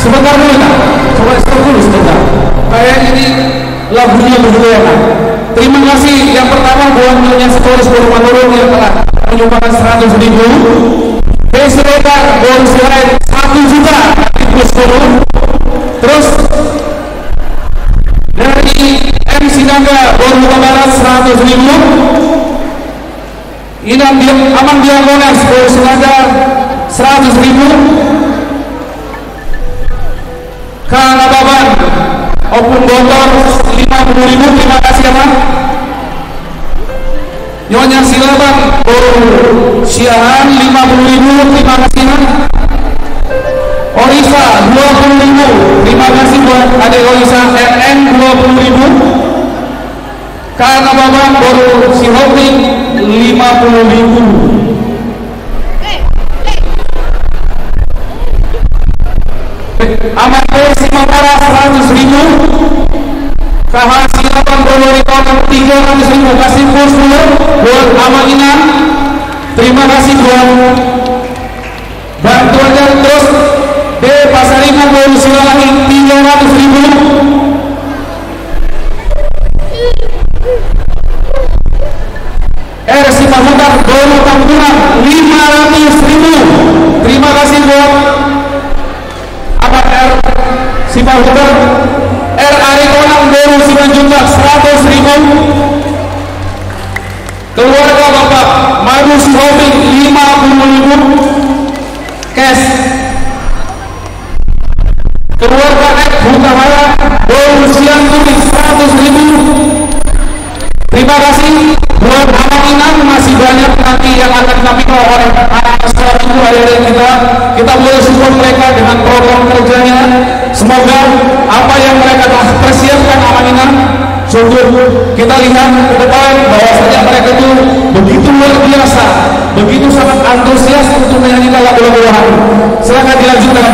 Sebentar dulu Kak, coba stop dulu sebentar. Kayak ini lagunya begitu ya Kak. Terima kasih yang pertama buat Nyonya Stories Manurung yang telah menyumbangkan 100.000. Besreka bonus lain 1 juta plus turun. Terus dari MC Naga Bogor Barat 100.000. Inam Aman Diagonas bonus laga 100.000. Kang Ababan Opung Bogor 50.000. Terima kasih Abang. Nyonya Silaban Siahan 50.000. Terima kasih Bang. Orisa 20.000. Terima kasih buat adik Orisa. RN 20.000. Kang Ababan si Hopi 50.000. Amatir Simapara 100.000. Kahasilapan Purworejo 300.000. Kasih bos dulu buat Amaninan. Terima kasih buat bantuannya. Terus D Pasaribu bonus lagi 300.000. R Sipahutar Dono Tampuran 500.000. Terima kasih buat R Sipahutar. R Arikonang Dono Simanjuntak 100.000. Keluarga Bapak Madu Sihobi 50.000 cash. Keluarga Ek Hutamara Dono Sianturi 100.000. Terima kasih buat Amaninan. Masih banyak nanti yang akan kami bawa oleh anak sekolah itu akhirnya kita boleh support mereka dengan program kerjanya. Semoga apa yang mereka telah persiapkan Amaninan sungguh kita lihat ke depan bahwasanya mereka itu begitu luar biasa, begitu sangat antusias untuk menyanyikan lagu-lagu rohani. Silakan dilanjutkan.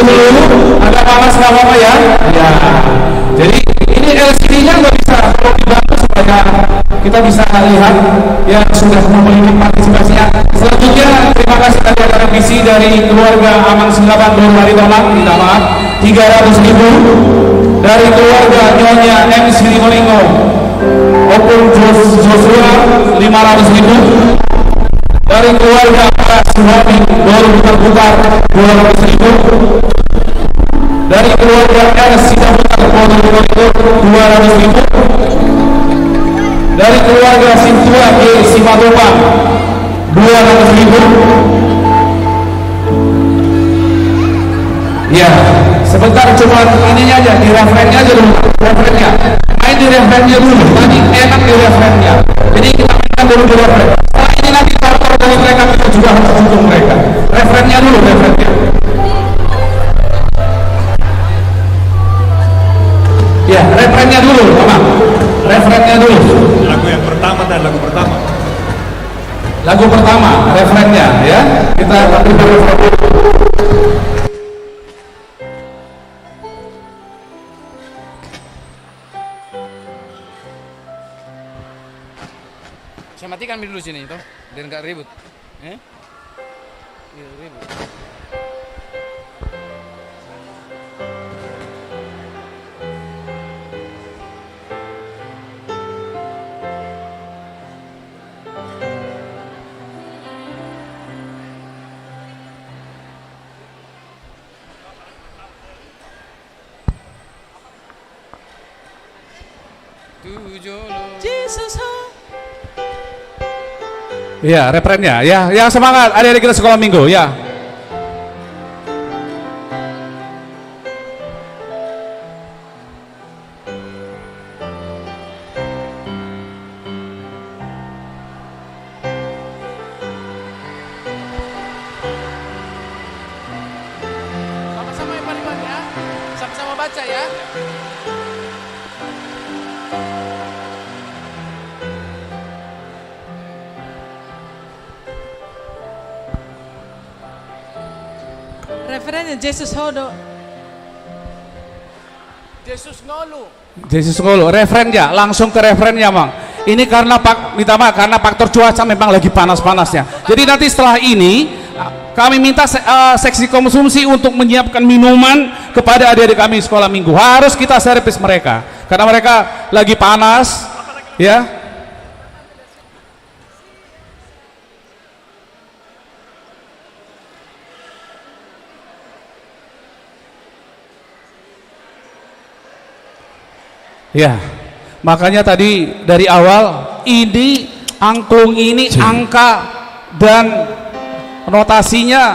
dulu, agak panas nggak apa-apa ya. Ya. Jadi ini LCD-nya nggak bisa dibantu supaya kita bisa lihat yang sudah memiliki partisipasinya. Selanjutnya terima kasih tadi ada revisi dari keluarga Amang Singkapan Dor Hari Tolak, minta maaf 300.000 dari keluarga Nyonya MC Molingo Opung Joshua 500.000 dari keluarga Pak Suhami Dor Putar 200.000 dari keluarga R Sidaputar Molingo 200.000 dari keluarga Sintua G Simatopang 200.000. Ya, sebentar cuma ininya aja, di referennya aja dulu, referennya. Main di referennya dulu, tadi enak di referennya. Jadi kita mainkan dulu di referen. Setelah ini nanti kalau dari mereka kita juga harus dukung mereka. Referennya dulu, referennya. Ya, referennya dulu, Mama. Referennya dulu. Lagu yang pertama dan lagu pertama. Lagu pertama, referennya ya. Kita akan referen. Saya matikan dulu sini itu, biar nggak ribut. Ribut. Ya, referennya ya, yang semangat adik-adik kita sekolah minggu ya. Sama-sama ya Pak ya, sama-sama baca ya. Referennya Yesus Hodo. Yesus ngolu. Yesus Ngolo, referennya langsung ke referennya, Mang. Ini karena minta maaf karena faktor cuaca memang lagi panas-panasnya. Jadi nanti setelah ini kami minta seksi konsumsi untuk menyiapkan minuman kepada adik-adik kami sekolah minggu. Harus kita servis mereka karena mereka lagi panas, ya. Ya, makanya tadi dari awal ini angklung ini angka dan notasinya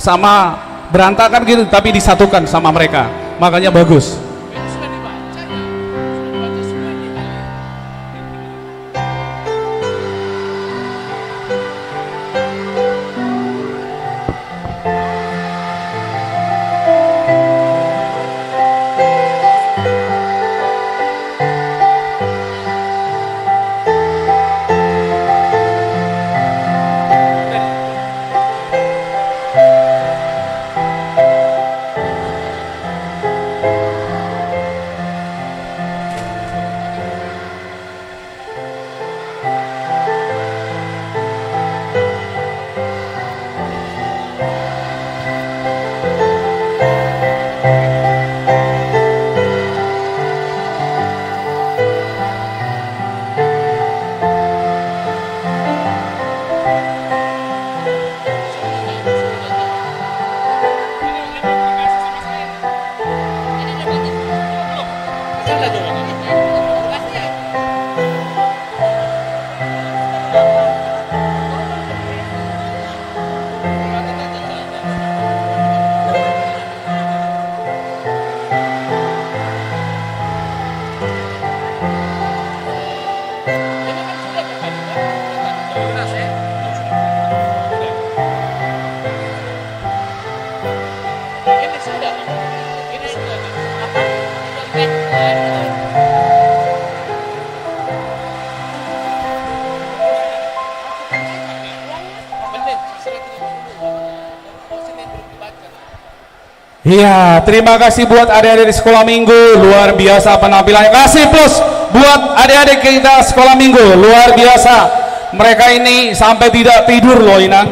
sama berantakan gitu, tapi disatukan sama mereka, makanya bagus. Sudah dibaca ya? Sudah dibaca semuanya. Iya, terima kasih buat adik-adik di sekolah minggu, luar biasa penampilannya. Kasih plus buat adik-adik kita sekolah minggu, luar biasa. Mereka ini sampai tidak tidur loh Inang,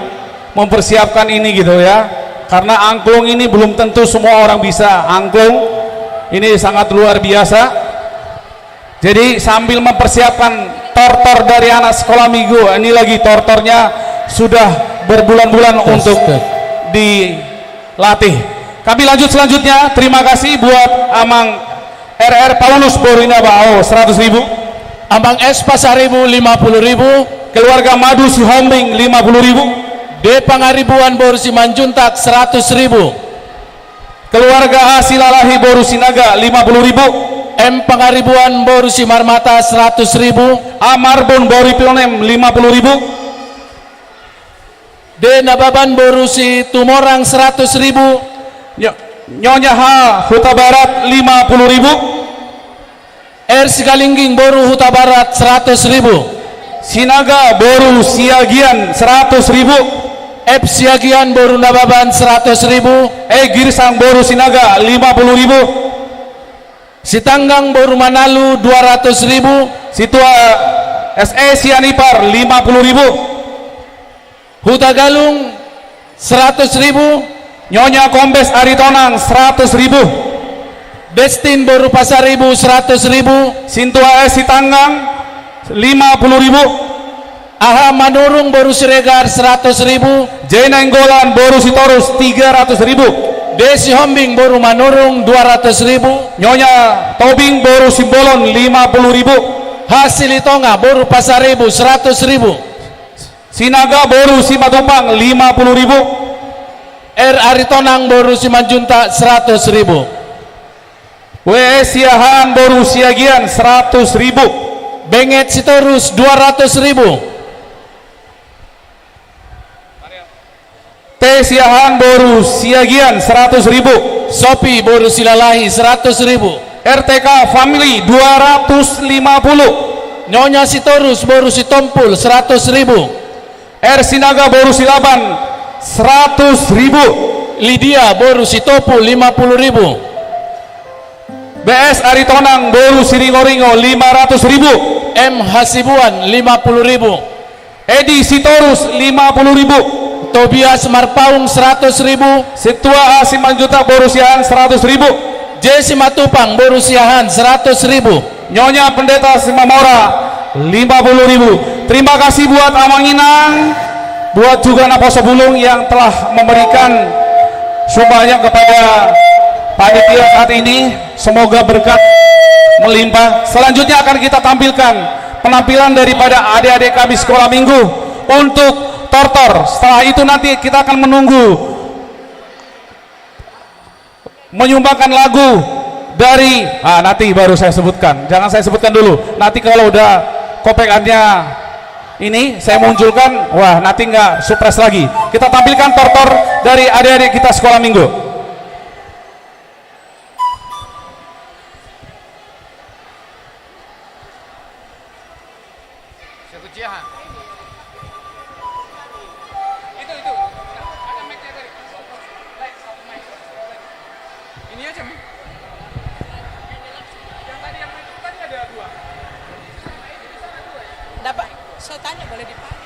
mempersiapkan ini gitu ya. Karena angklung ini belum tentu semua orang bisa angklung. Ini sangat luar biasa. Jadi sambil mempersiapkan tortor dari anak sekolah minggu, ini lagi tortornya sudah berbulan-bulan untuk dilatih. Kami lanjut selanjutnya. Terima kasih buat Amang RR Paulus Borina Bao 100.000, Amang S Pasaribu 50.000, keluarga Madu Sihombing 50.000, D Pangaribuan Boru Simanjuntak 100.000, keluarga A Silalahi Boru Sinaga 50.000, M Pangaribuan Boru Simarmata 100.000, A Marbon Boru Pilnem 50.000, D Nababan Boru Si Tumorang 100.000, Nyonya H Huta Barat 50.000, R Sigalingging Boru Huta Barat 100.000, Sinaga Boru Siagian 100.000, F Siagian Boru Nababan 100.000, E Girsang Boru Sinaga 50.000, Sitanggang Boru Manalu 200.000, Situa SE Sianipar 50.000, Huta Galung 100.000, Nyonya Kombes Aritonang 100.000, Destin Boru Pasaribu 100.000, Sintua S Sitanggang 50.000, Aha Manurung Boru Siregar 100.000, Jenenggolan Boru Sitorus 300.000, Desi Hombing Boru Manurung 200.000, Nyonya Tobing Boru Simbolon 50.000, Hasilitonga Boru Pasaribu 100.000, Sinaga Boru Simatupang 50.000, R Aritonang Boru Simanjunta 100.000, WE Siahan Boru Siagian 100.000, Benget Sitorus 200.000, T Siahan Boru Siagian 100.000, Sopi Boru Silalahi 100.000, RTK Family 250, Nyonya Sitorus Boru Sitompul 100.000, R Sinaga Boru Silaban 100.000, Lydia Boru Sitopul 50.000, BS Aritonang Boru Siringo-ringo 500.000, M Hasibuan 50.000, Edi Sitorus 50.000, Tobias Marpaung 100.000, Situa A Simanjuta Boru Siahan 100.000, J Simatupang Boru Siahan 100.000, Nyonya Pendeta Simamora 50.000. Terima kasih buat Amang Inang, buat juga Naposo Bulung yang telah memberikan sumbangnya kepada panitia saat ini. Semoga berkat melimpah. Selanjutnya akan kita tampilkan penampilan daripada adik-adik kami sekolah minggu untuk tortor. Setelah itu nanti kita akan menunggu menyumbangkan lagu dari nanti baru saya sebutkan. Jangan saya sebutkan dulu. Nanti kalau udah kopekannya ini saya munculkan, wah nanti nggak surprise lagi. Kita tampilkan tortor dari adik-adik kita sekolah minggu. Ini aja, Mi. Yang tadi ada dua. Dapat, saya tanya boleh dipakai.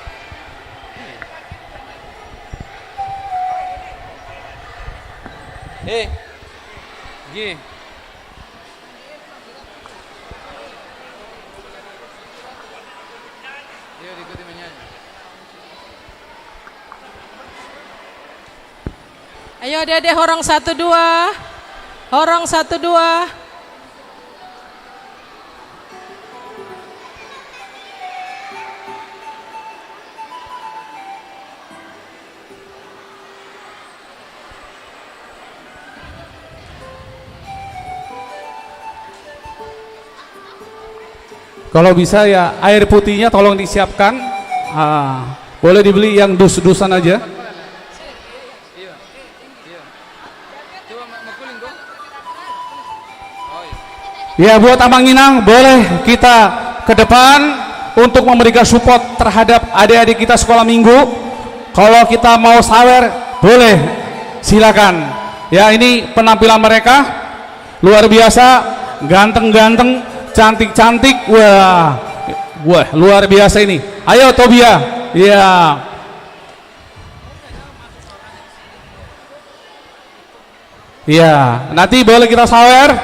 Gini. Ayo diikuti menyanyi. Ayo Dede horong 1 2. Horong 1 2. Kalau bisa ya air putihnya tolong disiapkan. Boleh dibeli yang dus-dusan aja. Coba makuling dong. Ya buat Amang Inang, boleh kita ke depan untuk memberikan support terhadap adik-adik kita sekolah minggu. Kalau kita mau sawer, boleh, silakan. Ya, ini penampilan mereka luar biasa, ganteng-ganteng, cantik-cantik. Wah, luar biasa ini. Ayo Tobia. Ya. Ya, nanti boleh kita sawer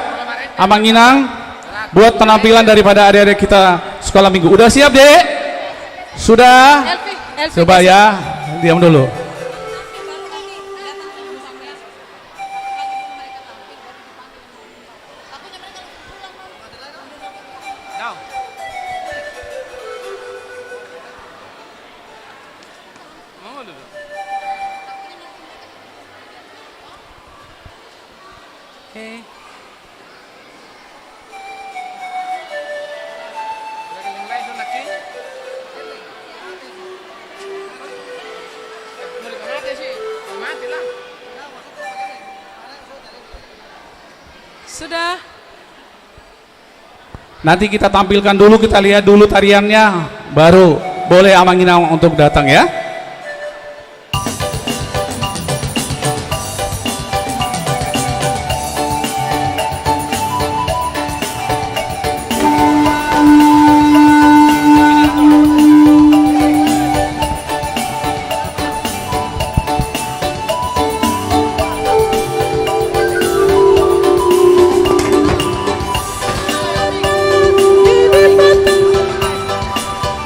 Amang Inang buat penampilan daripada adik-adik kita sekolah minggu. Udah siap, Dek? Sudah? Elvi, Coba ya, diam dulu. Oke. Sudah. Nanti kita tampilkan dulu, kita lihat dulu tariannya, baru boleh Amang Inang untuk datang ya.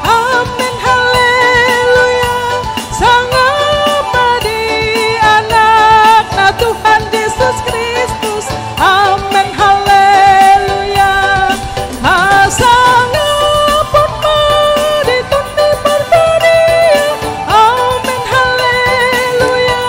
Amin haleluya, sangat padi anak na Tuhan Yesus Kristus. Amin haleluya, sangat padi tundi perbadia. Amin haleluya,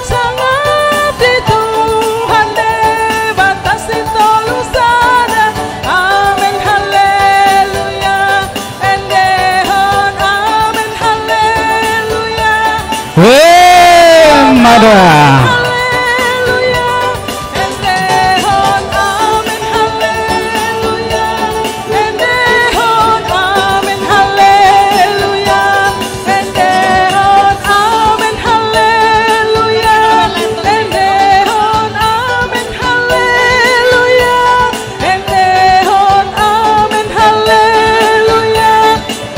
sangat di Tuhan debatasi tolusana. Amin haleluya, endehon amin haleluya. Mada. Haleluya, endehon amin haleluya, endehon amin haleluya, endehon amin haleluya, endehon amin haleluya, endehon amin haleluya,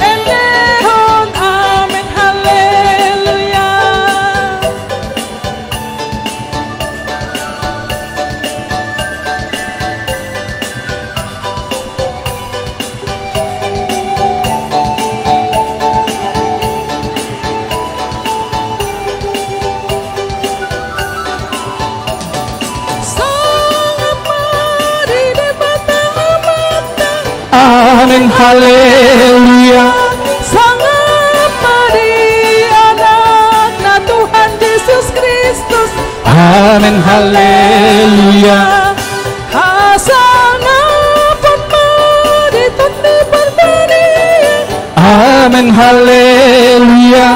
endehon amin haleluya. Sangat mari di mata-mata, Amin haleluya. sangat mari anak na Tuhan Yesus Kristus. Amin haleluya. Sangat mari tundi perbadia. Amin haleluya.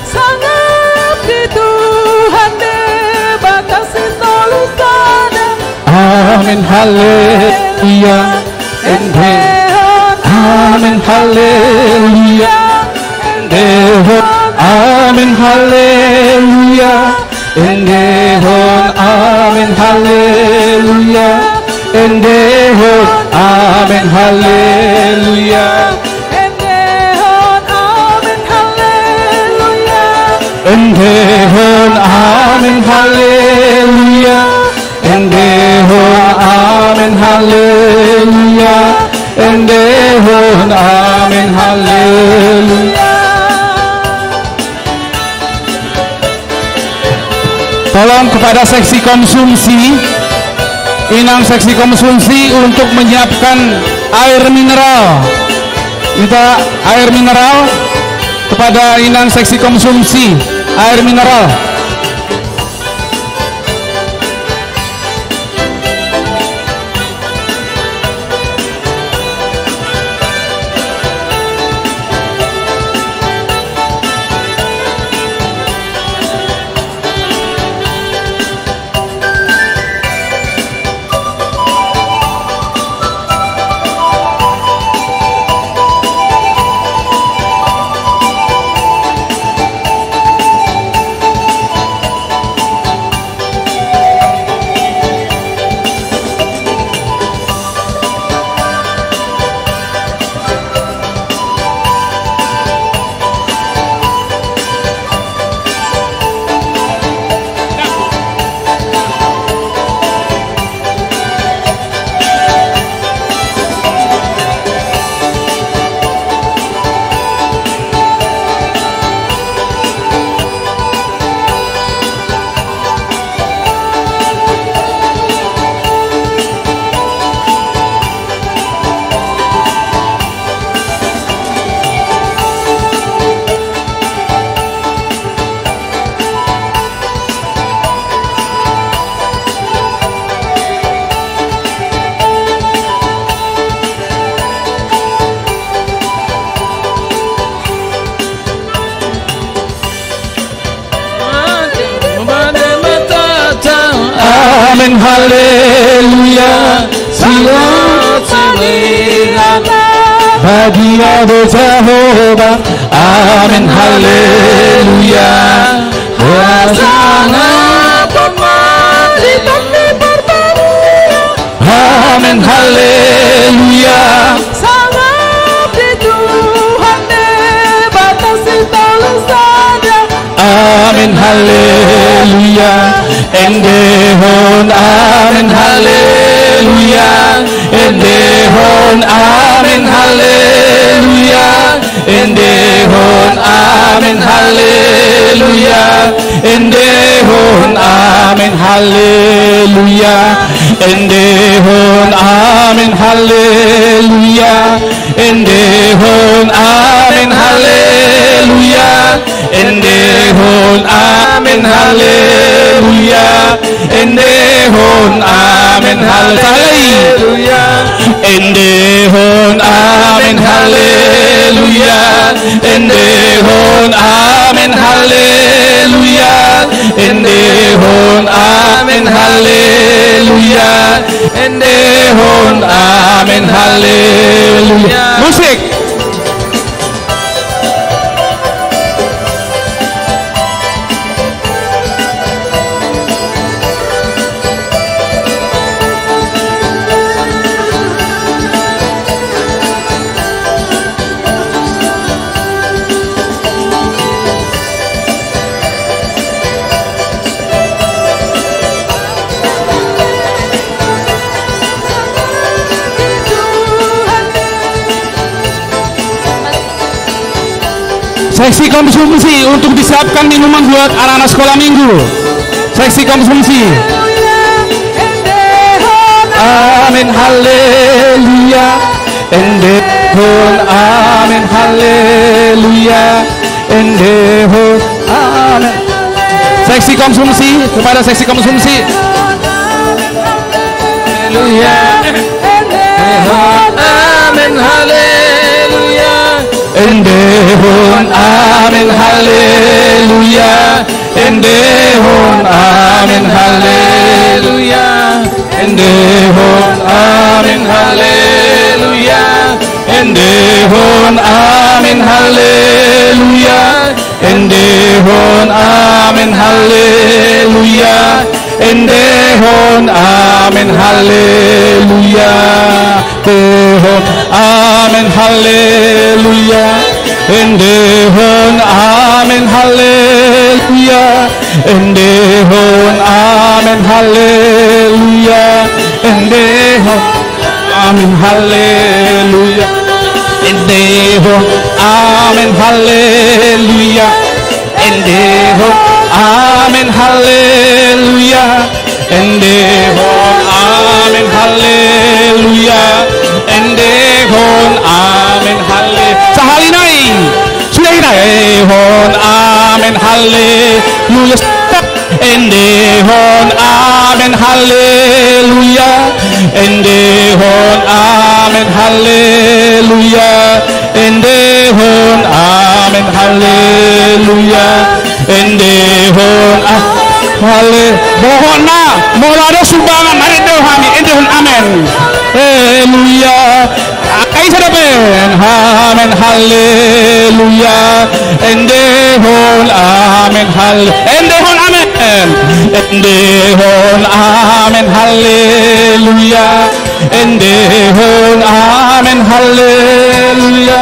Sangat di Tuhan debatasi tolusana. Amin haleluya. Endehon Amin haleluya. Endehon amin haleluya. Endehon amin haleluya. Endehon amin haleluya. endehon amin haleluya. Endehon amin haleluya. Endehon amin haleluya. Endehon amin haleluya. Tolong kepada seksi konsumsi, Inang seksi konsumsi untuk menyiapkan air mineral. Minta air mineral kepada Inang seksi konsumsi, air mineral. Bahagia berjehovah. Amin haleluya. Hosana amin haleluya. Sangat di Tuhan dibatasi tulisannya. Amin haleluya. Endehon amin haleluya. Endehon amin haleluya. Endehon amin haleluya. Endehon amin haleluya. Endehon amin haleluya. Endehon amin haleluya. Endehon amin haleluya. Endehon amin haleluya. Endehon amin haleluya. Endehon amin haleluya. Endehon amin haleluya. Endehon amin haleluya. Musik. Seksi konsumsi untuk disiapkan minuman buat anak-anak sekolah minggu. Seksi konsumsi. Amin haleluya. Endehon amin haleluya. Endehon amin. Seksi konsumsi kepada seksi konsumsi. Haleluya. Endehon amin haleluya. Endehon amin haleluya. Endehon amin haleluya. Endehon amin haleluya. Endehon amin haleluya. Endehon amin haleluya. Endehon amin haleluya. Endehon amin haleluya. Endehon amin haleluya. Endehon amin haleluya. Endehon amin haleluya. Endehon amin haleluya. Endehon amin haleluya. Endehon amin haleluya. Endehon amin haleluya. Sahalinay sudah kita. Endehon amin haleluya. Endehon amin haleluya. Endehon amin haleluya. Endehon amin haleluya. Endehon mohon mohon ada sumbangan mari dohani endehon amin haleluya. Amin haleluya. Endehon amin endehon amin. Endehon amin haleluya. Endehon amin haleluya.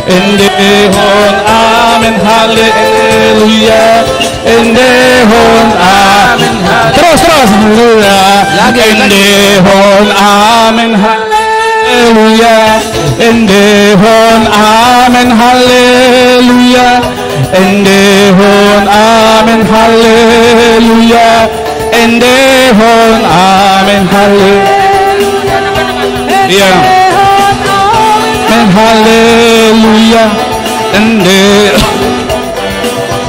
Endehon amin haleluya. Endehon amin terus endehon amin haleluya. Endehon amin haleluya. Endehon amin haleluya. Endehon amin haleluya. Iya. Amin haleluya.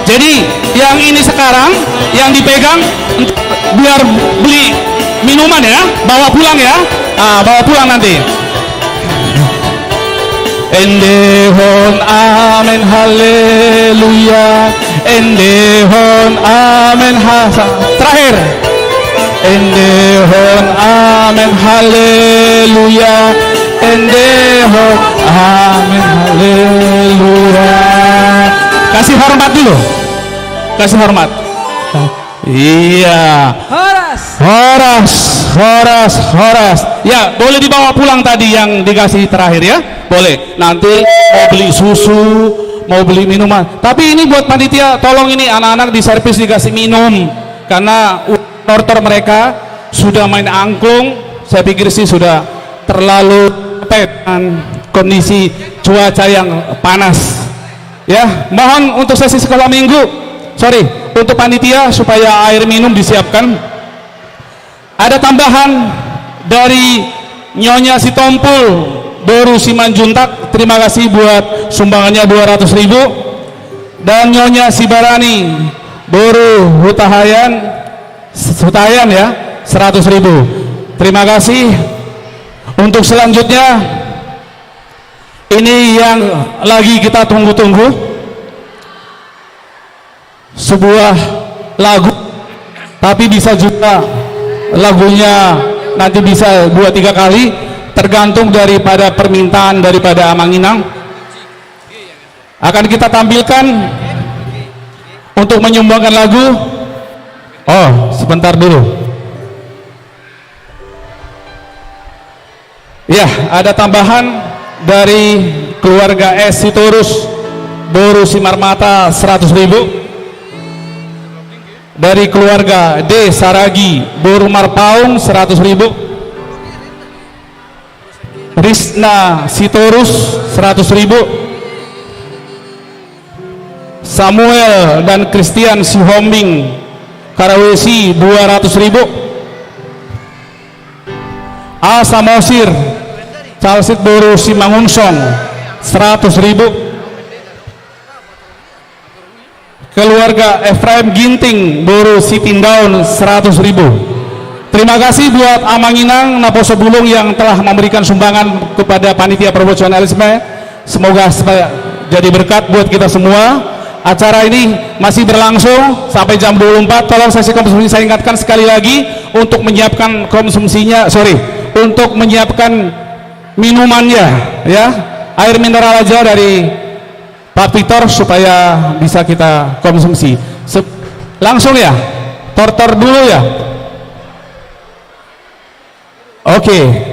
Jadi yang ini sekarang yang dipegang biar beli minuman ya, bawa pulang ya. Bawa pulang nanti. Endehon amin haleluya. Endehon amin terakhir. Endehon amin haleluya. Endehon Amin. Haleluya. Kasih hormat dulu. Kasih hormat. Iya. Horas. Ya, boleh dibawa pulang tadi yang dikasih terakhir ya. Boleh. Nanti mau beli susu, mau beli minuman. Tapi ini buat panitia, tolong ini anak-anak di servis dikasih minum karena motor mereka sudah main angklung. Saya pikir sih sudah terlalu dengan kondisi cuaca yang panas. Ya, mohon untuk sesi sekolah minggu, untuk panitia supaya air minum disiapkan. Ada tambahan dari Nyonya Sitompul Boru Simanjuntak, terima kasih buat sumbangannya 200.000, dan Nyonya Sibarani Boru Hutahayan ya 100.000. Terima kasih. Untuk selanjutnya ini yang lagi kita tunggu-tunggu, sebuah lagu, tapi bisa juga lagunya nanti bisa 2-3 kali, tergantung daripada permintaan daripada Amanginang. Akan kita tampilkan untuk menyumbangkan lagu. Oh, sebentar dulu. Ya, ada tambahan dari keluarga S Sitorus Boru Simarmata 100.000. Dari keluarga D Saragi Boru Marpaung 100.000. Risna Sitorus 100.000. Samuel dan Christian Sihombing Karawesi 200.000. A Samosir Calsit Boru Simangunsong 100.000. Keluarga Efraim Ginting Boru Sitindaun 100.000. Terima kasih buat Amanginang Naposo Bulung yang telah memberikan sumbangan kepada panitia promosionalisme. Semoga jadi berkat buat kita semua. Acara ini masih berlangsung sampai jam 24. Tolong sesi konsumsi saya ingatkan sekali lagi untuk menyiapkan untuk menyiapkan minumannya ya, air mineral aja dari Pak Victor supaya bisa kita konsumsi. Langsung ya, tortor dulu ya. Oke.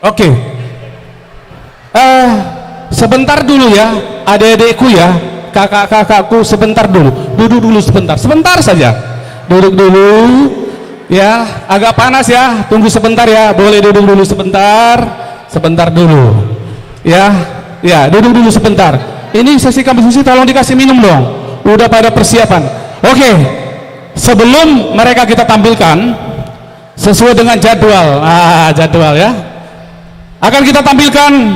Oke. Sebentar dulu ya, adik-adikku ya, kakak-kakakku, sebentar dulu. Duduk dulu sebentar saja. Duduk dulu. Ya, agak panas ya. Tunggu sebentar ya. Boleh duduk dulu sebentar. Sebentar dulu. Ya, duduk dulu sebentar. Ini sesi komposisi tolong dikasih minum dong. Udah pada persiapan. Oke. Sebelum mereka kita tampilkan sesuai dengan jadwal. Jadwal ya. Akan kita tampilkan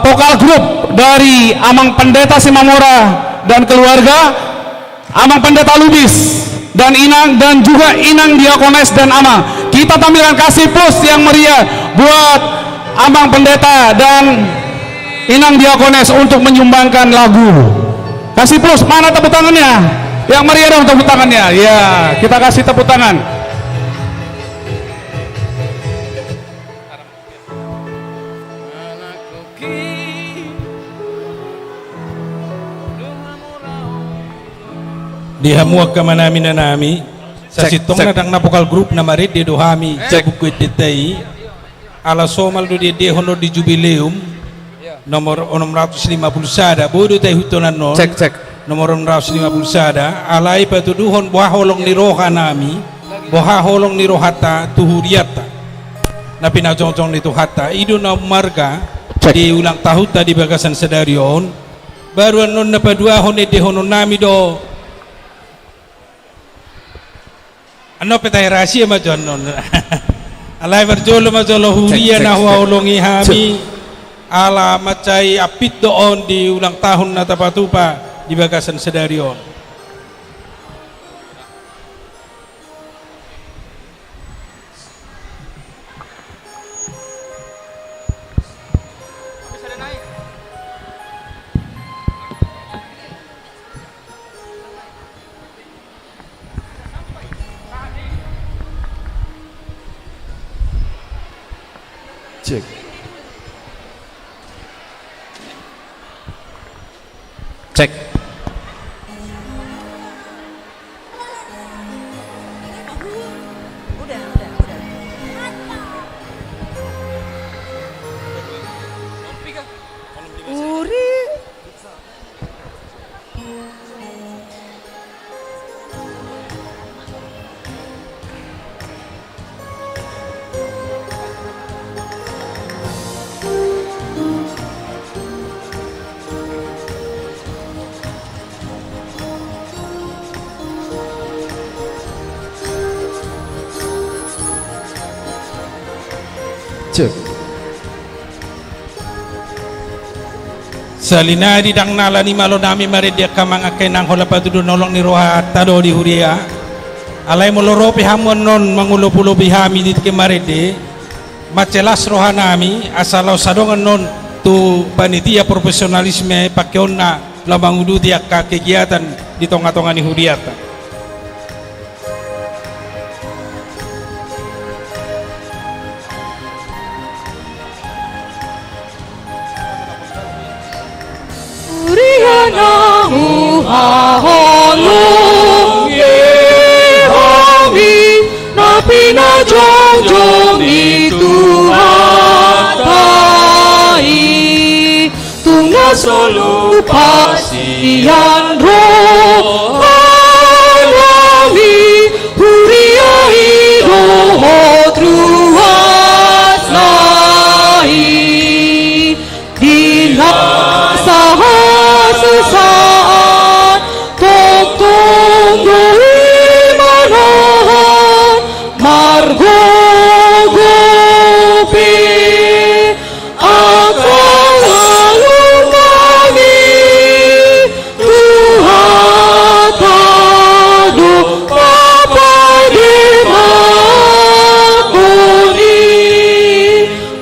vokal grup dari Amang Pendeta Simamora dan keluarga, Amang Pendeta Lubis dan Inang, dan juga Inang Diakones dan Amang. Kita tampilkan kasih plus yang meriah buat Amang Pendeta dan Inang Diakones untuk menyumbangkan lagu. Kasih plus, mana tepuk tangannya? Yang meriah dong tepuk tangannya. Ya, kita kasih tepuk tangan. Dihamuak ka manami na nami sa sitong nadang napokal group na marid di dohami jabukwit ditay ala somal do di honor di jubileum nomor 650 sada bodo tay hutonan non nomor 650 sada alay patuduhon buha holong ni roha nami buha holong ni rohata tuhuriata na pinajongjong ni tuhata ido na marga di ulang tahun tadi bagasan sedarion baru non na paduahon di honon nami do ano petay rahasia majon non alay berjolo majolo huria na huaulongi hami ala macai apit doon di ulang tahun na tapatupa di bagasan sedarion Cek. Cek. Cek. Salinari dang nala ni malo nami mari dia kamang akay nang hola patudo nolong ni roha tado di huria alay mo loropi hamon non mangulo-pulo bihami dit ke marede macelas roha nami asalaw sadongan non tu panitia profesionalisme pakeon na lamang udu dia ka kegiatan di tonga-tonga ni huriata. Pinajunjung itu hatai Tunggal selalu pasian rohani Huriai roh truhat nahi Dilaksanakan sesaat Tok tunggu imanahan Margo gopi akan lalu kami Tuhan tadu apa dimakuni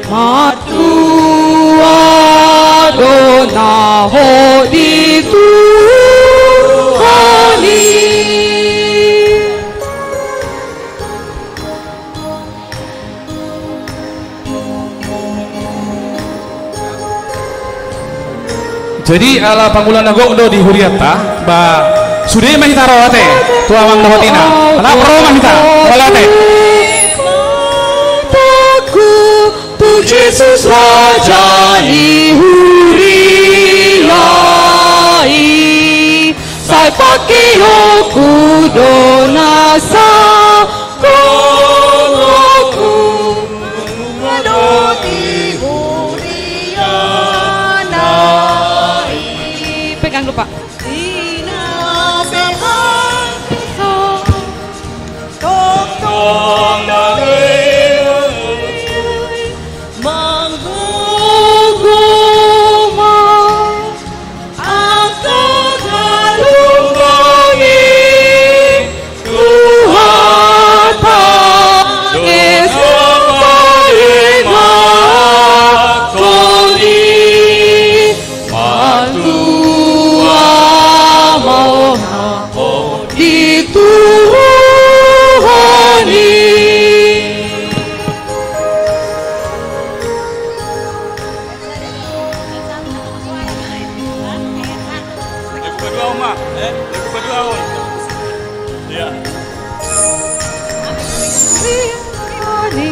Matu adonaho di Tuhani. Jadi ala pangulan nagok do di huriata ba sudah mahita rawate tuamang dahotina ala pro mahita walate Tu Yesus Raja ni huriai Sai pakai aku donasa Koloku Melodi huriana Pegang lupa Dina sehat Tong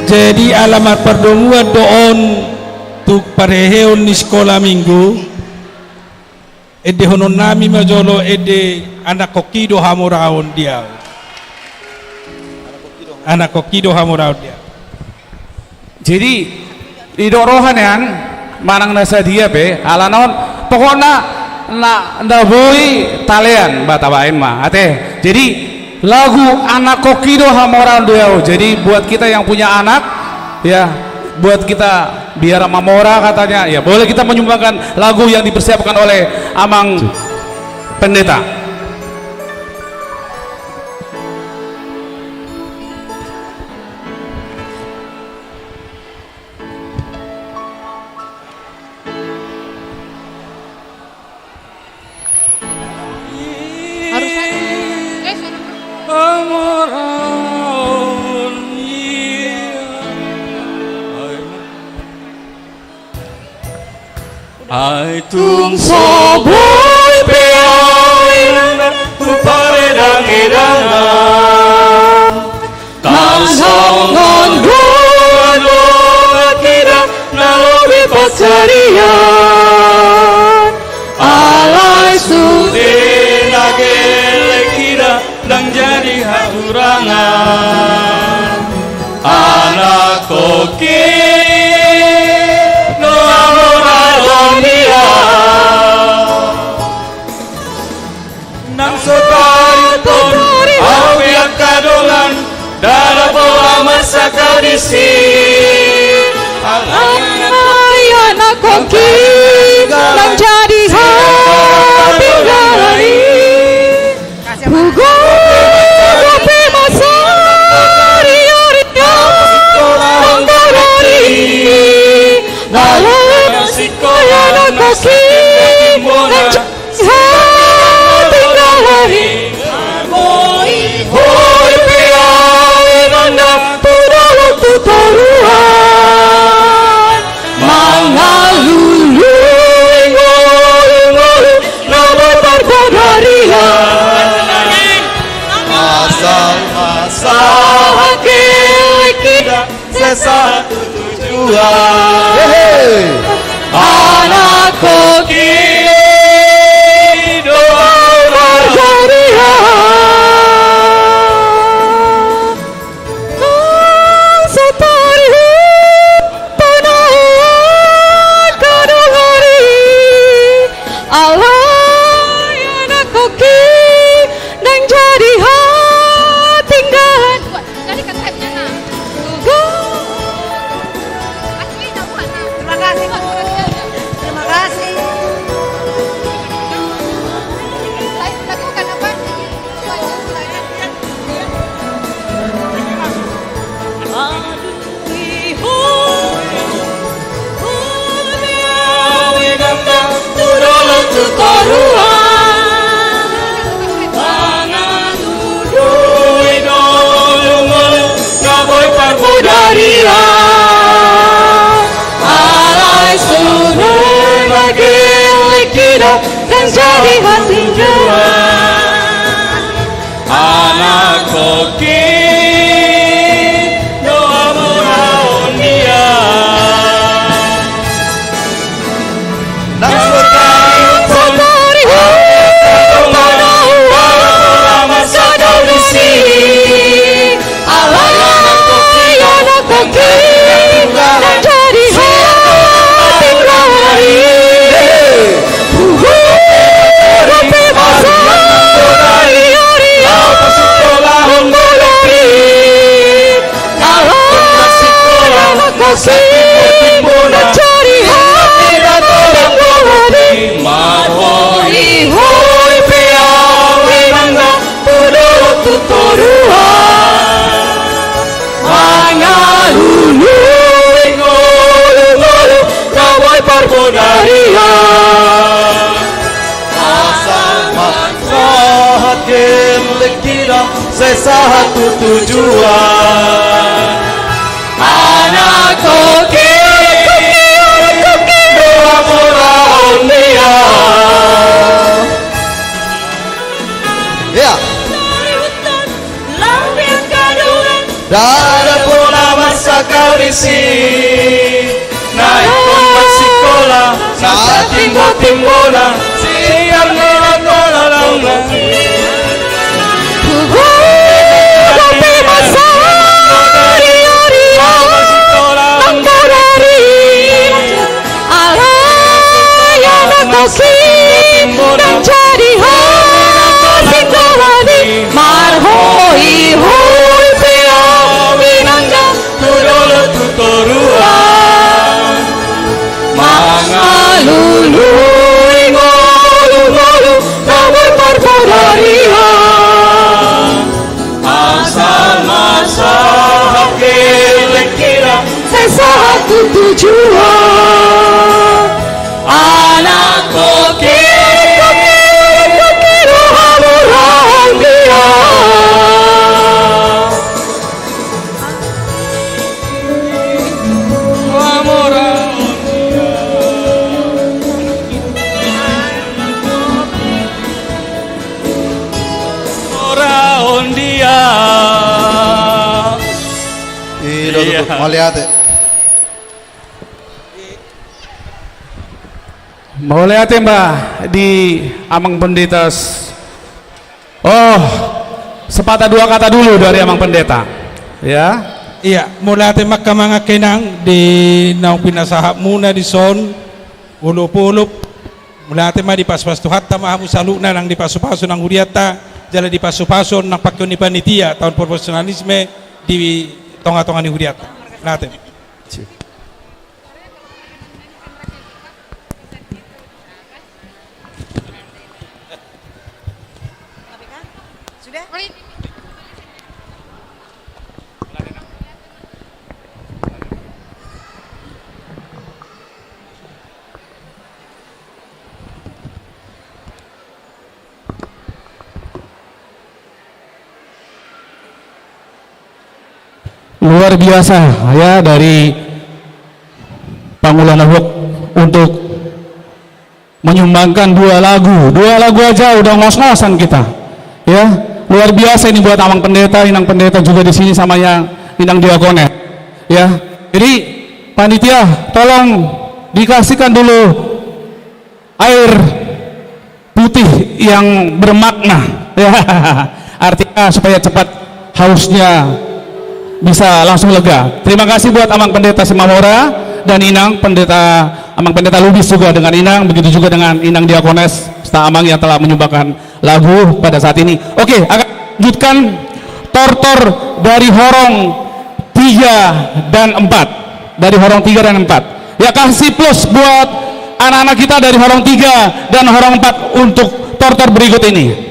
Jadi alamat perdomuan doon tu pareheon ni sekolah minggu ede honon nami majolo ede anak kokido hamoraon dia anak kokido hamoraon dia. jadi idorohan yan manang nasa dia be ala naon pokoknya na ndabui talian batabain mah ate jadi lagu anak kokido hamoran doyau. Jadi buat kita yang punya anak ya buat kita biar mamora katanya ya boleh kita menyumbangkan lagu yang dipersiapkan oleh Amang Pendeta. Ai tung so boy peoin tu paredang edangan Kasong ngon guano kira nalobi pasarian Alai sude nagele kira dan jadi haturangan Anak koki nang sotayu pun awiak kadolan darah bawa masa kadisi anak koki nang jadi hati galai bugo kopi masa ria-ria nang galai lalu kaya anak koki nang jadi hati galai Hoy piawe nanda pudalo tutoruan mga lulu ngol nama barbadarian Masa-masa kita sesatu tujuan Anak koki doa alai suruh bagi kita dan jadi hati jual anak koki doa muraun dia nang sotayu pun masa daudisi alai anak koki dan jadi hati galai kopi masa ria-ria nang galai anak koki dan jadi hati galai Mahoi hoi piawe nanda pudalo tutoruan Mga lulu ngolu-ngolu kawai parbodarian Masa-masa hadir lekira sesatu tujuan Anak koki doa muraun dia Dada pola masa kaurisi naik kompas sekolah nasa timbo-timbola siang ngelola launa kopi masa ria-ria nang galai alai anak koki dan jadi hati galai marhoi hoi piawe nanda tudolo tutoruan mga lulu ngolu-ngolu kawai parbodarian masa-masa hakil kira sesatu tujuan anak koki doa muraun dia Iya. Moliate. Boleh hati Mbak di Amang Pendeta. Oh, sepatah dua kata dulu dari Amang Pendeta. Ya. Iya, mula temak ka mga kinang di naong pinasahap muna di son ulup-ulup mula tema di pas-pas-tuhat tamahamu saluna nang di pasu-pasu ng huriata jala di pasu-pasu ng pakyon ni panitia tahun profesionalisme di tonga-tonga ni huriata natin. Luar biasa ya dari Pangulan Huk untuk menyumbangkan dua lagu aja udah ngos-ngosan kita ya, luar biasa ini buat Amang Pendeta, Inang Pendeta juga di sini sama yang Inang Diakonet ya. Jadi panitia tolong dikasihkan dulu air putih yang bermakna ya, artinya supaya cepat hausnya bisa langsung lega. Terima kasih buat Amang Pendeta Simamora dan Inang Pendeta, Amang Pendeta Lubis juga dengan Inang, begitu juga dengan Inang Diakones serta Amang yang telah menyumbangkan lagu pada saat ini. Oke, akan lanjutkan tortor dari Horong 3 dan 4. Dari Horong 3 dan 4. Ya, kasih plus buat anak-anak kita dari Horong 3 dan Horong 4 untuk tortor berikut ini.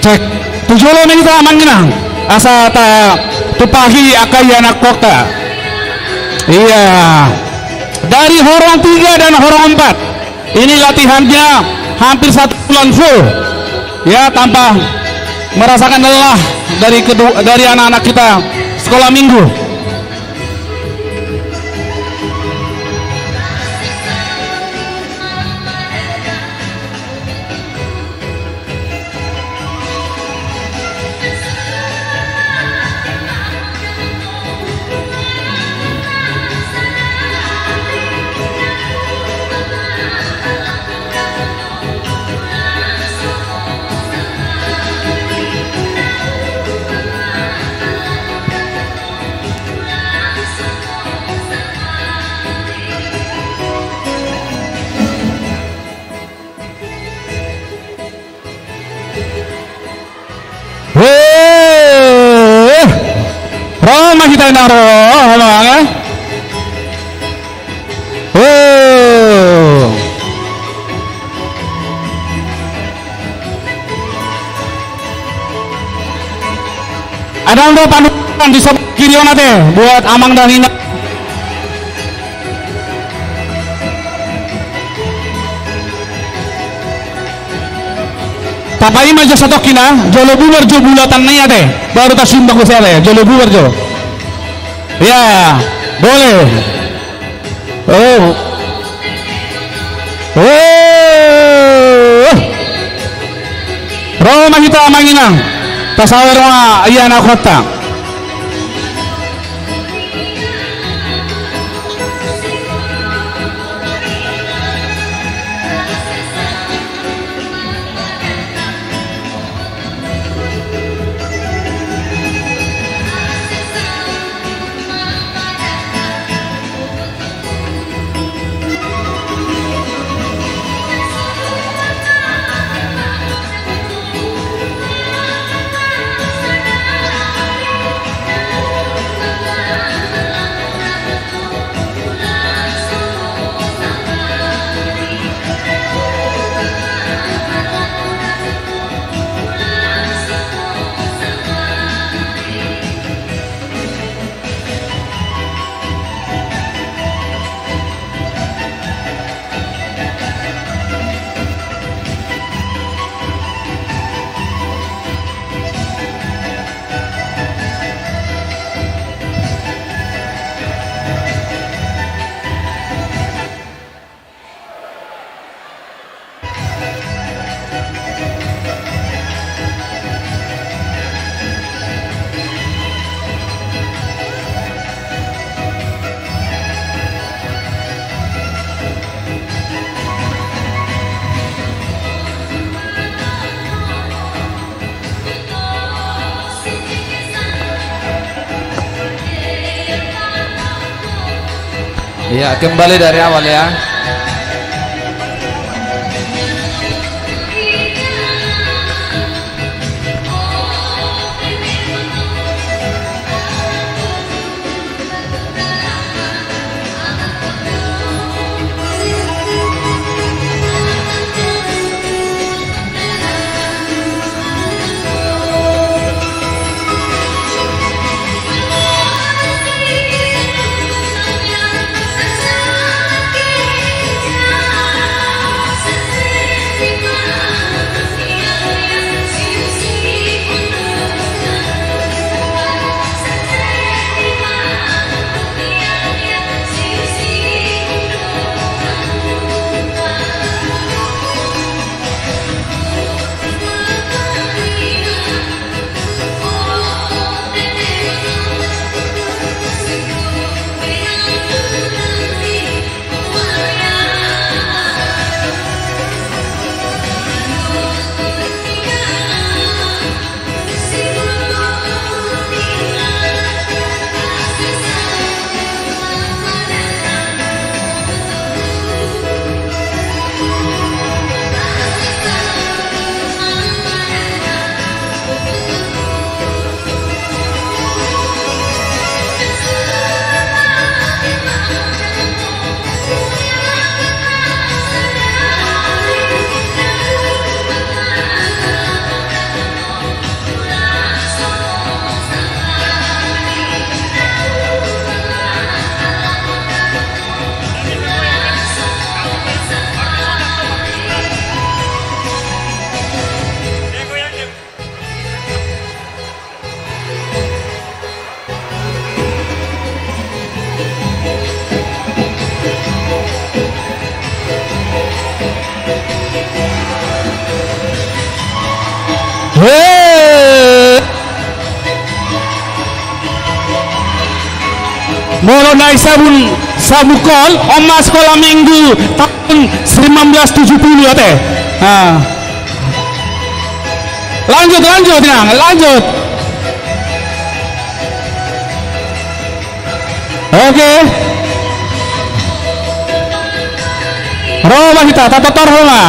Cek tujulo minta amanginang asa ta tupahi akai anak kota. Iya, dari Horong 3 dan Horong 4 ini latihannya hampir 1 bulan full ya, tanpa merasakan lelah dari anak-anak kita sekolah minggu. Roma kita naro, Ada untuk panutan di sebelah kiri teh buat Amang dan Ina. Tapai maju satu kina, jolo bubar jo bulatan nih teh, baru tak simbang ke saya jolo bubar jo. Ya, boleh. Oh, Roma kita manginang, tasawir ma iya anak kota. Ya, kembali dari awal ya. Moro naik sabukol Oma sekolah minggu tahun 1970 ya teh. Nah. Lanjut Nang, lanjut. Oke. Roma kita tatotor Roma.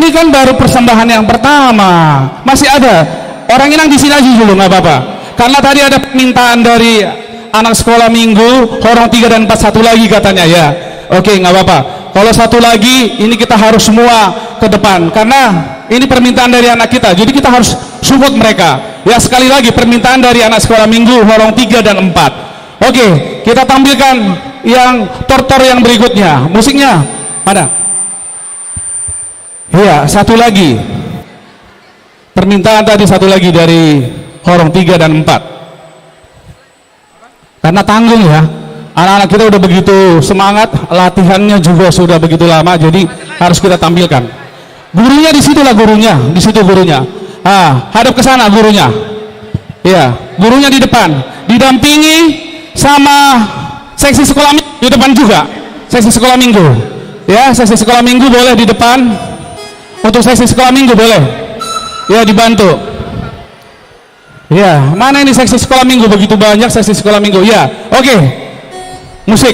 Ini kan baru persembahan yang pertama. Masih ada orang Inang di sini aja dulu, nggak apa-apa. Karena tadi ada permintaan dari anak sekolah minggu, horong 3 dan 4 satu lagi katanya ya. Oke, nggak apa-apa. Kalau satu lagi, ini kita harus semua ke depan karena ini permintaan dari anak kita. Jadi kita harus support mereka. Ya sekali lagi permintaan dari anak sekolah minggu, horong 3 dan 4. Oke, kita tampilkan yang tortor yang berikutnya. Musiknya mana? Iya, satu lagi. Permintaan tadi satu lagi dari horong 3 dan 4. Karena tanggung ya. Anak-anak kita udah begitu semangat, latihannya juga sudah begitu lama, jadi harus kita tampilkan. Gurunya di situ lah gurunya, di situ gurunya. Hadap ke sana gurunya. Iya, gurunya di depan, didampingi sama seksi sekolah minggu di depan juga. Seksi sekolah minggu. Ya, seksi sekolah minggu boleh di depan. Untuk seksi sekolah minggu boleh. Ya, dibantu. Ya, mana ini seksi sekolah minggu, begitu banyak seksi sekolah minggu. Ya, oke. Musik.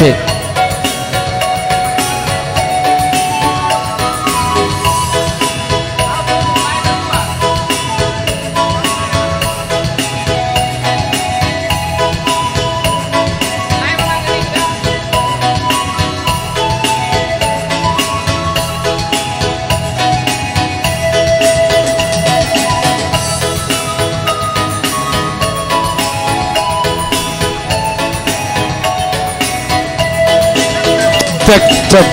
Cek. Cek, cek.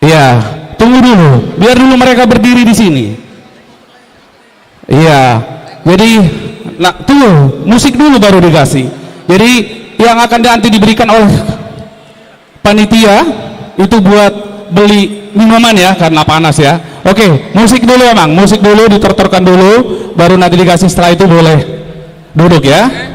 Iya, tunggu dulu, biar dulu mereka berdiri di sini. Iya, jadi, nah tunggu, musik dulu baru dikasih. Jadi yang akan nanti diberikan oleh panitia itu buat beli minuman ya karena panas ya. Oke, musik dulu emang, musik dulu ditortorkan dulu, baru nanti dikasih, setelah itu boleh duduk ya.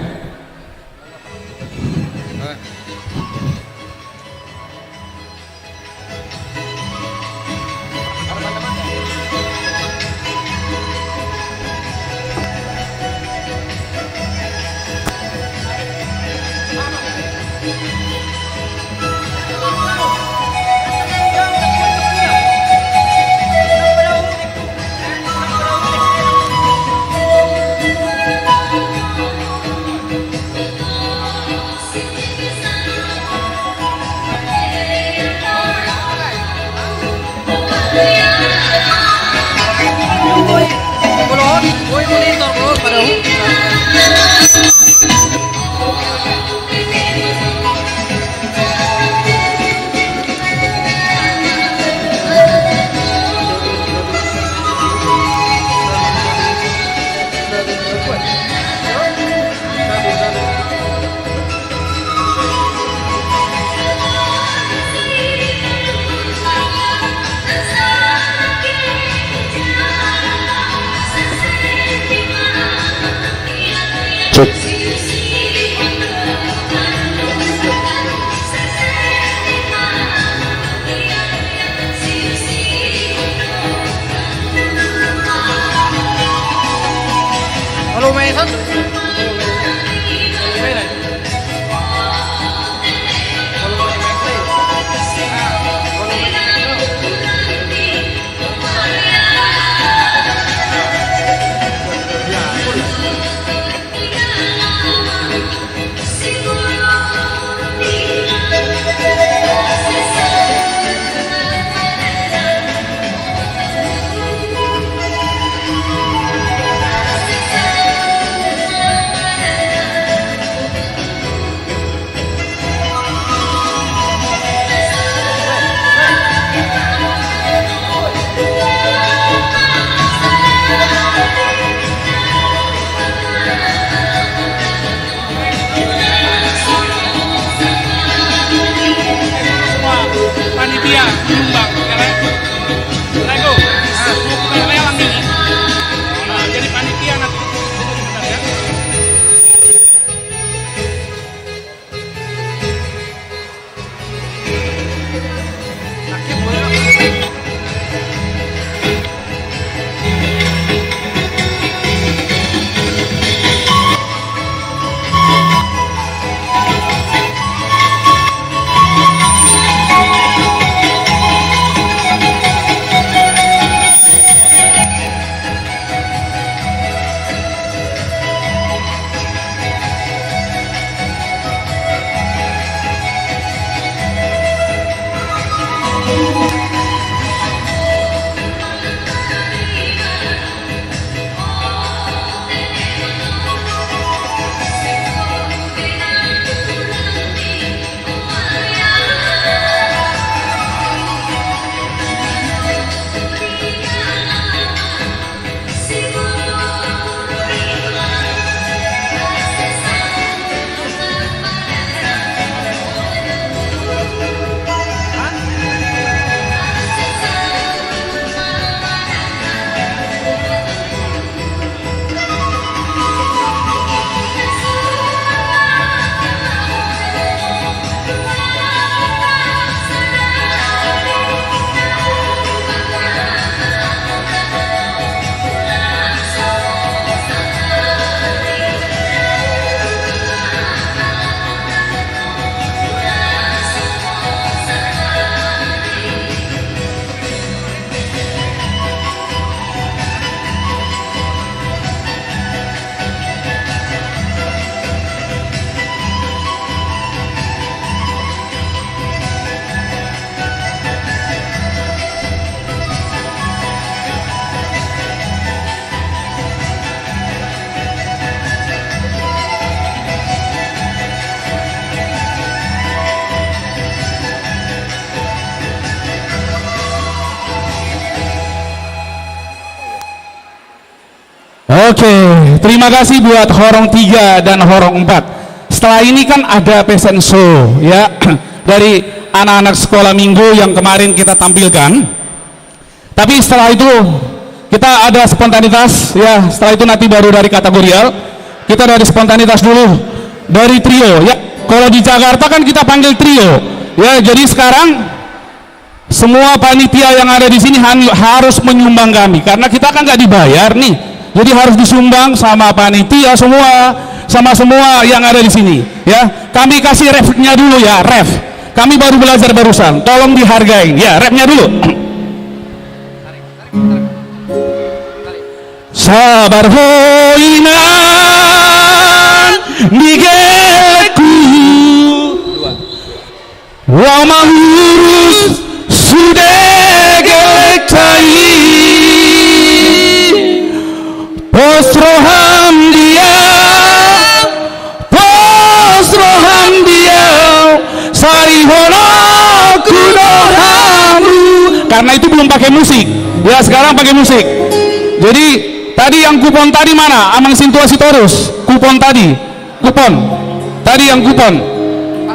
Oke, terima kasih buat Horong 3 dan Horong 4. Setelah ini kan ada fashion show ya dari anak-anak sekolah minggu yang kemarin kita tampilkan. Tapi setelah itu kita ada spontanitas ya, setelah itu nanti baru dari kategorial. Kita dari spontanitas dulu, dari trio ya. Kalau di Jakarta kan kita panggil trio ya, jadi sekarang semua panitia yang ada di sini harus menyumbang kami karena kita kan nggak dibayar nih, jadi harus disumbang sama panitia semua, sama semua yang ada di sini ya. Kami kasih refnya dulu ya, ref. Kami baru belajar barusan, tolong dihargai ya, refnya dulu. Sabar hoinan digeleku lama lurus sudah gelek tai posroham dia sarihono kudohamu. Karena itu belum pakai musik ya, sekarang pakai musik. Jadi tadi yang kupon tadi mana? Amang Sintuasi Torus. Kupon tadi yang kupon.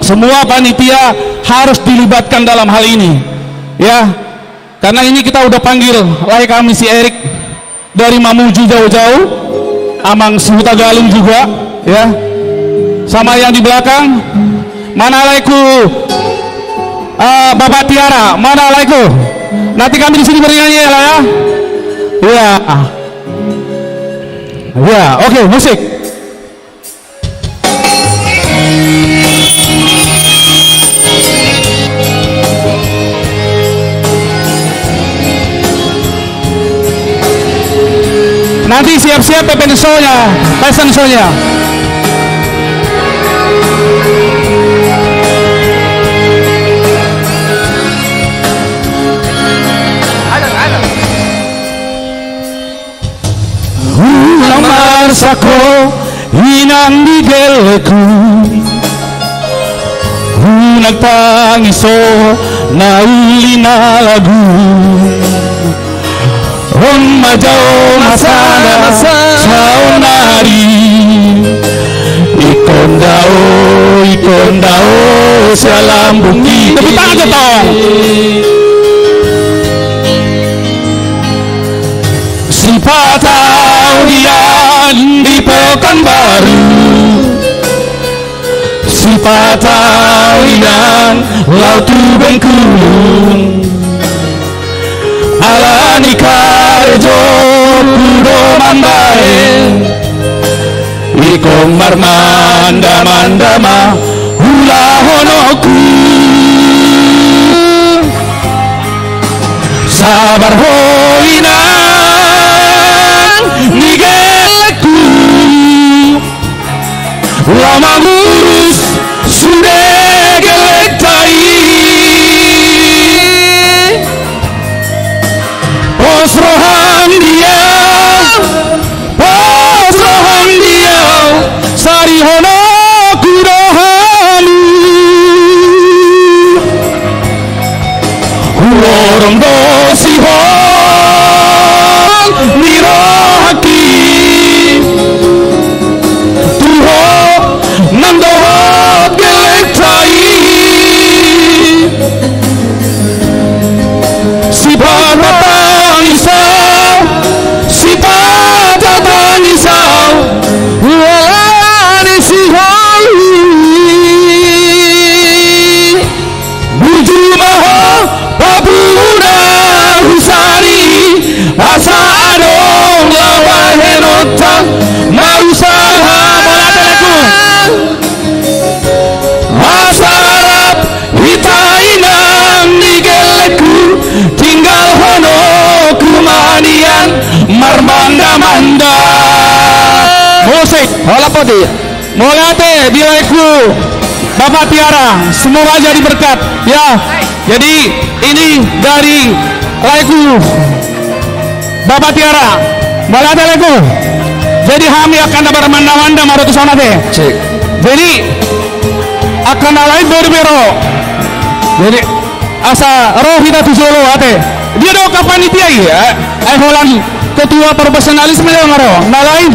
Semua panitia harus dilibatkan dalam hal ini ya. Karena ini kita udah panggil lai kami si Erik dari Mamuju jauh-jauh, Amang Suhuta Galung juga ya. Sama yang di belakang, mana laiku Bapak Tiara, mana laiku? Nanti kami di sini bernyanyi ya lah ya. Ya. Ya, oke, musik. Nanti siap-siap fashion show-nya. Sako hinang digeleku nagtangiso na uli na lagu on majaw masana sa unari ikon dao sa lambung ini. Tepuk tangan dong. Siapa tahu dia di Pekanbaru, siapa tahu yang laut Bengkulu, ala Nikarjo kudo mambae, ikong marmanda hula honoku, sabar hoina nigeleku lama lurus sudah gelek tai posrohan dia sarihono kudohamu lorong dosihon mirohaki tuho nandohot gelek tai si patatan isau walani si holi bujumaho pabuda husari asa adong lawan henotang mausaha molateleku asarap hitainang nigeleku tinggal hono kumanian marmanda musik hola podi molate bileku Bapak Tiara, semoga jadi berkat ya. Jadi ini dari laiku Bapak Tiara molate leku. Jadi kami akan dapat manda-manda marotu sana teh. Jadi akan lain berbero. Jadi asa roh kita tu solo ate. Dia do ka panitia ya. Ai holang ketua profesionalisme dia ngaro. Nah lain.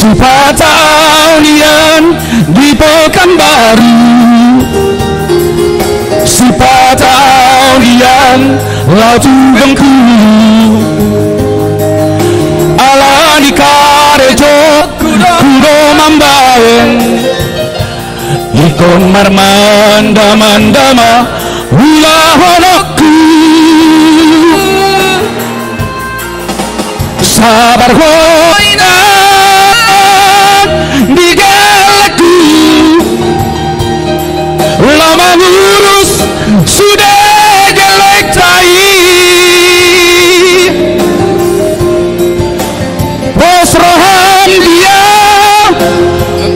si Patanian di Pekanbaru, si Patanian laju Bengkulu, ala di Karejo kudo Mambawen, ikon marmanda mandama ula honokku, sabar hoinan di galaku, lama ngurus sudah jelek tai, bos rohan dia,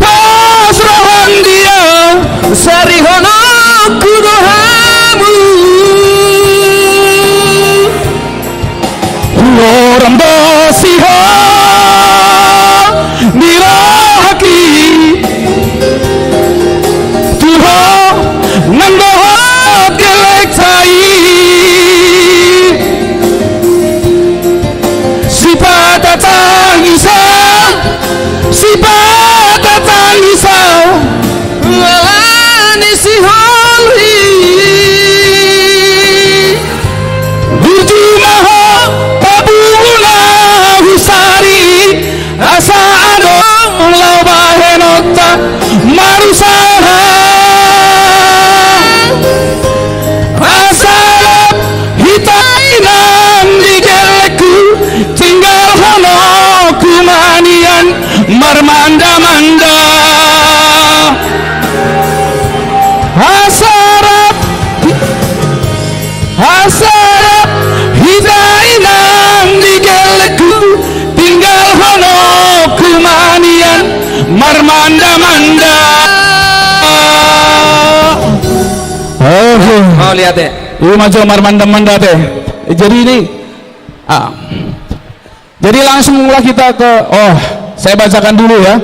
bos rohan dia, sari hono kudohamu, orang bosiho dirahaki, Tuhan nandohat gelek tai, sifat tangisa, sifat tangisa, lalani si holi, bujumaho pabula husari, asa adong lawahenota marusaha, asalap hitainan di geleku, tinggal hono kumanian marmanda-manda, hasarap hasarap hitainan di geleku, tinggal hono kumanian marmanda-manda. Mau lihat deh. Ini maju marmanda-manda teh. Jadi ini jadi langsunglah kita ke saya bacakan dulu ya.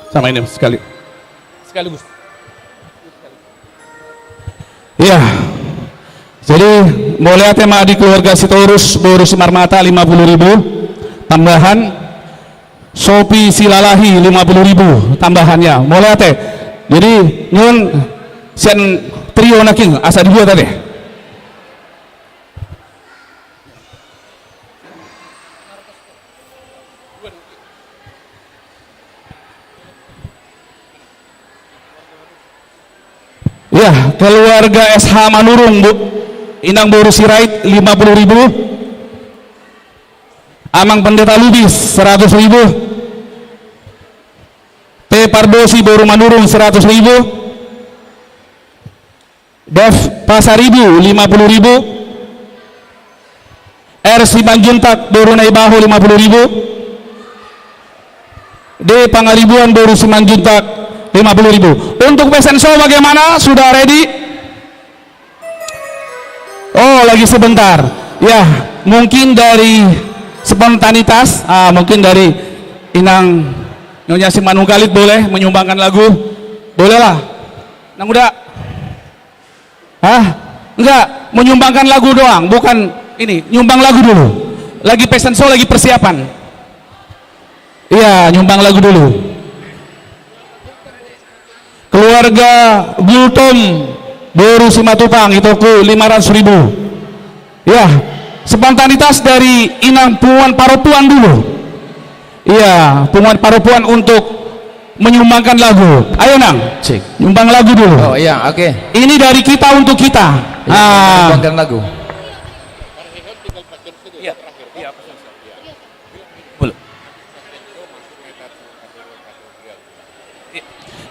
Sama ini sekaligus. Iya. Jadi mau lihat tema di keluarga Sitorus Boru Simarmata 50.000 tambahan, Sopi Silalahi 50.000 tambahannya. Mau lihat teh. Jadi nyun sen trio naking asa dibuat tadi. Ya, keluarga SH Manurung Bu, Inang Boru Sirait 50.000, Amang Pendeta Lubis 100.000, T Pardosi Boru Manurung 100.000, Dev Pasaribu 50.000, R Simanjuntak Boru Naibaho 50.000, D Pangaribuan Boru Simanjuntak 50.000. Untuk pesan show bagaimana? Sudah ready? Oh, lagi sebentar. Ya, mungkin dari spontanitas, mungkin dari Inang Nyonya Simanungkalit boleh menyumbangkan lagu? Boleh lah. Nang udah? Enggak, menyumbangkan lagu doang, bukan ini, nyumbang lagu dulu. Lagi pesan show, lagi persiapan. Iya, nyumbang lagu dulu. Keluarga Bultom Boru Simatupang itu ku 500.000. Ya, spontanitas dari Inang Punguan Paropuan dulu. Iya, Punguan Paropuan untuk menyumbangkan lagu. Ayo Nang, Cek. nyumbang lagu dulu. Oh iya, oke. Ini dari kita untuk kita. Menyumbangkan lagu.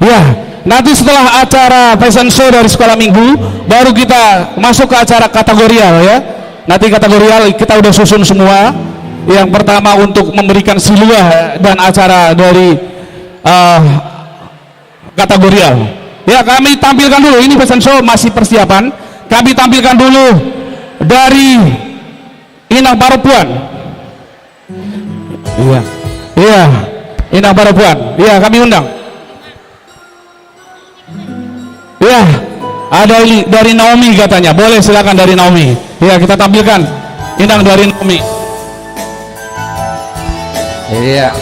Ya, nanti setelah acara fashion show dari sekolah minggu, baru kita masuk ke acara kategorial ya. Nanti kategorial kita udah susun semua. Yang pertama untuk memberikan siluah dan acara dari kategorial. Ya, kami tampilkan dulu, ini fashion show masih persiapan. Kami tampilkan dulu dari Inang Paropuan. Iya, Inang Paropuan. Iya, kami undang. Ya, ada ini dari Naomi katanya. Boleh, silakan dari Naomi. Ya, kita tampilkan Inang dari Naomi. Iya.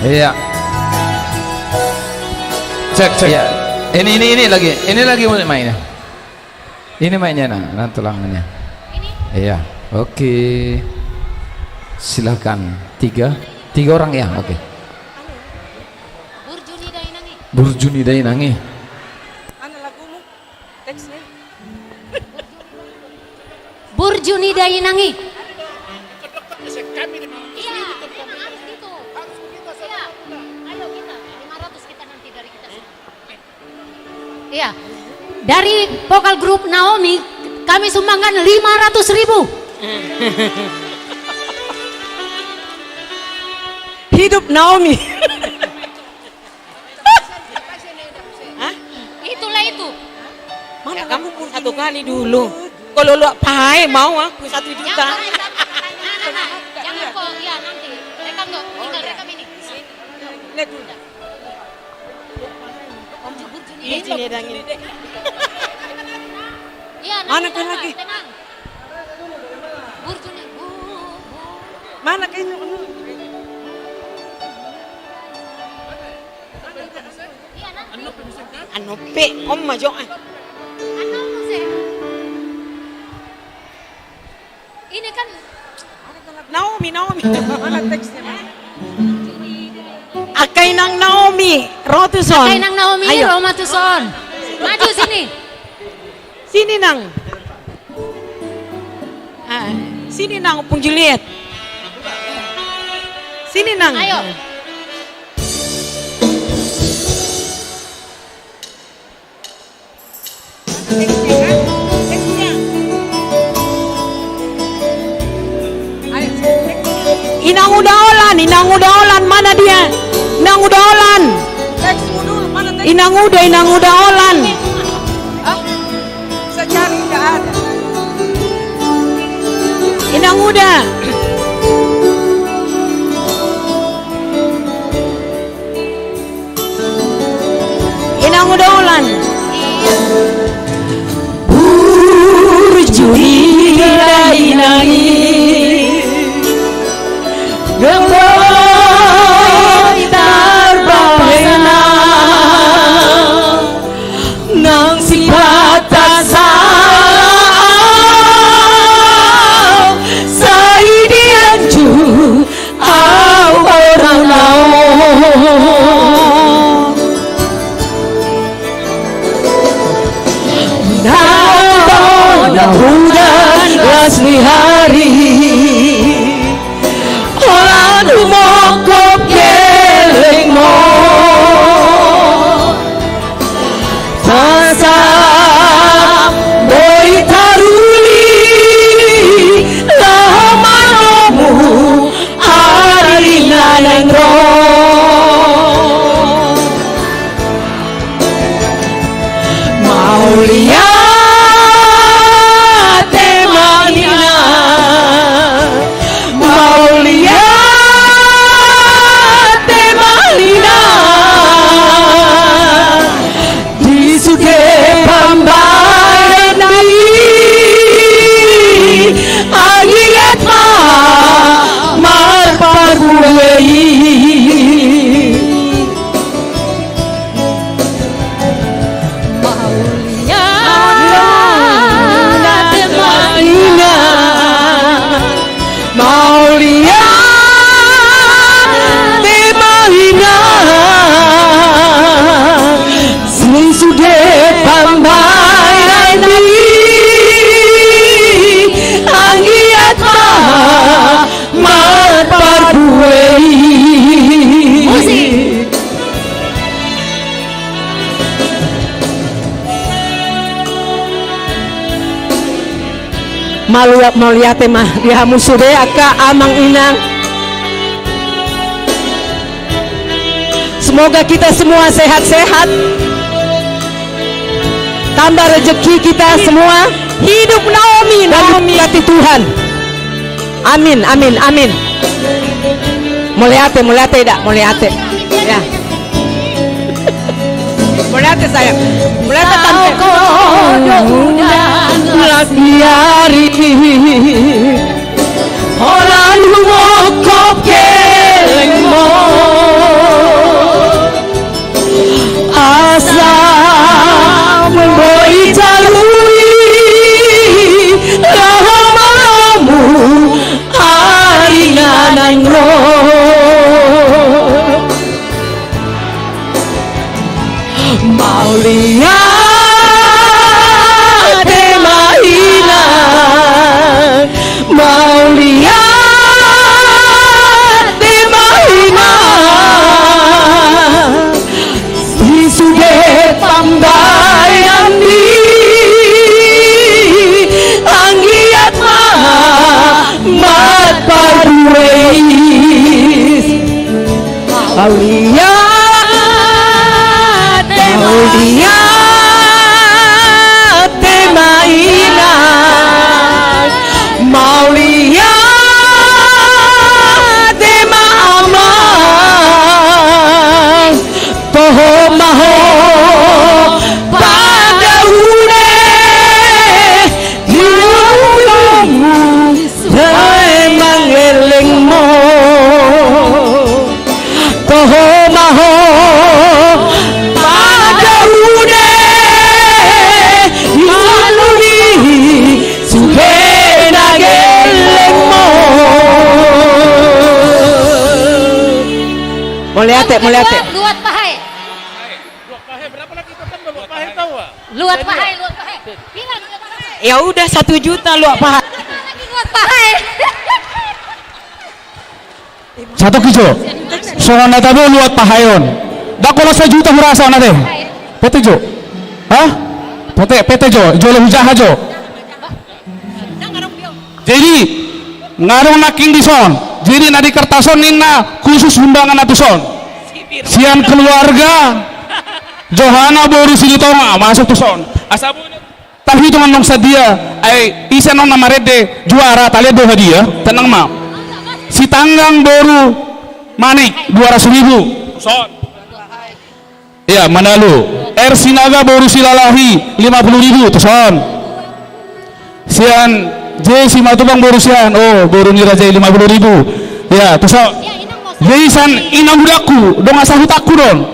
Iya. Cek. Ya. Ini lagi mainnya. Ini mainnya nah tulangannya. Iya. Oke. Silakan. Tiga orang ya. Oke. Burjuni Dainangi. Mana lagumu? Teksnya. Burjuni Dainangi. Iya, dari vokal grup Naomi kami sumbangkan 500.000. Hidup Naomi. Hah? Itulah itu. Mana kamu pun satu kali dulu. Kalau lu pahai mau aku 1 juta. Jangan kok, ya nanti. Rekam dong, tinggal rekam ini. Lihat dulu. Ini dangin. Iya, Mana kau lagi? Tenang. Burjuni. Mana kayaknya? Iya, nanti. Ano pe, om majo. Ano sih? Ini kan Naomi. Mana teksnya? Akay ng Naomi, Rotuson. Akay ng Naomi, Ayo. Roma Tucson. Maju sini. Sini nang. Sini nang Pung Juliet. Sini nang. Ayo. Inang udaolan, mana dia? Inang udaolan. Inang udaolan. Secari tidak ada. Inang uda. Inang udaolan. Burjuni Dainangi. Gemboy tarbahena nang sipata sa idianju au orang laon dahudan asli hari mokop geleng mo Tasa boy taruli Lamanomu hari nanengro Maulia temanina Maulia Maliate mah dia musude aka amang inang. Semoga kita semua sehat-sehat, tambah rezeki kita semua, hidup Naomi hati Tuhan. Amin. Mulyate dak, mulyate. Ya. Mulyate sayang. Mulyate tante. Latiari orang mokop kelengmo asa memboi jalui rahamamu aringanan roh mau lihat mainan mau lihat mainan si suge pambayan di anggiat mat paduweis mau lihat mainan mau lihat mamang toho maho pada une dilungmu emang elengmu toho maho pada une dilungi sugena gelengmu. Mulyate. Luat pahay. Berapa lagi total luat pahe tahu ah? Luat pahay. Bilang luat pahay. Ya udah 1 juta lu apa? Lagi luat pahay. 1 kijo. Soalnya nata bo luat pahayon. Dak kalau 1 juta merasa nate. Pete jo. Hah? Pete jo. Jolo hujaha jo. Jadi ngarong naking di son. Jadi nadi kertason nina khusus undangan atuson. Sian keluarga. Johana boru sini tonga masuk tuson. Asabu tak hitungan nong sadia. Ai isa nong namarede juara tali do hadiah. Tenang ma. Si tanggang boru manik 200.000. Tuson. Ya Manalu. Sinaga boru silalahi 50.000 tuson. Sian J si matubang boru sian. Oh boru ni raja 50.000. Ya tuson. Jaisan inang budaku dong asa hutaku dong.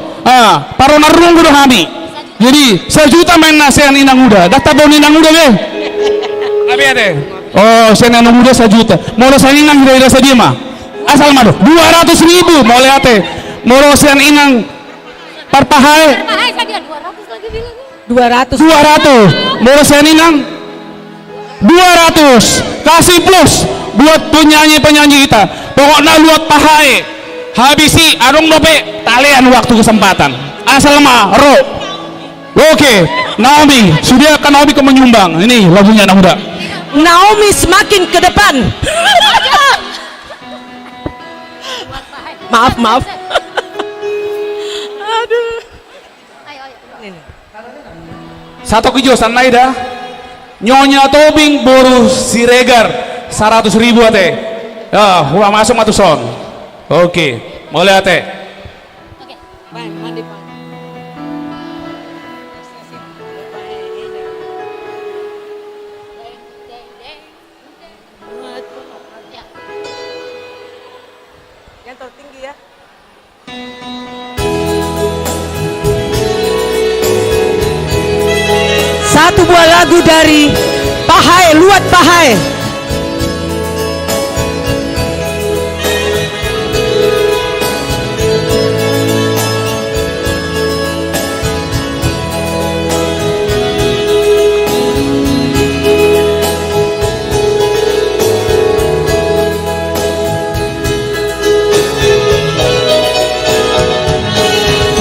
Paro narung dong kami. Jadi 1 juta main nasian inang muda. Dak tabon inang muda be. Abi ade. Oh, sian inang muda 1 juta. Molo sian inang hira sadia mah. Asal mah 200.000 mau lihat molo sian inang parpahae. Pahay saja 200 lagi bilang. 200. Molo sian inang 200 kasih plus buat penyanyi kita. Pokoknya luat pahae habisi arung dope talian waktu kesempatan asal mah ro. Oke, Naomi sudah kan Naomi ke menyumbang ini lagunya anak muda. Naomi semakin ke depan. Maaf. Aduh. Ayo. 1 kijo sanai dah. Nyonya Tobing boru Siregar 100.000 ate. Ya, huwa masuk matu son. Oke, boleh ate. Oke. Mandi. Yang tertinggi ya. Satu buah lagu dari Pahay, Luat Pahay.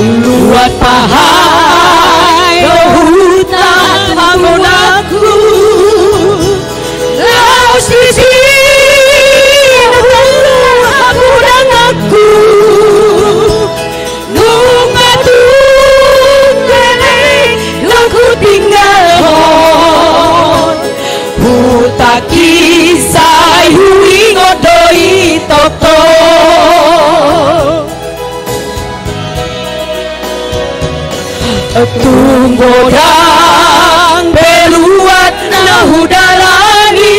Luat pahay hutan bangun aku laus di sini aku dan aku nunga tunggalai laku tinggal hon huta kisah hui ngodoi toto tunggodang beluat nahudalani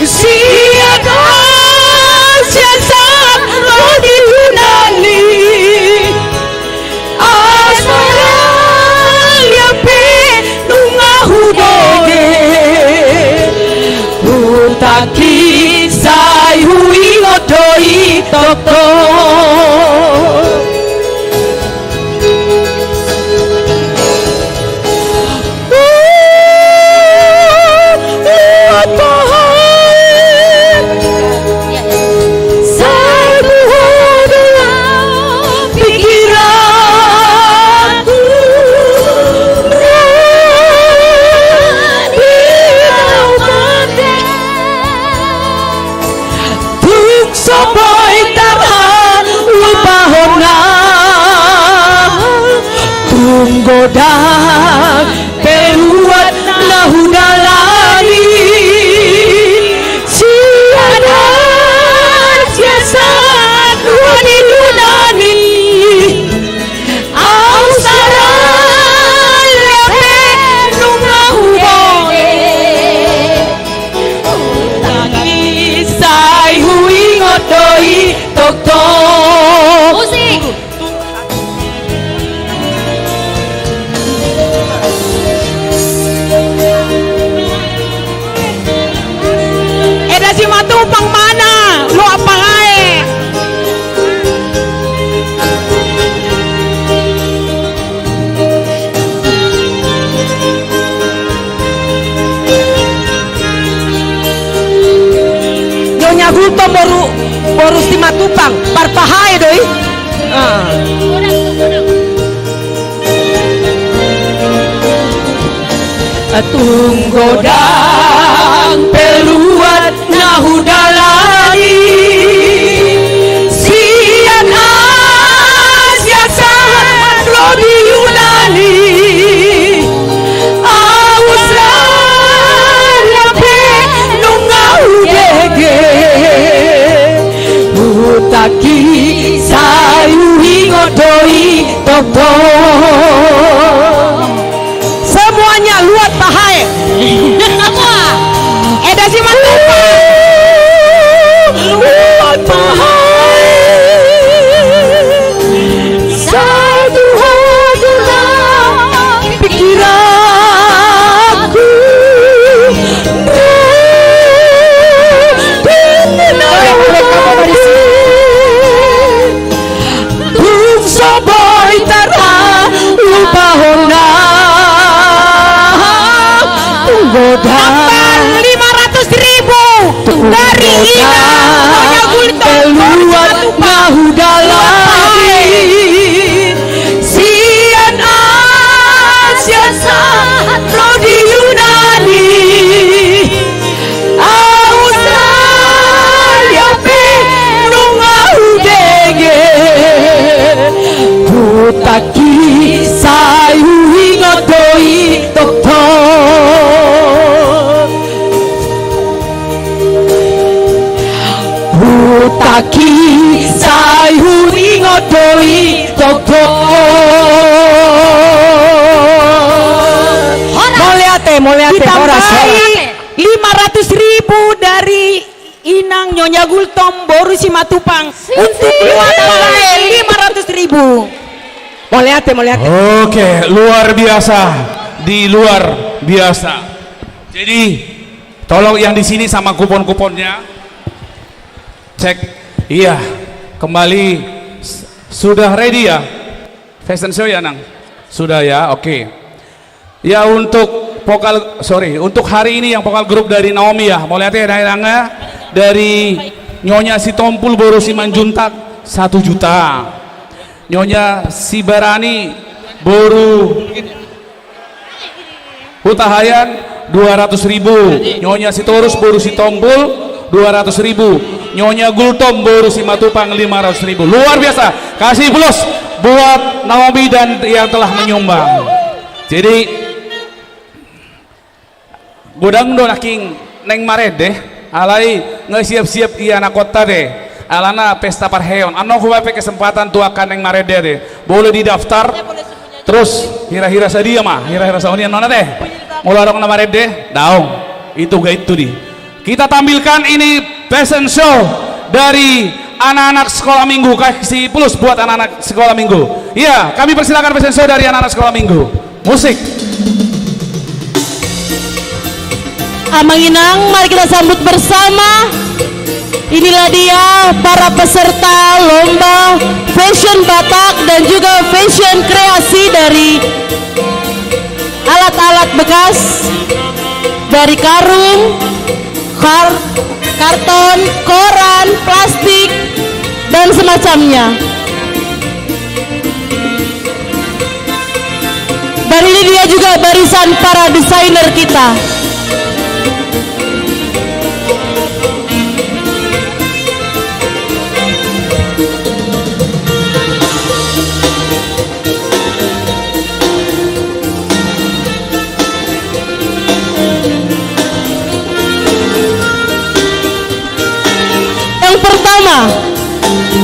siakan siasat rodi tunani asmara liape nungahudege utaki sayui ngodoi toko godang peluat nahudalani siada siasat wadi dunani ausara lepe nungahubonge tangi sai hui ngodoi toko musik Matupang mana lu apa ae Nyonya Gulto boru si Matupang parpahae doi tunggodang peluat nahudalani sian asiasat rodi yunani ausrape nungahudege utaki sayuhi ngodoi toko semuanya luat pahae semua edasi Matupang luat pahae satu hadilah pikiranku tung soboy tara lupa honda Nampak 500.000 dari Nyonya Gulto peluat nahudalani sian asiasat rodi yunani Australia pe nungahudege putaki sayuhi ngodoi toko Taki sayuri ngodoi toko Moleate ditambahi 500.000 dari Inang Nyonya Gultom boru si Matupang untuk luar 500.000 moleate Oke, luar biasa, di luar biasa. Jadi tolong yang di sini sama kupon-kuponnya cek. Iya, kembali sudah ready ya fashion show ya Nang? Sudah ya, oke. Ya untuk untuk hari ini yang vokal grup dari Naomi ya, mau lihat ya daerahnya dari Nyonya Sitompul boru Simanjuntak 1 juta, Nyonya Sibarani boru Hutahayan 200.000, Nyonya Sitorus boru Sitompul 200.000, Nyonya Gultom boru Simatupang 500.000. Luar biasa, kasih plus buat Naomi dan yang telah menyumbang. Jadi godang do naking neng maret deh alai ngesiap-siap iya anak kota deh alana pesta parheon ano ku bape kesempatan tuakan neng maret deh boleh didaftar Terus hira-hira sadia mah, hira-hira saunian nona teh. Mularong nama rede, daung. Itu gak itu di. Kita tampilkan ini fashion show dari anak-anak sekolah minggu. Kasih plus buat anak-anak sekolah minggu. Iya, kami persilakan fashion show dari anak-anak sekolah minggu. Musik. Amanginang, mari kita sambut bersama. Inilah dia para peserta lomba fashion Batak dan juga fashion kreasi dari alat-alat bekas, dari karung, karton, koran, plastik, dan semacamnya. Dan ini dia juga barisan para desainer kita. Yang pertama,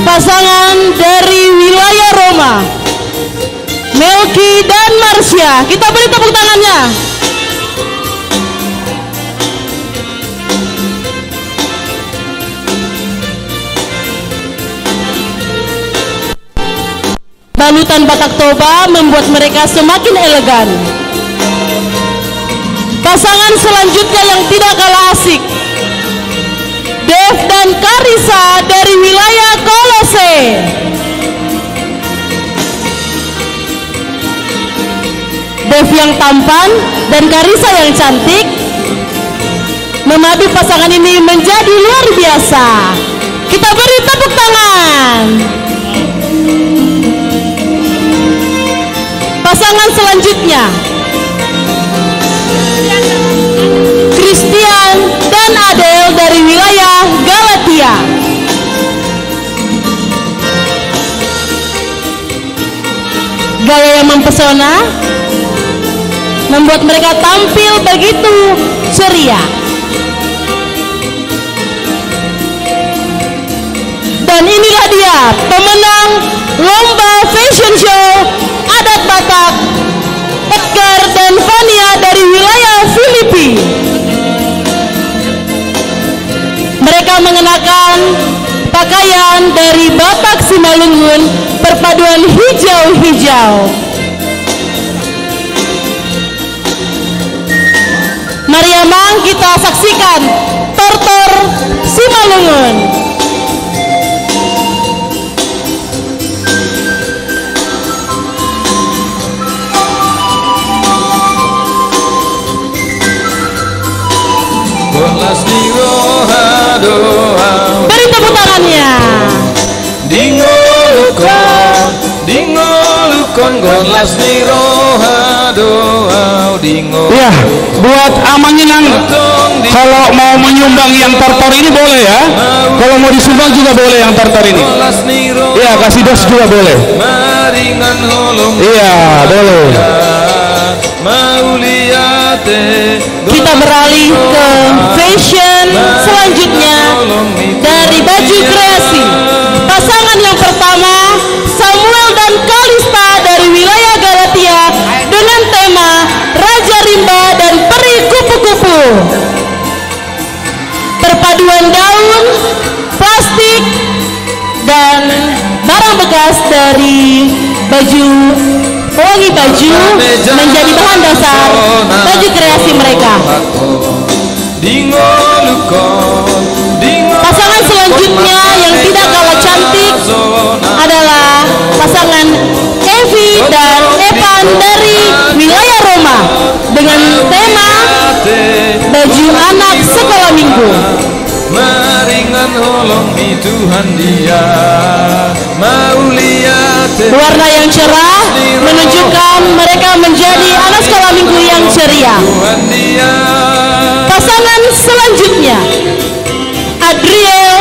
pasangan dari wilayah Roma, Melki dan Marsha. Kita beri tepuk tangannya. Balutan Batak Toba membuat mereka semakin elegan. Pasangan selanjutnya yang tidak kalah asik, Dev dan Karisa dari wilayah Kolose. Dev yang tampan dan Karisa yang cantik memadu pasangan ini menjadi luar biasa. Kita beri tepuk tangan. Pasangan selanjutnya, Christian dan Adel dari wilayah Galatia. Gaya yang mempesona membuat mereka tampil begitu ceria. Dan inilah dia pemenang lomba fashion show adat Batak, Edgar dan Fania dari wilayah Filipina. Mereka mengenakan pakaian dari Batak Simalungun, perpaduan hijau-hijau. Mari amang kita saksikan Tortor Simalungun. Beri tepuk tangannya. Ya, buat Amanginang, kalau mau menyumbang yang tortor ini boleh ya. Kalau mau disumbang juga boleh yang tortor ini. Iya, kasih dos juga boleh. Iya, boleh. Kita beralih ke fashion selanjutnya dari baju kreasi. Pasangan yang pertama, Samuel dan Kalista dari wilayah Galatia dengan tema Raja Rimba dan Peri Kupu-Kupu. Perpaduan daun, plastik, dan barang bekas dari baju pewangi baju menjadi bahan dasar baju kreasi mereka. Pasangan selanjutnya yang tidak kalah cantik adalah pasangan Evi dan Evan dari wilayah Roma dengan tema baju anak sekolah minggu. Warna yang cerah menunjukkan mereka menjadi anak sekolah minggu yang ceria. Pasangan selanjutnya, Adriel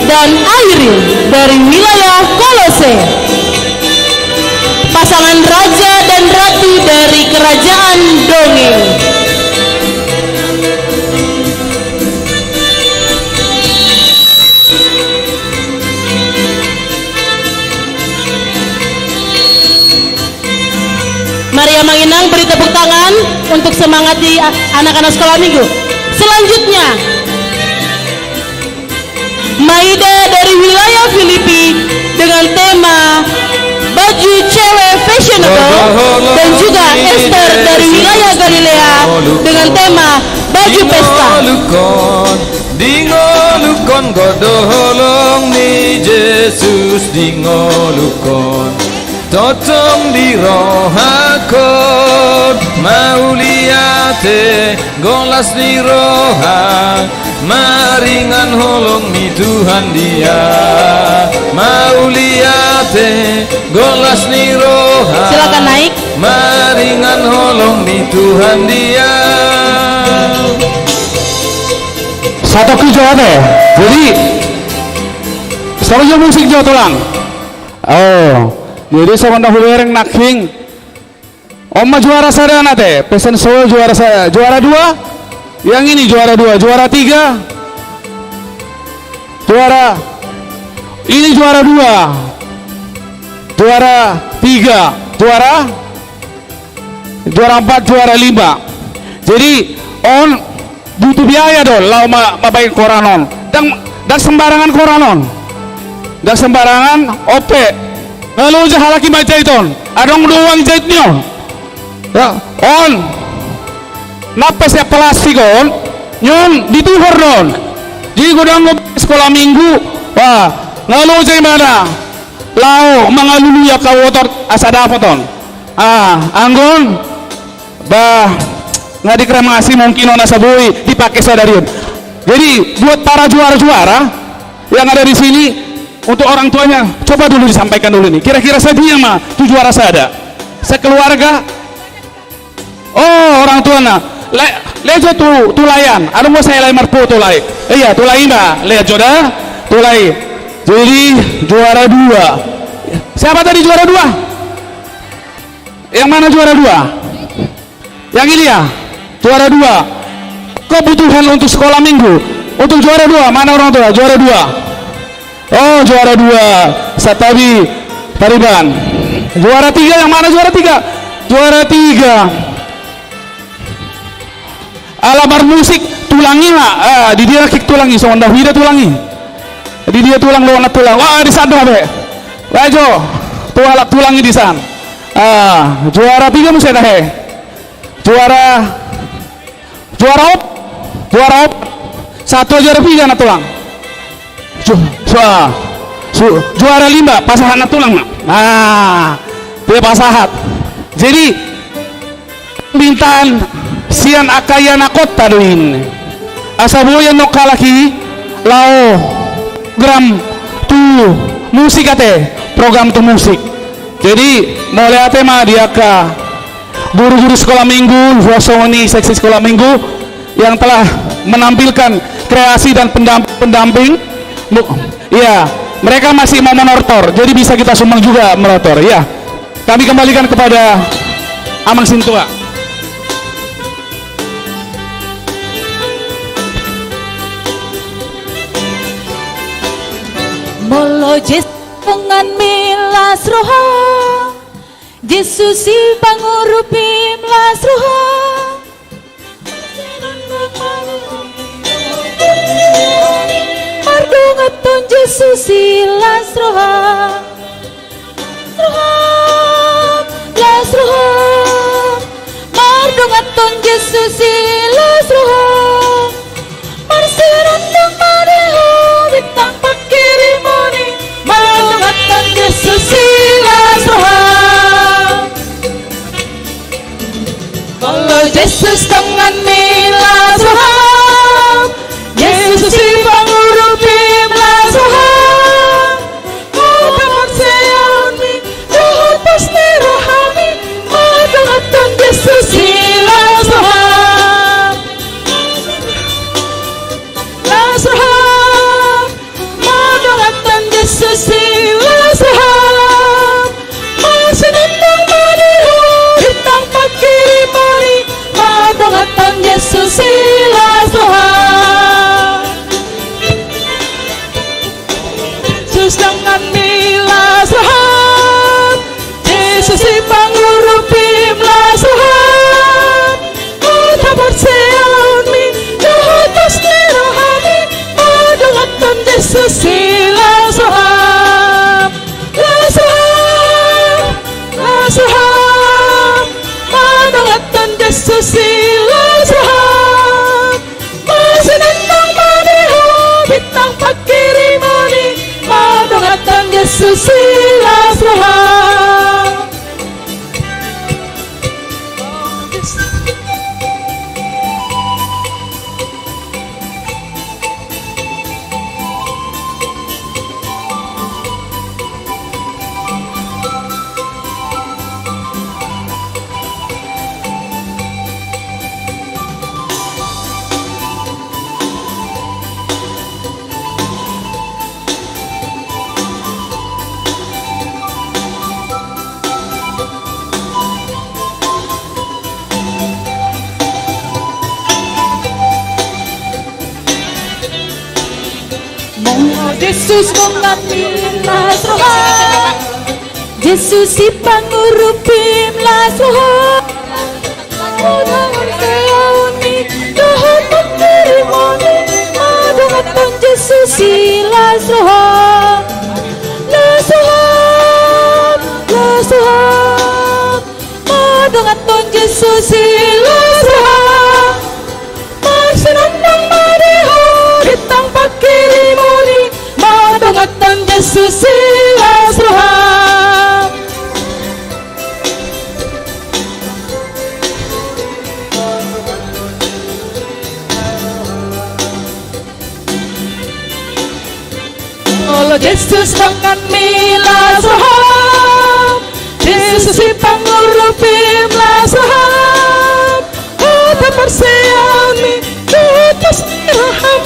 dan Irene dari wilayah Kolose. Pasangan raja dan ratu dari kerajaan dongeng. yang menginang beri tepuk tangan untuk semangati anak-anak sekolah minggu. Selanjutnya Maida dari wilayah Filipi dengan tema baju cewek fashionable, dan juga Esther dari wilayah Galilea dengan tema baju pesta. Dingolukon godoholong ni Jesus dingolukon totong dirohakon mauliate golas ni roha maringan holong ni Tuhan dia mauliate golas ni roha silakan naik maringan holong ni Tuhan dia satu kerja deh. Jadi soalnya musik jauh tulang. Oh, jadi saya hulereng naking. Oma juara saya nate, pesan Solo juara saya, juara 2. Yang ini juara 2, juara 3. Juara ini juara 2. Juara 3, juara 4, juara 5. Jadi on butuh biaya dong, lau mabain koranon, dan sembarangan koranon, dan sembarangan ope, lalu jahalaki baca iton, adong doang jahitnya, ya on, napes ya plastik on, nyon dituhur don, jadi godang sekolah minggu, wah, lalu jahit mana, lau mengalulu ya kawotor asadapoton, anggun, bah. Nggak dikremasi mungkin ona sabui dipakai sadariun. Jadi buat para juara-juara yang ada di sini untuk orang tuanya coba dulu disampaikan dulu nih. Kira-kira saja mah tu juara saya ada. Sekeluarga. Oh orang tuanya. Lejo tu layan. Ada mau saya lay marpu tu lay. Iya tu lay mbak. Lihat jodoh. Tu lay. Jadi juara 2. Siapa tadi juara 2? Yang mana juara 2? Yang ini ya. Juara 2. Kebutuhan untuk sekolah minggu. Untuk juara 2 mana orang tua? Juara 2. Oh juara 2. Satabi Tariban. Juara 3 yang mana juara 3? Juara 3. Alamar musik tulangi lah. Di dia kick tulangi. So anda hida tulangi. Di dia tulang lo anak tulang. Wah di sana be. Lajo. Tualak tulangi di sana. Juara 3 mesti dah he. Juara op satu juara 3 anak tulang juara 5 pasahan anak tulang dia pasahat jadi bintan sian akaya nakot taduin asabuyan no kalaki lao gram tu musik ate program tu musik jadi mulai ate mah dia ka guru-guru sekolah minggu, Wasoni seksi sekolah minggu yang telah menampilkan kreasi dan pendamping. Iya, mereka masih mau menortor, jadi bisa kita sumbang juga menortor. Ya, kami kembalikan kepada Amang Sintua. Molo dengan milas roha Yesus si pangurupi mlas roha Mardungaton Yesus si las roha Las roha Mardungaton Yesus si las roha Marserandang mareho Bitang pakirimoni Mardungaton Yesus si las roha Kalau Yesus dengan milas roha Yesus si pangurupi mlas roha Mudah sayami Tuhan pasti rohani Madangatan Yesus si las roha Las roha Madangatan Yesus si las roha Masinandang mariho Hitang pakirimari Madangatan Yesus si las roha Yesus dengan milas roha Yesus si pangurupi mlas Yesus Lasroham, Lasroham, Lasroham, madangatan Yesus Lasroham, masinandang maniho, bitang pagkirimoni, madangatan Yesus Lasroham. Yesus mengamin Lasroham, Yesus si pangurupim Lasroham, mudangan sayauni Tuhan mengirimoni, madangatan Yesus si Lasroham, Lasroham, Lasroham, madangatan Yesus si Lasroham, masinandang mariho, bitang pagkirimoni, madangatan Yesus si Lasroham. Olo Yesus mengami Lasroham, Yesus si pangurupim Lasroham, Ota perseami, Ota siraham,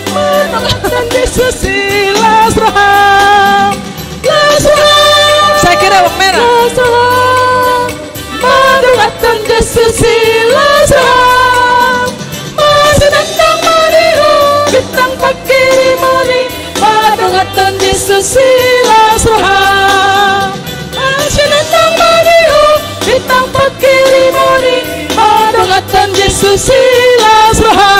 madangatan Yesus si Lasroham, Lasroham. Saya kira wak merah. Lasroham, madangatan Yesus si Lasroham, masinandang maniho, bitang pagkirimoni, madangatan Yesus si Lasroham, masinandang maniho, bitang pagkirimoni, madangatan Yesus si Lasroham.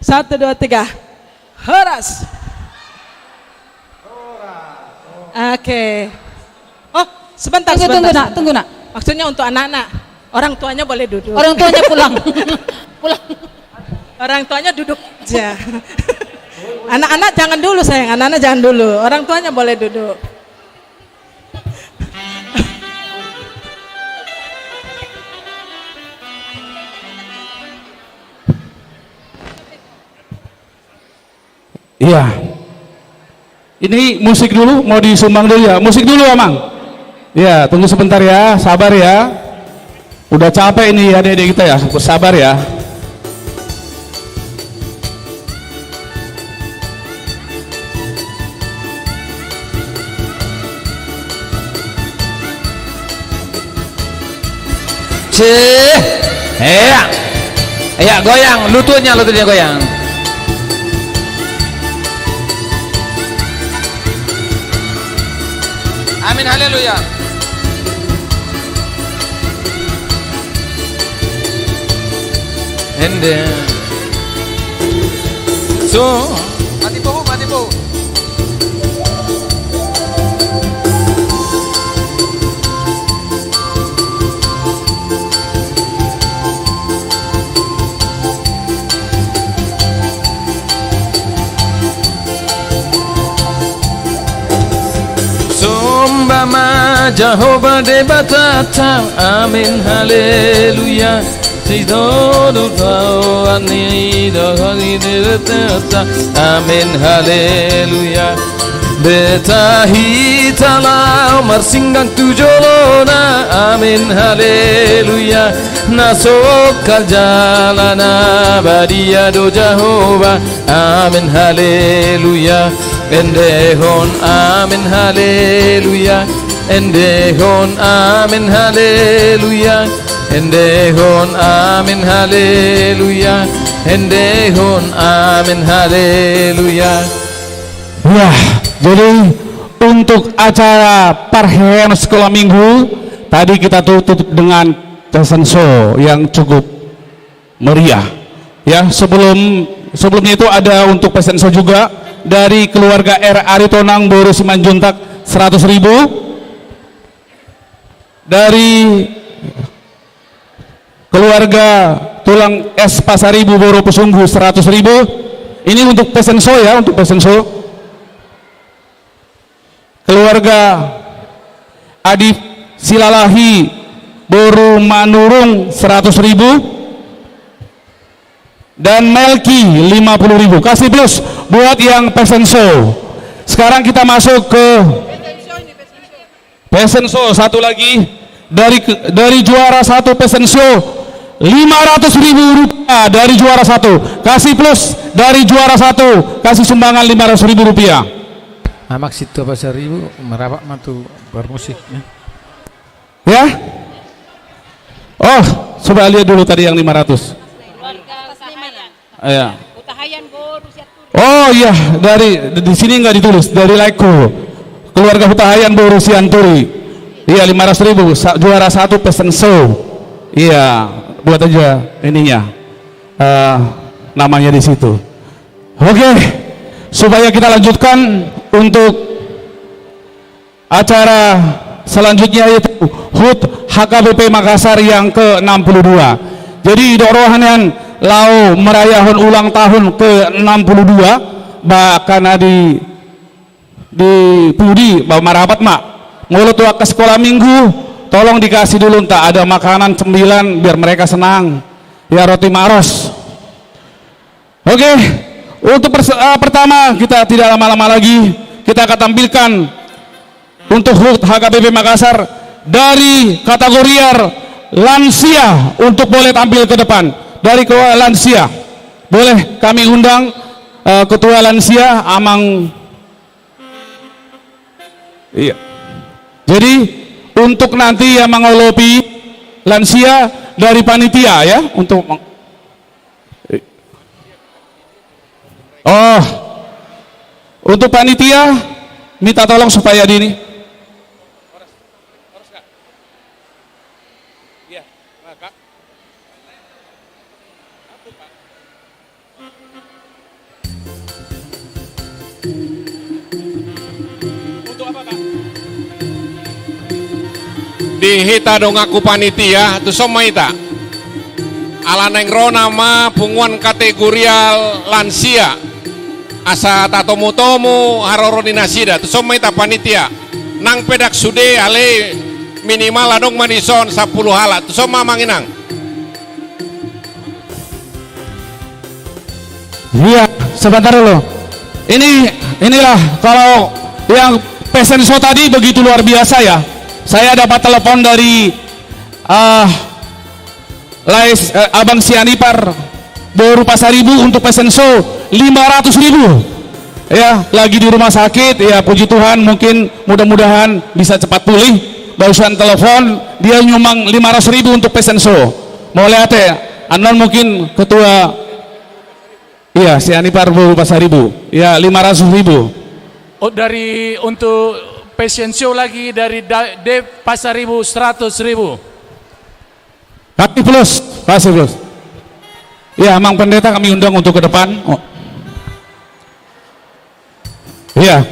Satu, dua, tiga. Horas. Oke. Oh, sebentar. Tunggu nak. Maksudnya untuk anak-anak. Orang tuanya boleh duduk. Orang tuanya pulang. Pulang. Orang tuanya duduk aja. Anak-anak jangan dulu sayang. Anak-anak jangan dulu. Orang tuanya boleh duduk. Iya. Ini musik dulu, mau disumbang dulu ya. Musik dulu, Amang. Ya, tunggu sebentar ya, sabar ya. Udah capek ini adik-adik kita ya, sabar ya. Iya, goyang, lututnya goyang. Amin, haleluya. And then, so mati po. Sombama Jehovah de batata, amin, haleluya. Sidono tao ani dohani dereta, amin, haleluya. Betahi talau marsinggang tujolona, amin, haleluya. Nasok kaljalana badia do Jehovah, amin, haleluya. Endehon, amin, haleluya. Endehon, amin, haleluya. Endehon, amin, haleluya. Endehon, amin, haleluya. Wah, jadi untuk acara perhelatan sekolah minggu tadi kita tutup dengan fashion show yang cukup meriah. Ya, sebelumnya itu ada untuk fashion show juga dari keluarga R. Aritonang Boru Simanjuntak 100.000. Dari keluarga Tulang S Pasaribu Boro Pesunggu 100.000. Ini untuk fashion show ya, untuk fashion show. Keluarga Adi Silalahi Boru Manurung 100.000. Dan Melki 50.000. Kasih plus buat yang fashion show. Sekarang kita masuk ke fashion show satu lagi dari juara satu fashion show 500.000 rupiah dari juara satu. Kasih plus dari juara satu, kasih sumbangan 500.000 rupiah. Amak situ apa 1.000 merapak matu bermusik ya. Oh, coba lihat dulu tadi yang 500. Ya. Oh iya, di sini nggak ditulis, dari Laiko. Keluarga Hutahayan Boru Sianturi. Iya, 500.000 juara satu fashion show. Iya, buat aja ininya. Namanya di situ. Oke. Supaya kita lanjutkan untuk acara selanjutnya, yaitu HUT HKBP Makassar yang ke-62. Jadi dorohanan lau merayakan ulang tahun ke-62 bahkan di Pudi marapat mak mulut ke sekolah minggu, tolong dikasih dulu tak ada makanan cemilan biar mereka senang ya, roti maros. Oke, untuk pertama kita tidak lama-lama lagi, kita akan tampilkan untuk HUT HKBP Makassar dari kategori lansia. Untuk boleh tampil ke depan dari ketua lansia, boleh kami undang ketua lansia Amang. Iya. Jadi untuk nanti yang mengolopi lansia dari panitia ya, untuk untuk panitia minta tolong supaya di ini. Dihita dong aku panitia tu sama ita ala nengro nama punguan kategorial lansia asa tatomu haroroni nasida tu sama ita panitia nang pedak sude ale minimal adong manison 10 halat tu sama manginang. Iya, sebentar dulu. Inilah kalau yang fashion show tadi begitu luar biasa ya. Saya dapat telepon dari Abang Sianipar Boru Pasaribu untuk fashion show 500.000 ya, lagi di rumah sakit ya. Puji Tuhan, mungkin mudah-mudahan bisa cepat pulih. Barusan telepon dia nyumbang 500.000 untuk fashion show. Mau lihat ya, anon mungkin ketua iya Sianipar Boru Pasaribu ya, 500.000. Oh, dari untuk fashion show lagi dari Pasaribu 100.000. Kasih plus. Ya, Mang Pendeta kami undang untuk ke depan. Oh. Iya.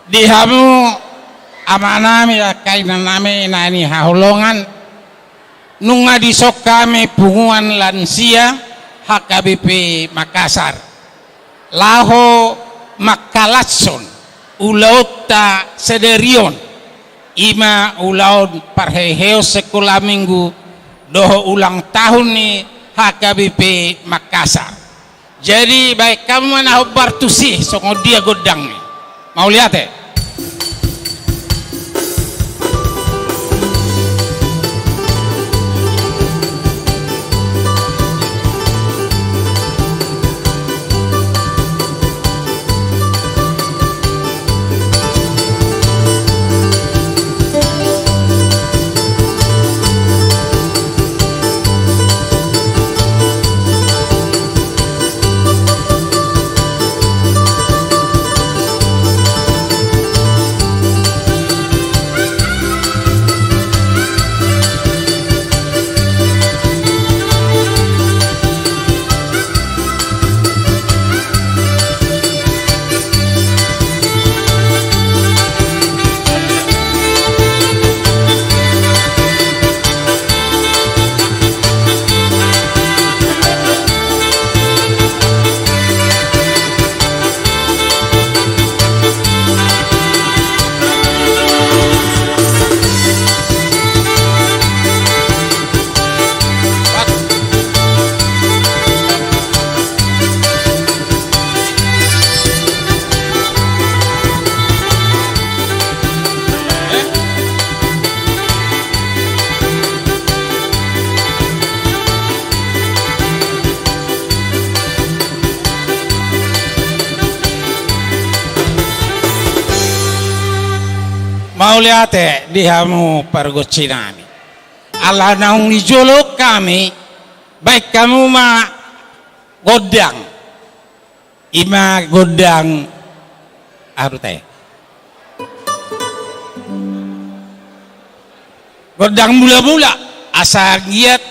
di hamu amanami ya kainan nami nani hahulongan nunga disok kami punguan lansia HKBP Makassar laho makalatson ulauta sederion ima ulaud parheheo sekolah minggu doho ulang tahun nih HKBP Makassar. Jadi baik kamu mana bartusih songo dia godang nih. Mau lihat ya? mau lihat dihamu pergoci nami ala naung dijolok kami baik kamu ma godang ima godang arute godang mula-mula asa giat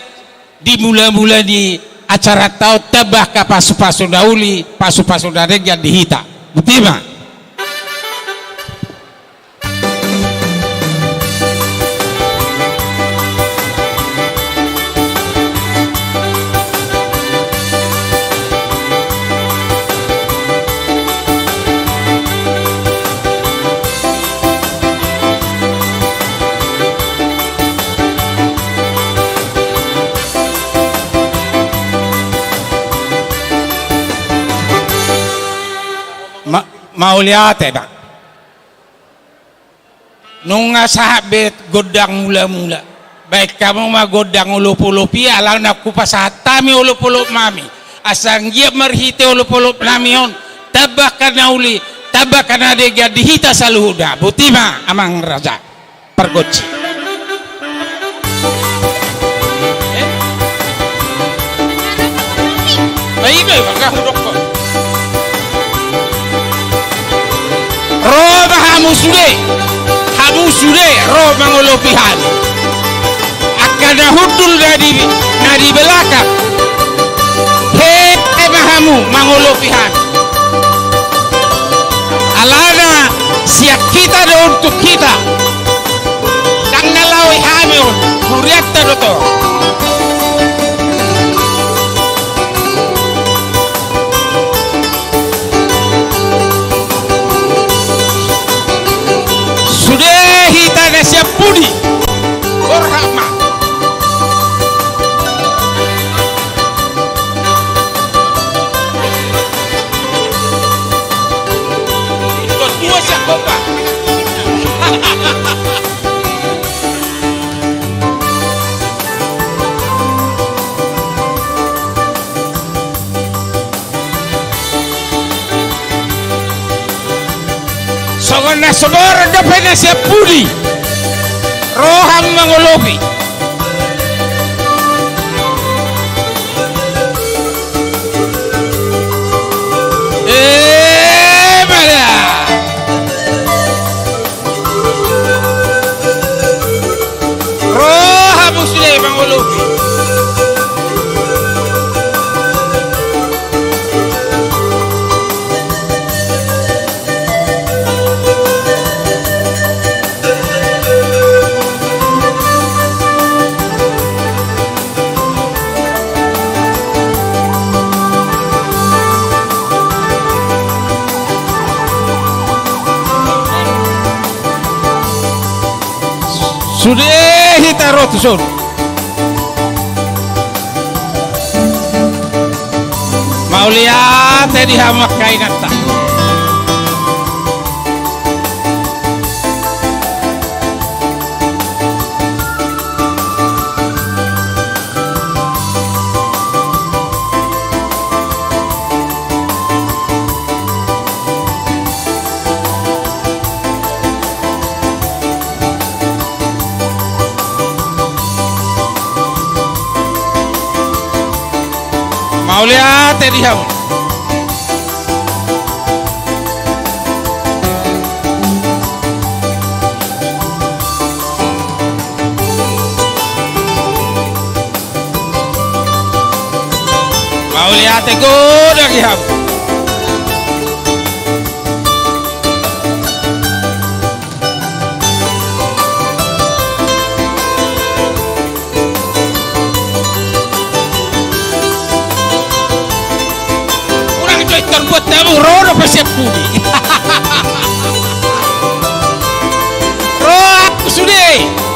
di mula-mula di acara tau tabah ka pasu-pasu dauli pasu-pasu darega dihita betul mah mau lihat bang nung sahabet godang mula-mula baik kamu mah godang ulup-ulup ya lang naku pasatami ulup-ulup mami asang dia merhite ulup-ulup namion tabak kana uli tabak kana dega dihita saluhuda butima amang raja pergoci baik bang hudok Roma hamu sude Roma ngolopihan akan hudul nadi belakang he mahamu mangolopihan alana siap kita dan untuk kita dan nalawi hamion kuriat tadoto siap budi berhakma kedua siap kompak sogona sobor dapena siap budi roham mangolopi mana roham muslim mangolopi sudah hitaro tusun mau lihat di hamak kainan tak mau lihat di hamak mau lihat goda di hamak buat tamu rono pasiap budi roh sudah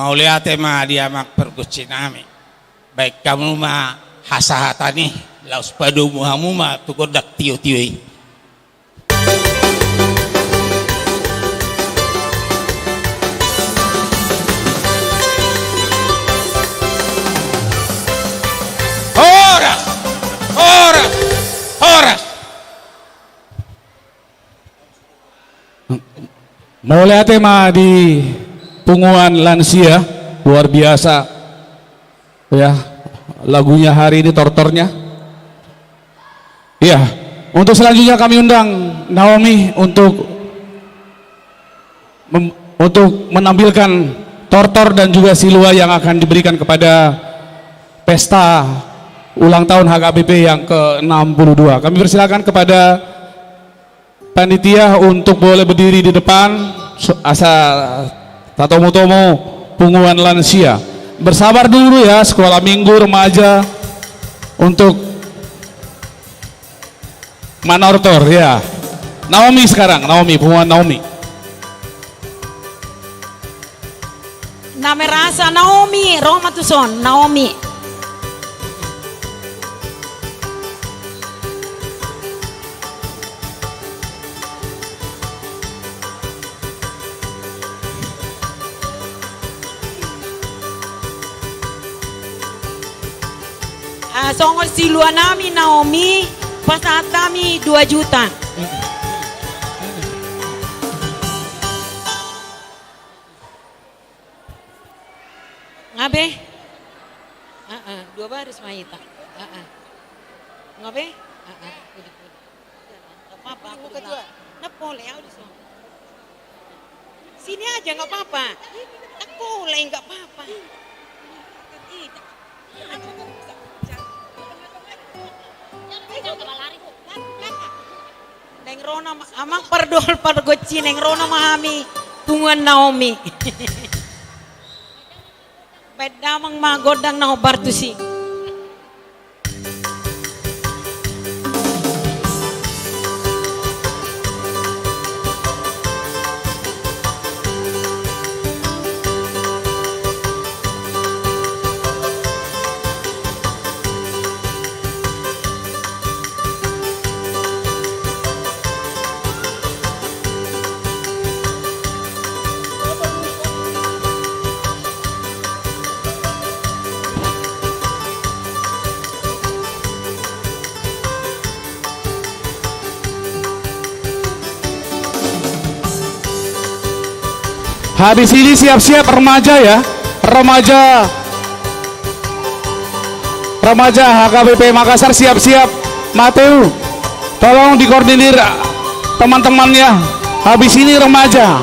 mau lihat tema dia mak perguci nami baik kamu mah hasahatani laus padu muhamu mah tukodak tiu-tiu. Horas, horas, horas. Mau lihat tema di Punguan Lansia, luar biasa ya lagunya hari ini, tortornya ya. Untuk selanjutnya kami undang Naomi untuk menampilkan tortor dan juga silua yang akan diberikan kepada pesta ulang tahun HKBP yang ke-62. Kami persilakan kepada panitia untuk boleh berdiri di depan asa Tatomo-tomo Punguan Lansia. Bersabar dulu ya sekolah minggu remaja untuk manortor ya. Naomi sekarang, Naomi, Punguan Naomi. Nama rasa Naomi, Roma Tuson, Naomi. Songol silua nami Naomi, pasat kami 2 juta. Ngabe? 2 baris Maita. Ngabe? Apa-apa aku kedua. Napole aku di sana. Sini aja nggak apa-apa. Tak boleh nggak apa-apa. Neng Rona amang perdol pergoci Neng Rona mahami Punguan Naomi. Bedamang magodang na bartusi. Habis ini siap-siap remaja ya, remaja HKBP Makassar siap-siap. Mateo, tolong dikoordinir teman-temannya. Habis ini remaja.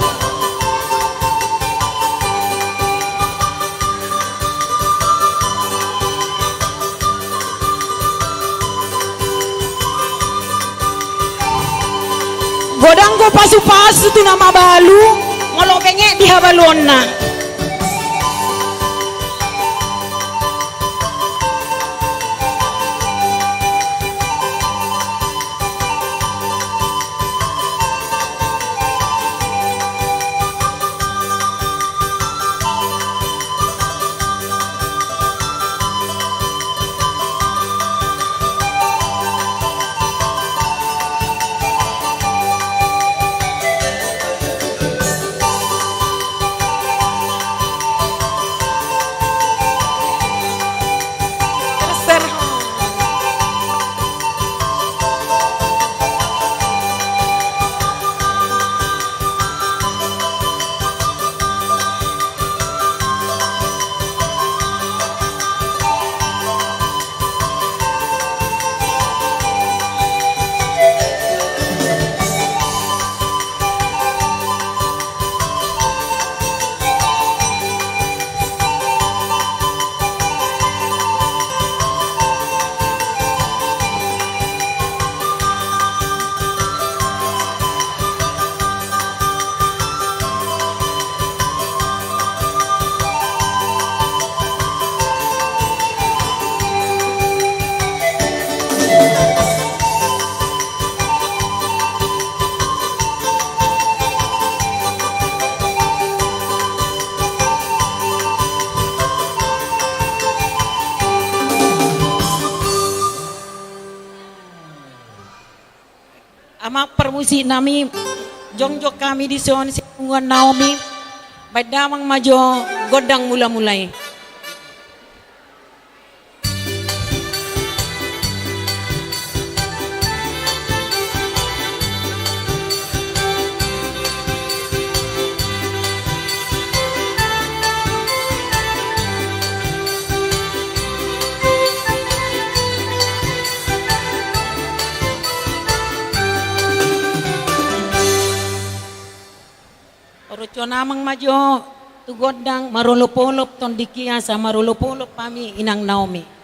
Godang go pasu-pasu tu nama balu. Ngolo pengek di habalona. permusi nami jongjok kami di son punguan Naomi baik damang majo godang mula-mulai. Orocho namang majo tu godang marolopolop ton dikia sa marolopolop pami inang Naomi.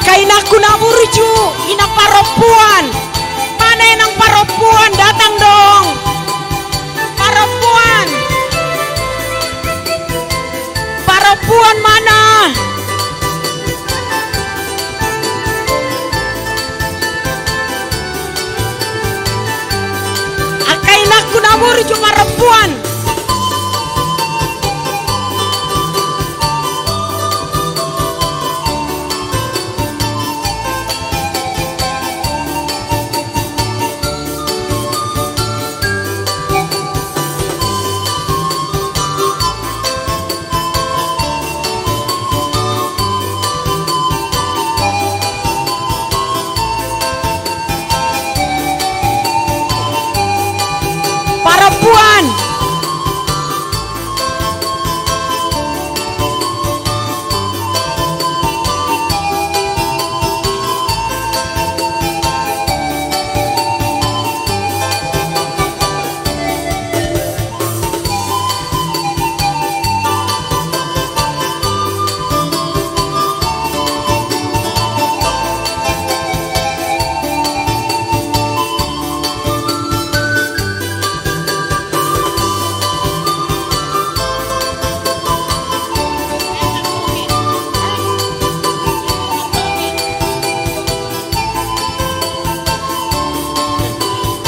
Akainaku naburju ina perempuan. Mana enang perempuan datang dong. Perempuan. Perempuan mana? Akainaku naburju perempuan. Perempuan.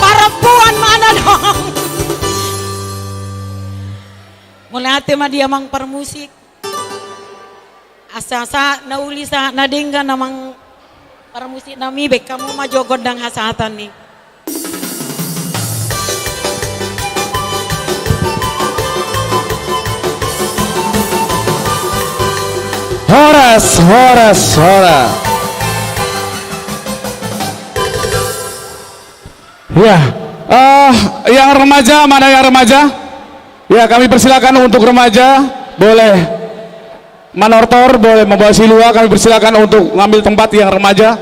Perempuan mana dong? Mulai hati mah dia mang permusik. Asa-asa nauli sa nadengga namang permusik nami bek kamu mah jogot dang hasatan nih. Horas, horas, horas. Ya, yang remaja, mana yang remaja? Ya, kami persilakan untuk remaja, boleh manortor, boleh membawa silua, kami persilakan untuk ngambil tempat yang remaja.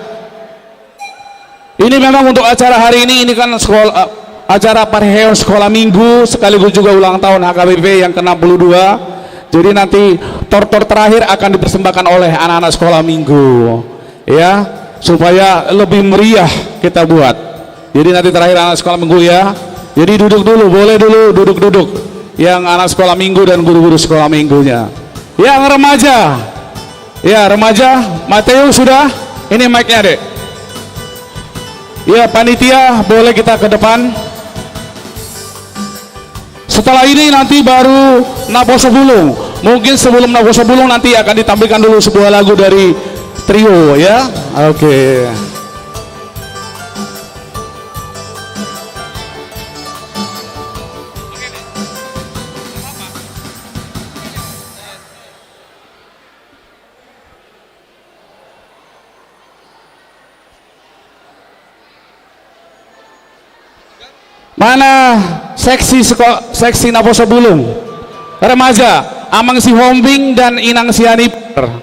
Ini memang untuk acara hari ini kan sekolah, acara Parheo Sekolah Minggu, sekaligus juga ulang tahun HKBP yang ke-62. Jadi nanti tor-tor terakhir akan dipersembahkan oleh anak-anak sekolah minggu, ya, supaya lebih meriah kita buat. Jadi nanti terakhir anak sekolah minggu ya. Jadi duduk dulu, boleh dulu duduk-duduk. Yang anak sekolah minggu dan guru-guru sekolah minggunya. Yang remaja, ya remaja, Mateo sudah. Ini mic-nya dek. Ya panitia, boleh kita ke depan. Setelah ini nanti baru Naposo Bulung. Mungkin sebelum Naposo Bulung nanti akan ditampilkan dulu sebuah lagu dari trio ya. Oke. Mana seksi Naposo Bulung remaja Amang Si Hombing dan Inang Si Haniper.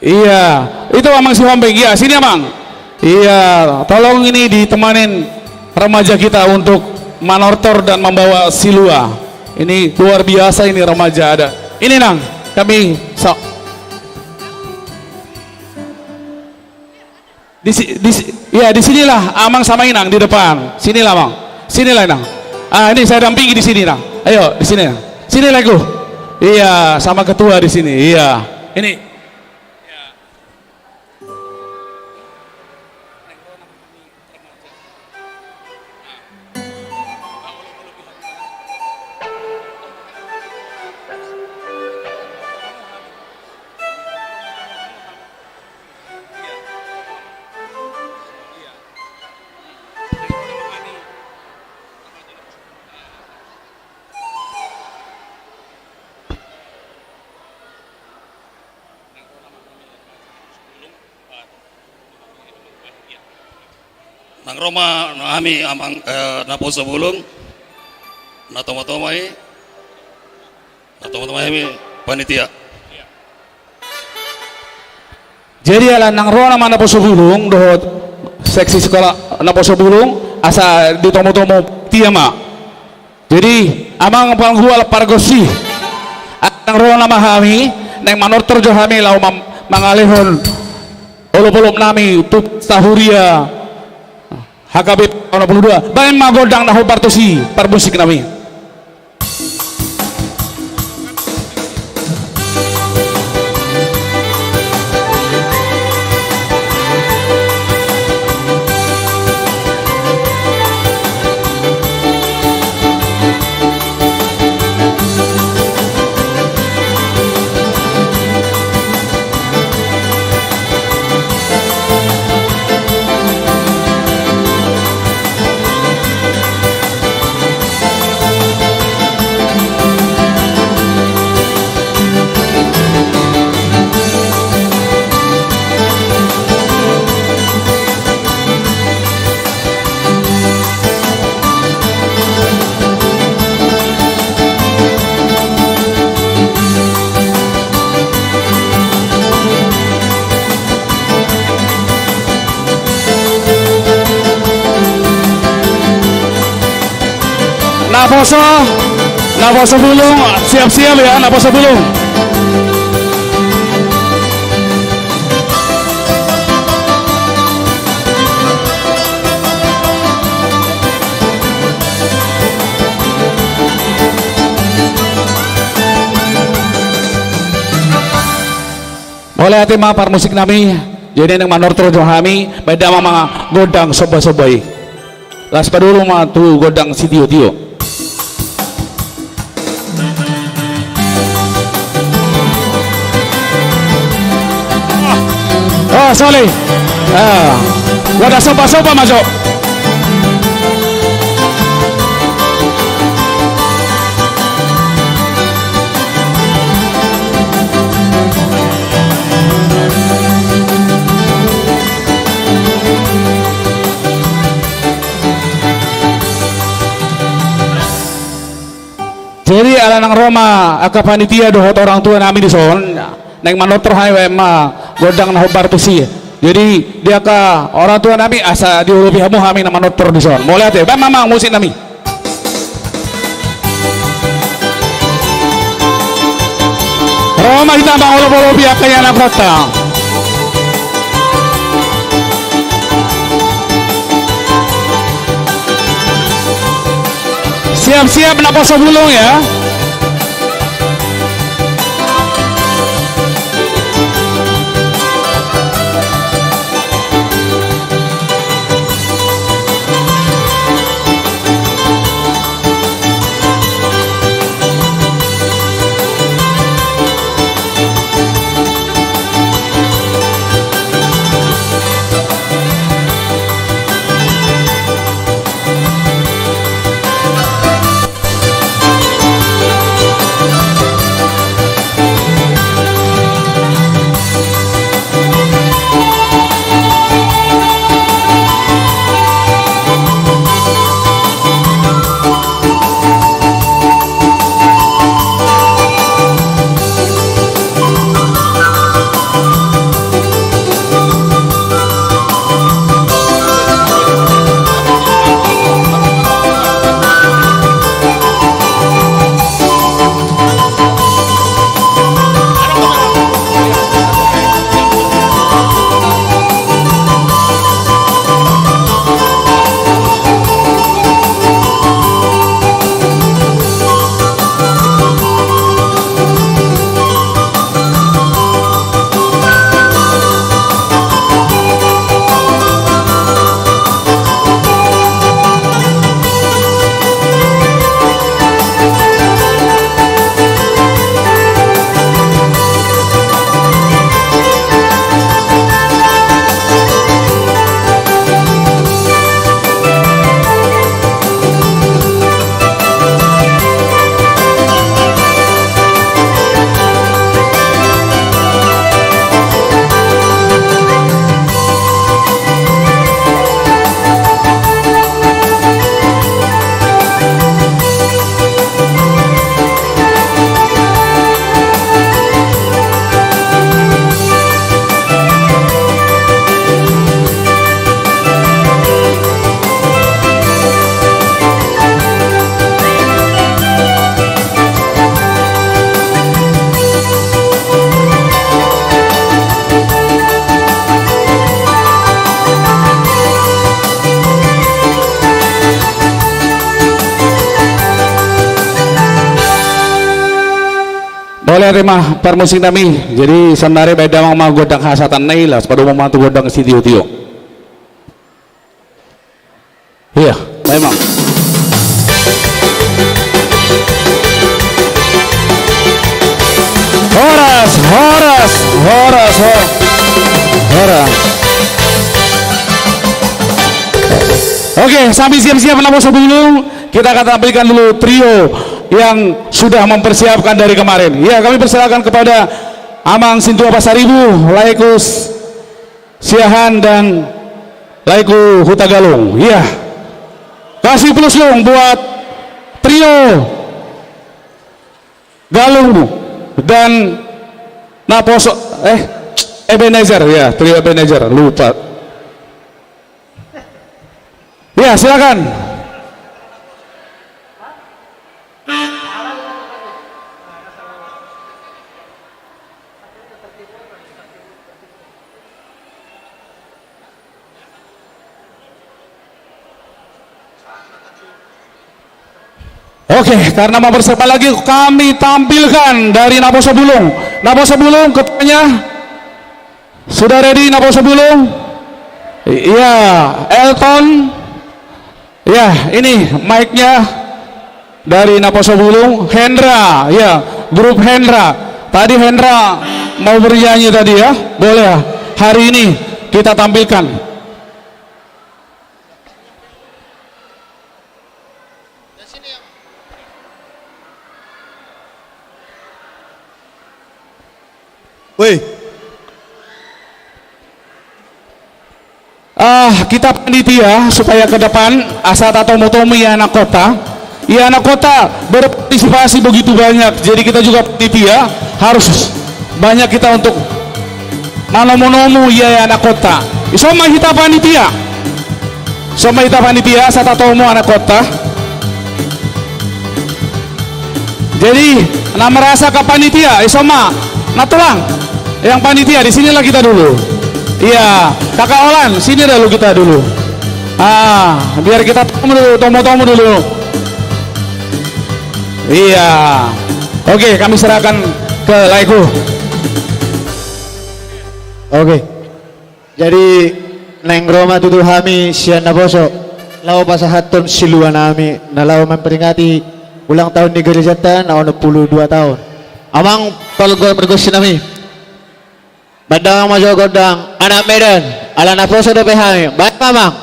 Iya, itu Amang Si Hombing. Iya, sini Amang. Iya, tolong ini ditemanin remaja kita untuk manortor dan membawa silua. Ini luar biasa ini remaja ada. Ini Nang, kami di sinilah Amang sama Inang di depan. Sinilah Amang. Sinilah Nang. Ini saya dampingi di sini Nang. Ayo di sini Nang. Sini lagu. Iya, sama ketua di sini. Iya. Ini. Nang Roma nami amang Naposo Bulung na tomatomay panitia. Jadi ala nang Roma Naposo Bulung dohot seksi sekolah Naposo Bulung asa di tomo-tomo tiama. Jadi amang panggual pargosi nang Roma mahami nang manortor jo hami lau mangalihon Olop-olop nami tut tahuria HKB 82 bayan magodang naho partosi permusik nami. Naposo bulung, siap-siap ya, naposo bulung. Boleh hati ma par musik nami, jadi nang manor trojo kami, beda mga godang soba-sobay. Las padulong mga tu godang si Tio. Oh, sorry. Wadah soba-soba masuk. Jadi ala nang Roma, aka panitia dohot orang tua nami di son, neng manotor highway ma godang naho bartusi. Jadi dia ka orang tua nami asa diulupi hamu kami na manotor di son. Mau lihat ya, bang mamang musik nami. Roma kita bang ulupi akanya anak rata. Siap-siap naposo bulung ya. boleh terima permusik nami. Jadi sembari beda mau godang hasatan naila, pada mau mantu godang si tio. Iya, memang. Horas. Oke, sambil siap-siap namun sebelum kita akan tampilkan dulu trio yang sudah mempersiapkan dari kemarin. Ya, kami persilakan kepada Amang Sintua Pasaribu, Laikus Siahan dan Laiku Hutagalung. Ya, kasih plus dong buat trio Galung dan Naposo Ebenezer, ya, trio Ebenezer, lupa. Ya, silakan. Oke, karena mau bersiap lagi kami tampilkan dari Naposo Bulung. Naposo Bulung ketuanya sudah ready. Naposo Bulung, iya. Elton, ya, ini mic-nya dari Naposo Bulung. Hendra, ya, grup Hendra. Tadi Hendra mau bernyanyi tadi, ya, boleh ya. Hari ini kita tampilkan. Woi. Kita panitia supaya ke depan asal atau motomi anak kota. Ya, anak kota berpartisipasi begitu banyak. Jadi kita juga panitia harus banyak kita untuk manomu ya anak kota. Soma kita panitia. Asal atau anak kota. Jadi nama merasa ke panitia. Soma Natulang yang panitia di sinilah kita dulu. Iya, Kakak Olan, sini dulu kita dulu. Biar kita tomo dulu. Iya. Oke, kami serahkan ke Laiku. Oke. Jadi neng Roma tutu hami sian Naposo. Lau pasahaton siluan nami nalau memperingati ulang tahun di gereja tan 62 tahun. Amang palgol bergosi nami. Badang majo godang anak Medan ala Naposo de pehami. Baik Mamang.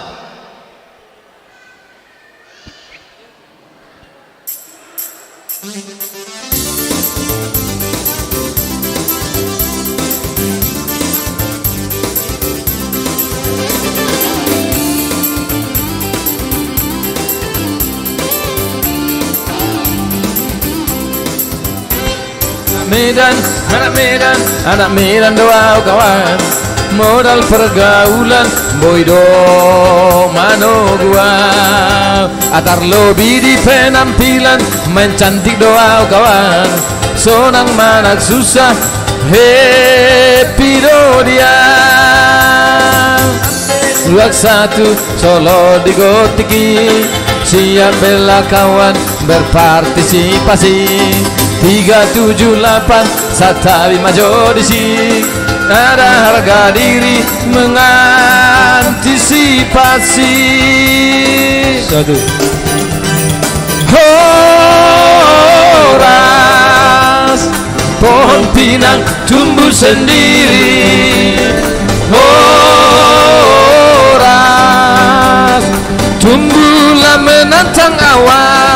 anak Medan doa kawan, modal pergaulan boydo mano gua, atar lobi di penampilan mencantik doa kawan, sonang manak susah happy do dia. Luak satu Solo digotiki, siap bela kawan berpartisipasi. 378 Satawi Majo disi, ada harga diri mengantisipasi. Satu. Horas pohon pinang tumbuh sendiri. Horas tumbuhlah menantang awan.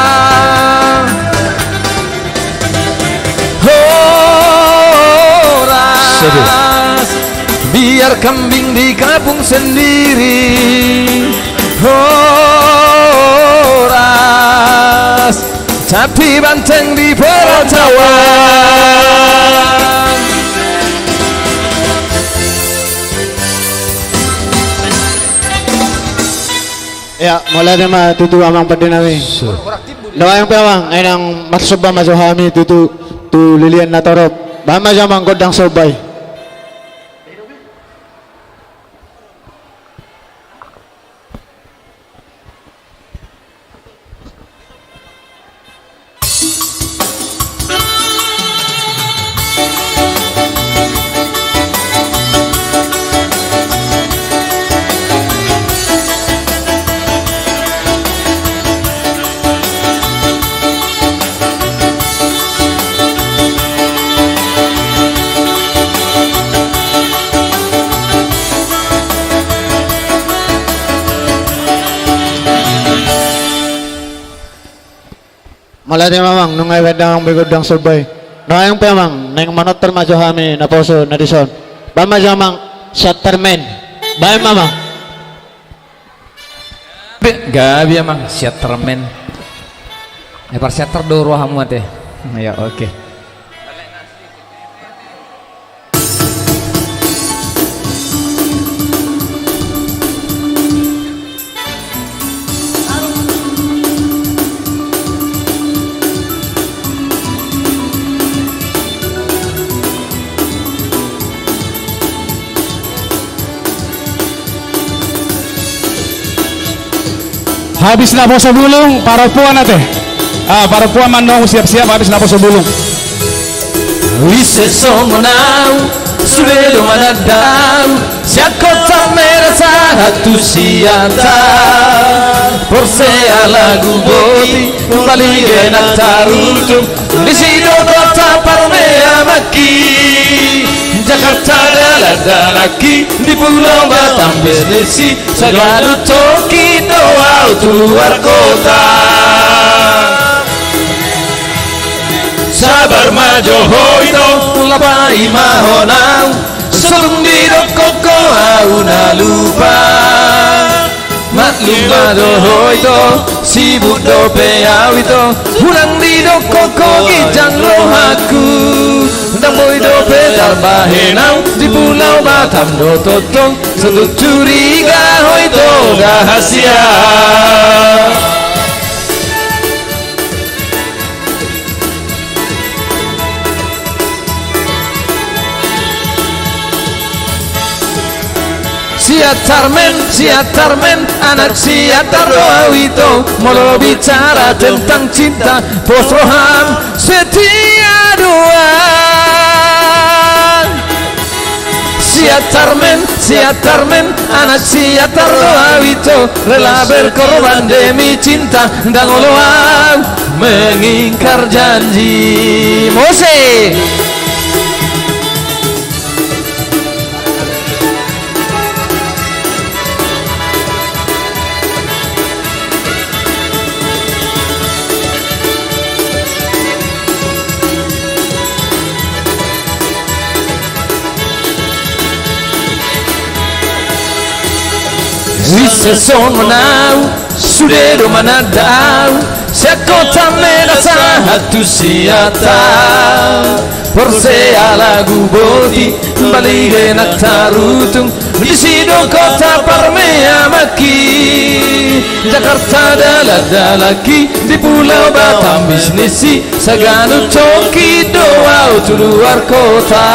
Biar kambing di kampung sendiri. Horas tapi banteng di perantauan. Ya, mulai nama tutu amang padinami. Doa yang pewang, enang maksubah masohami tutu tu lilian natorop. Bama jamang godang sobay. Malah dia mamang nungay wedang bigodang subay. Nayang pa mamang neng manot termajo kami na poso na dison. Bama jamang Shatterman. Bye mamang. Gabi emang Shatterman. Par shatter do ruah muat ya. Ya oke. Habis na po sa bulong, para puan natin. Para puan man nung siap-siap, habis na po sa bulong. Wiseso menau, sudah manadau, siakota merasa hatu siata. Porsea lagu boti, kembali genak tarutum, di sido kota Parmea maki. Jakarta daladalaki, di Pulau Batam bisnisi, Sagadu Toki doa luar kota. Sabar majo hoito, labai mahonau, selung di koko auna lupa. Maklum mado hoito, sibuk dope awito, pulang di koko gijang rohaku. Ndang boy dope tarbahenau, di Pulau Batam do totong, sedut curiga hoito rahasia. Siatarmen, anak siatar rohawito, mau bicara tentang cinta, posroham setia dua. Siatarmen, anak siatar rohawito, rela berkorban demi cinta, dan oloam mengingkar janji. Mose. Wiseson menau, sudah manadau, sekota merasa hatu siata. Porsea lagu boti, balik enak tarutung, di sido kota Parmea maki. Jakarta daladalaki, di Pulau Batam bisnisi, Sagadu Toki doa luar kota.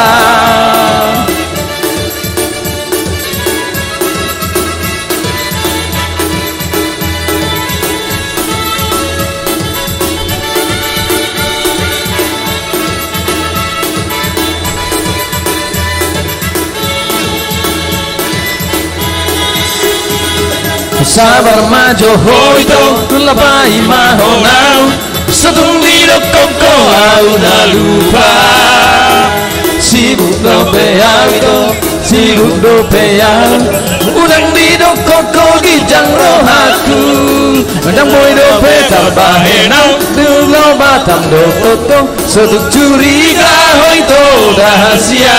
Sabar majo hoito, labai mahonau, setundido koko auna lupa. Sibuk dope awito, sibuk dope aw, udang dido koko gijang rohaku. Udang boy dope tarbahenau, Pulau Batam do totong, sedut curiga hoito rahasia.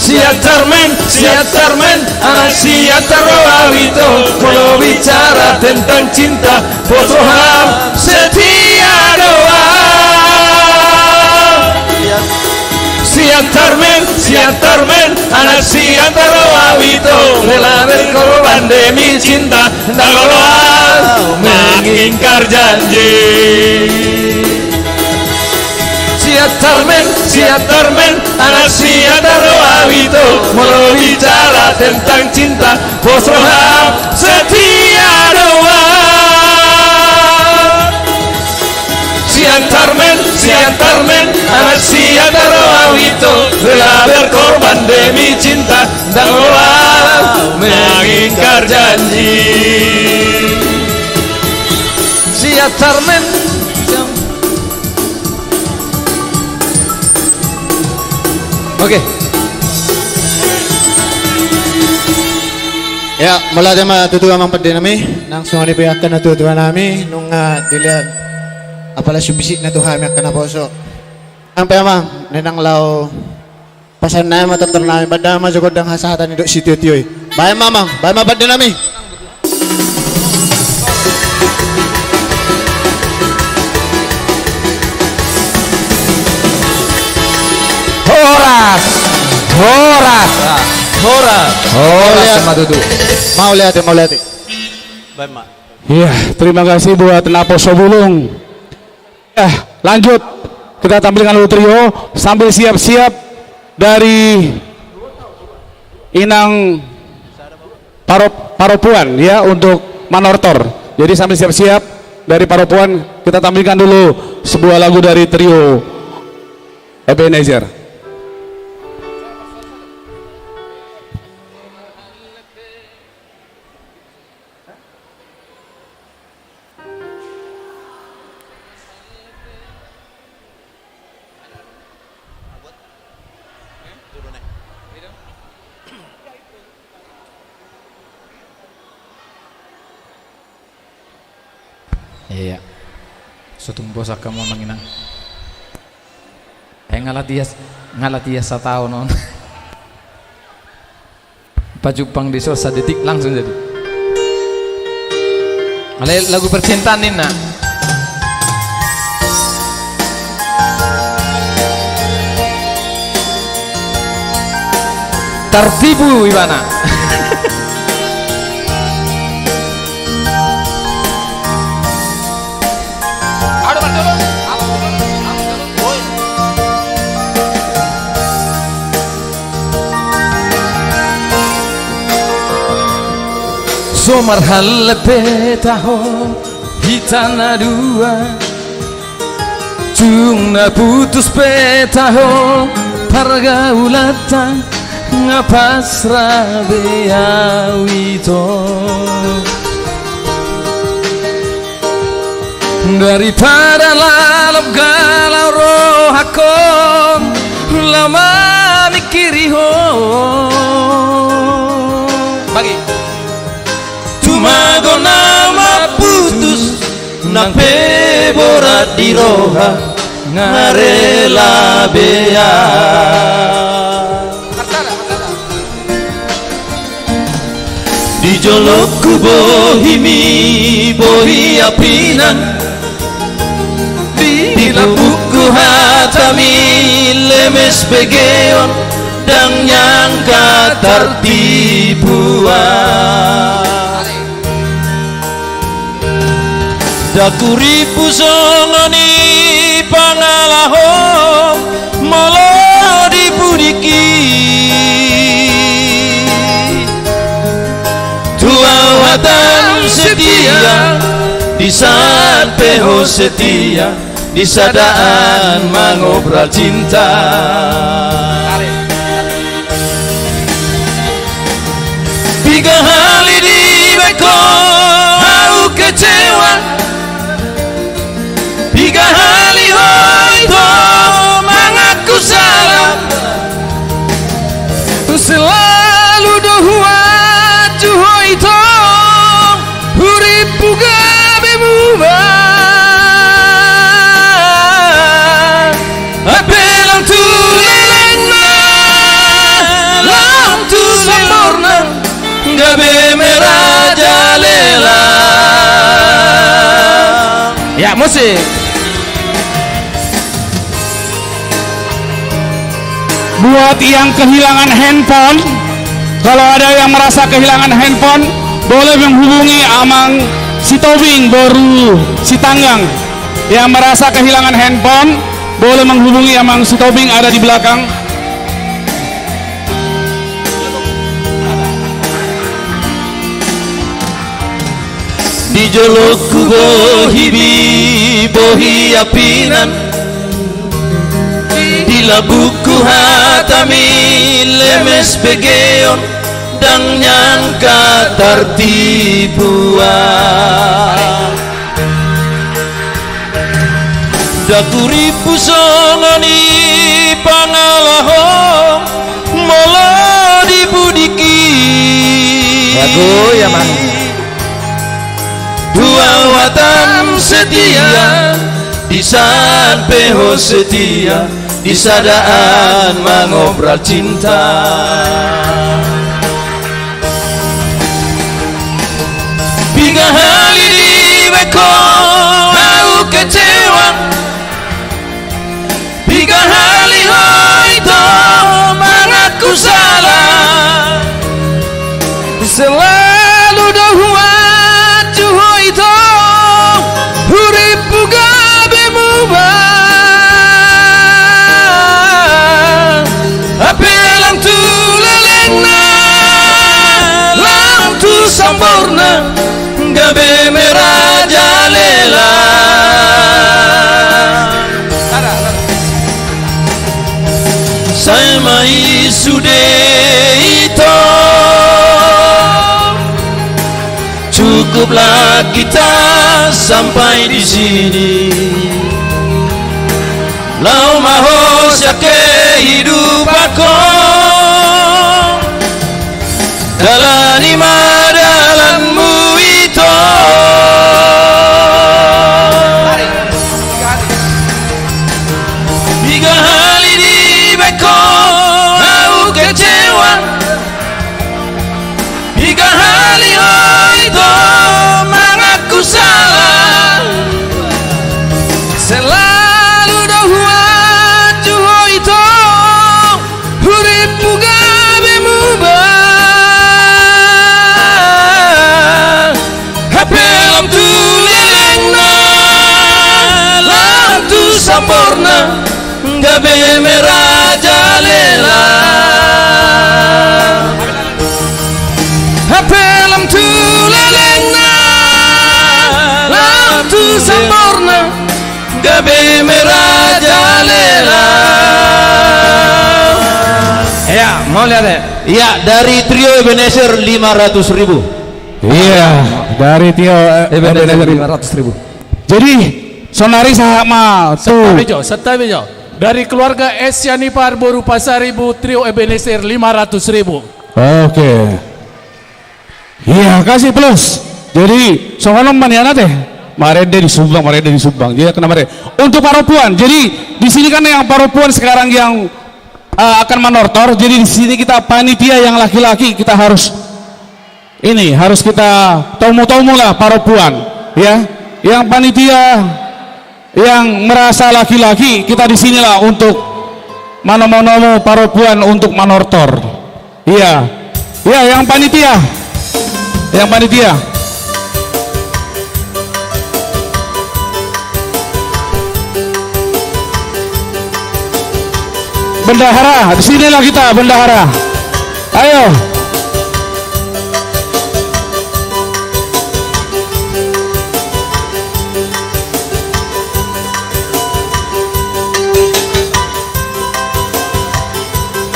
Siatarmen, anak siatar rohawito, kalau bicara tentang cinta, posroham setia doa. Siatarmen, anak siatar rohawito, rela berkorban demi cinta, dan kalau mengingkar janji. Siatarmen, anak siatar rohawito, mau bicara tentang cinta, posroham setia doa. Siatarmen, anak siatar rohawito, rela berkorban demi cinta, dan Allah mengingkar janji. Siatarmen. Oke. Ya, mula tema tutuan mang pwede nami nang sungani piyakan na tutuan nami nung dilihan apala subisik na tuhami akan na poso. Ang piyamang nenang lao pasan na matatar nami pada masukod ang hasatan ni si Tioy. Bayan mamang, bayan mapad din nami. Horas, horas, horas, horas sama duduk. Mau lihat. Baik, Mak. Ya, terima kasih buat Naposo Bulung. Lanjut kita tampilkan dulu trio sambil siap-siap dari Inang Paropuan ya untuk Manortor. Jadi sambil siap-siap dari Paropuan kita tampilkan dulu sebuah lagu dari trio Ebenezer. Iya. Sutung bos kamu manginang. Ngalatias satao non. Pajupang di sosa detik langsung jadi. Ale lagu percintaan ini nak. Tertipu Iwana. Somar hal petaho hitana dua Cungna putus petaho pargaulatan ngapasra beawito daripada lalap galau rohakon lama mikiri ho bagi Tumago nama putus nang peborat di roha ngarela bea di jolokku bohi apinan di labuku hatami lemes begeon dan nyangka tertipuan Dakuri pusongoni pangalaho molo dipudiki tuawatan setia di saat peho setia di sadaan mangobral cinta tiga kali di beko aku kecewa tiga kali hoito mengaku salah selalu dohua juhoito hurip puga bebuban apelang tu lelengna lam tu sempurna gabe merajalela ya musik buat yang kehilangan handphone, kalau ada yang merasa kehilangan handphone boleh menghubungi Amang si Tobing baru si Tanggang. Yang merasa kehilangan handphone boleh menghubungi Amang si Tobing ada di belakang. Di jolokku bohi apinan di labuku hatami lemes begeon dan nyangka tertipuan dakuri pusongoni pangalaho molo dibudiki Lagu ya mang. Dua watan setia di sampai setia di sadaan mengobrol cinta. Tiga hari di beko aku kecewa, tiga hari itu mengaku salah, selalu dohuat juho itu hurip buga bemuba api lang tu lelengna lang tu sempurna gabe merah jalela. Saya mai sudah itu cukuplah kita sampai di sini. Lau maho syake hidup aku dalam lima dalanmu itu. Tiga hari di beko aku kecewa, tiga hari itu mengaku salah, selalu dohuat juho itu hurip buga bemuba hapelam tu lelengna lam tu sempurna gabe merah jalela. Hapelam tu lelengna lam tu sempurna gabe merah jalela. Ya, mau lihat ya? Ya, dari trio Ebenezer 500.000. Iya, dari Tio Ebenezer 500.000. Jadi sonari sama tuh. Serta bejo. Dari keluarga S. Yanipar Boru Pasaribu trio Ebenezer 500.000. Oke. Iya, kasih plus. Jadi soalnya maniana teh. Marede di Subang, Dia kena Marede. Untuk paropuan. Jadi di sini kan yang paropuan sekarang yang akan menortor. Jadi di sini kita panitia yang laki-laki kita harus kita tomu lah paropuan, ya. Yang panitia yang merasa laki-laki kita di sinilah untuk manomo paropuan untuk menortor. Iya, yang panitia. Bendahara, di sinilah kita bendahara. Ayo.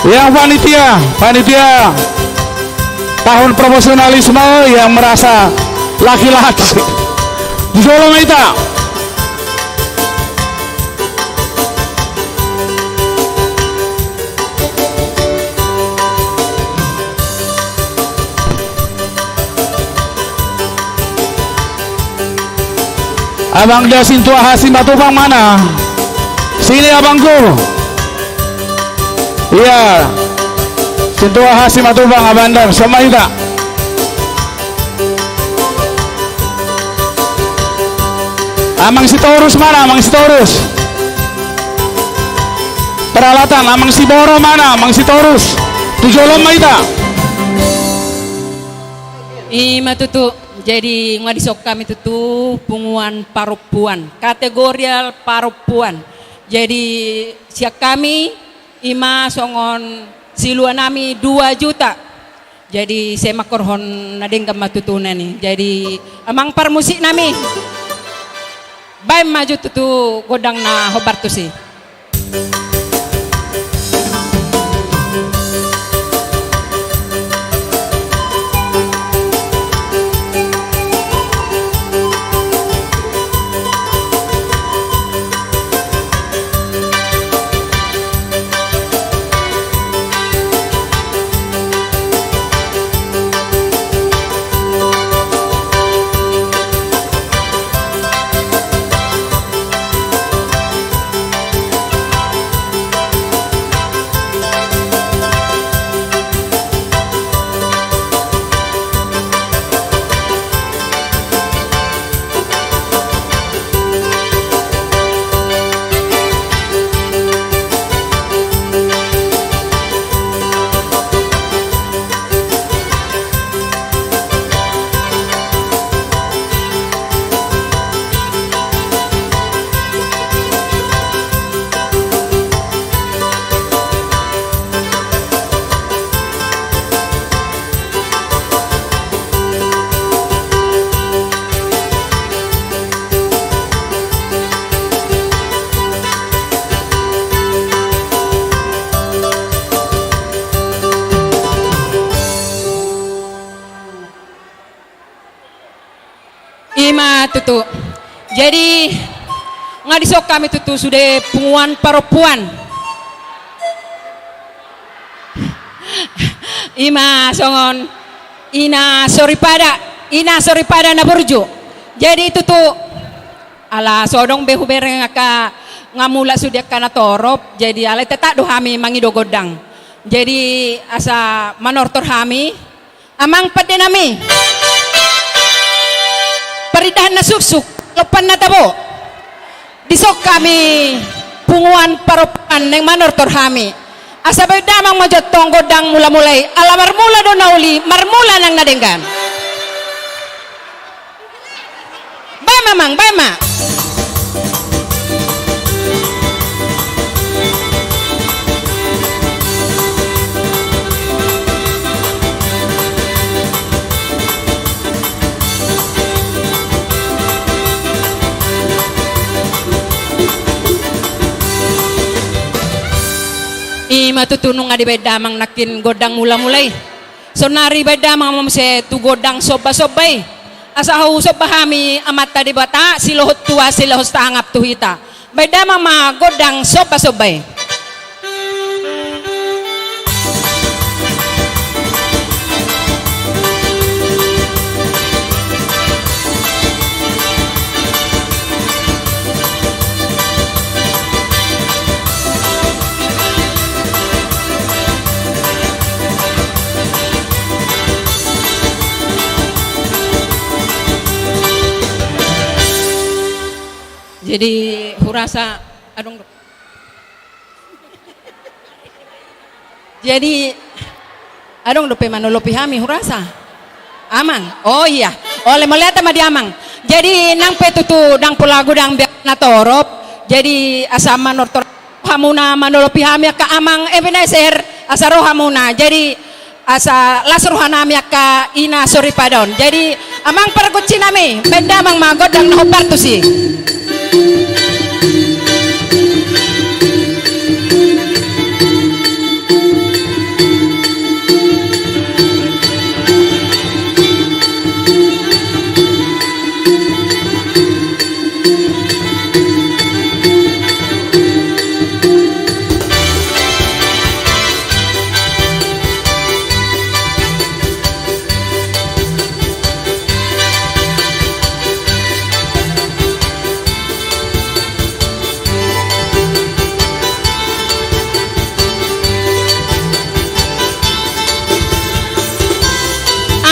Yang panitia tahun profesionalisme yang merasa laki-laki di Dolomita. Abang Jasin Tua Hasim Batubang mana? Sini abangku. Iya, Sintua Hasim Batubang Abandar sama kita. Amang Sitorus mana? Amang Sitorus. Peralatan Amang Siboro mana? Amang Sitorus. Tujolom maita. Ima tutu. Jadi ngadisok kami tutu punguan paropuan, kategorial paropuan. Jadi siak kami ima songon siluan nami 2 juta. Jadi saya makorhon nadeng kama tutuna nih. Jadi amang parmusik nami. Baik maju tutu godang na hobar tu sih. Ima tutu. Jadi ngadisok kami tutu sudah punguan perempuan. Ima songon ina soripada na burju. Jadi itu tuh ala sodong behu bereng aka ngamula sudah kana torop. Jadi ala tetak do hami mangido godang. Jadi asa manortor hami amang pade nami. Peridahan na suksuk lepan na tabo. Disok kami punguan paropan neng manortor hami. Asa damang majotong godang mula-mulai ala marmula do nauli marmula nang nadenggan. Bama mang bama. Ima tutunong nga di bedamang nakin godang mula-mulay. So nari bedamang mamse tu godang soba-sobay. Asa husop bahami amat tadi bata silohot tua silohos tangap tuhita. Bedamang mga godang soba-sobay. Jadi hurasa adong. Jadi adong dope manolopi hami hurasa. Amang. Oh iya. Oleh melihat sama di amang. Jadi nang petutu dang pulagu dang biak na torop. Jadi asa manortor hamuna manolopi hami ka amang Ebenezer asa rohamuna. Jadi asa lasruhanami ka ina soripadon. Jadi amang pergutsi nami benda amang magod dang nahopartusi.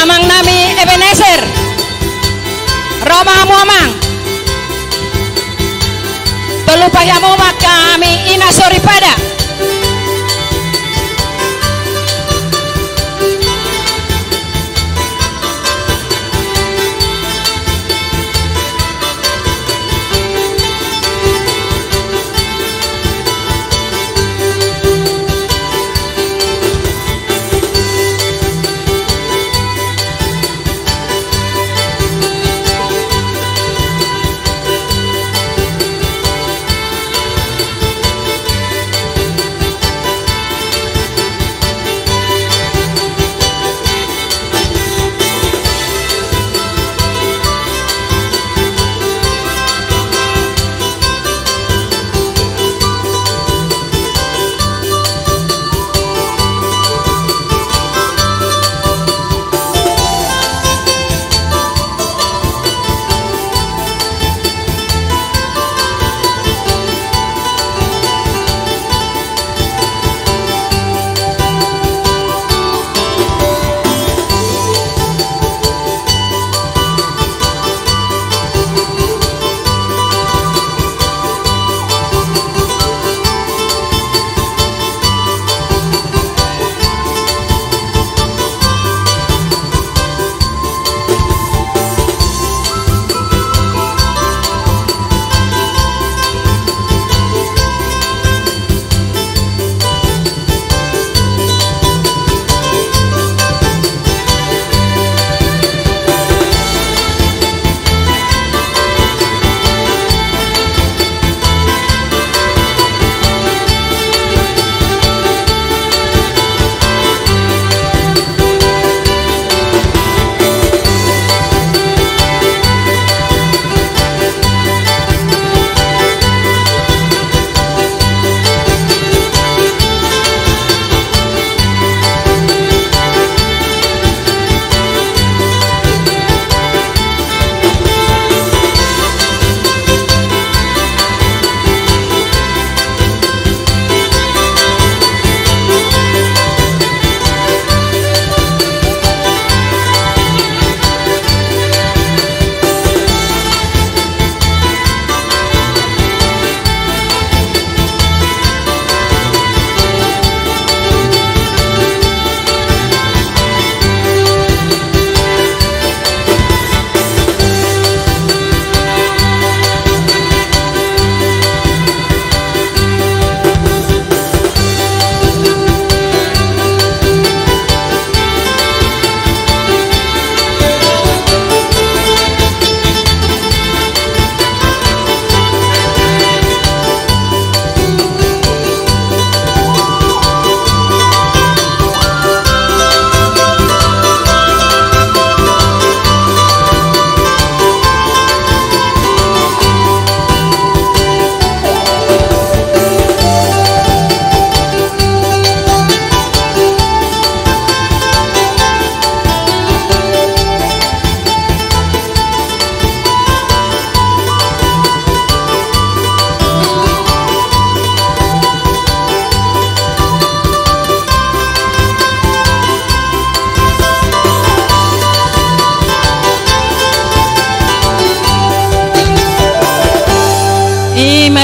Amang nami Ebenezer Romahamu amang Telupayamu kami ina soripada.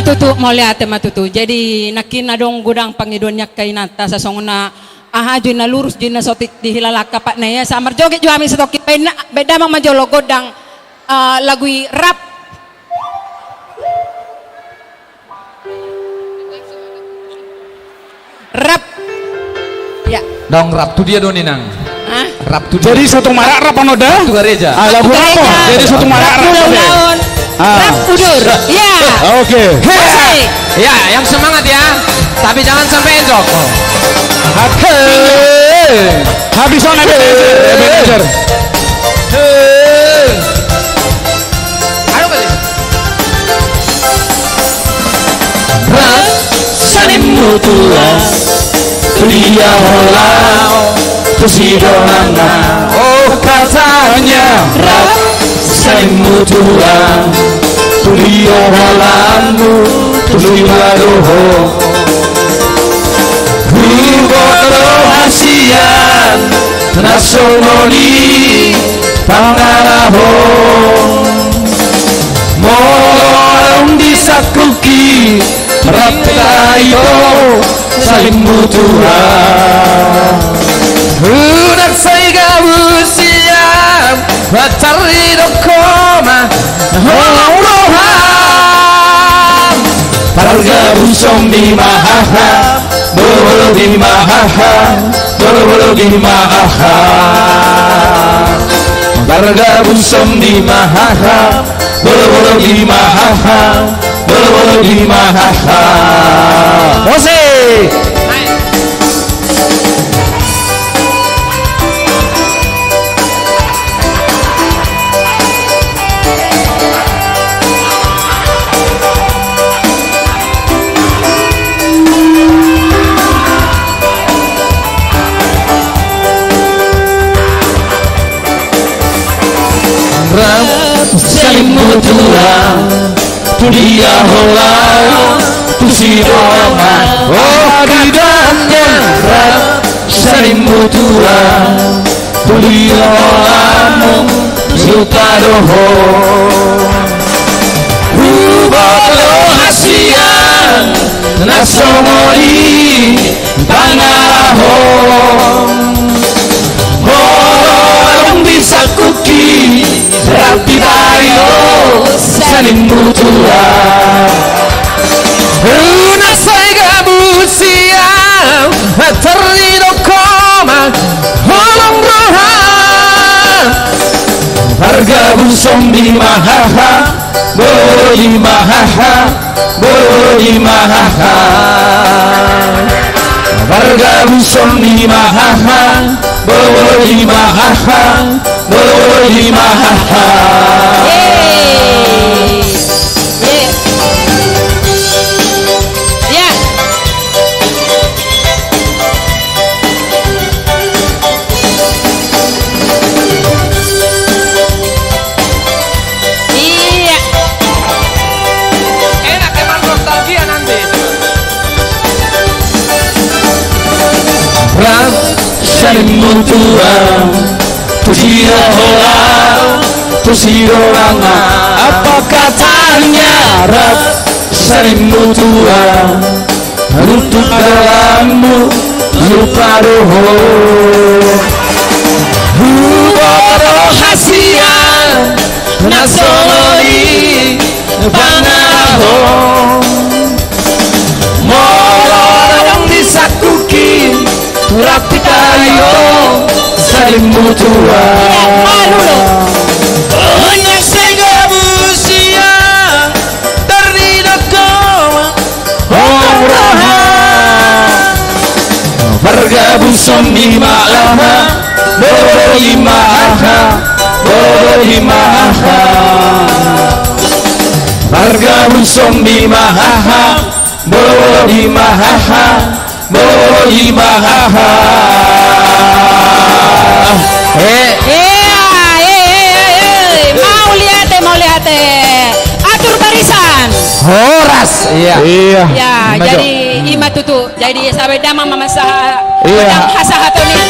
tutu mau lihat matutu. Jadi nakin adong gudang pangidonya kainata sa songna aha joy na lurus joy na sotik di hilalaka pak na ya samar joget jo amin stoki beda mang majolo godang lagui rap. Rap. Ya. Dong rap tu dia doni nang. Hah? Rap tu. Jadi satu marak rap anoda. Rap tu gereja. Lagu apa? Jadi satu marak rap. Rap udur. Ya. Oke. Ya, yang semangat ya. Tapi jangan sampai enjok. Habis on Ebenezer. Ayo kali. Rap sanimu tua. Dia holau Tusidonana. Oh katanya rap sanimu tua. Dia holamu Tusidoho. Rahasian nasononi pangarahon morong disakuki raptayo saling mutuhan udah saya usian batari dokoma holohan parga busong di mahaha bolo di mahaha bolo di mahaha parga busong di mahaha bolo di mahaha bolo di mahaha Jose saling mutuan tu dia holau tu si Roma oh bidangnya saling mutuan tu dia holau suka doho ubalo hasian nasomori pangarahon orang bisa kuki rapi tayo saling mutuan una saiga busia terlido koma holong rohan harga busong di mahaha boli mahaha boli mahaha harga busong di mahaha boli mahaha boli mahaha saling mutuan tu dia holau tu si oranga apa katanya rap saling mutuan untuk dalammu lupa roho huboro hasian nasoni panahon morong disakuki rapi tayo saling mutuan hanya sehingga busia terlihat koma orang bergabung di maha boli maha boli maha bergabung di maha boli maha boli mahaha mau lihat atur barisan horas iya ya jadi ima tutu jadi sampai damang mama sah hasa hatoni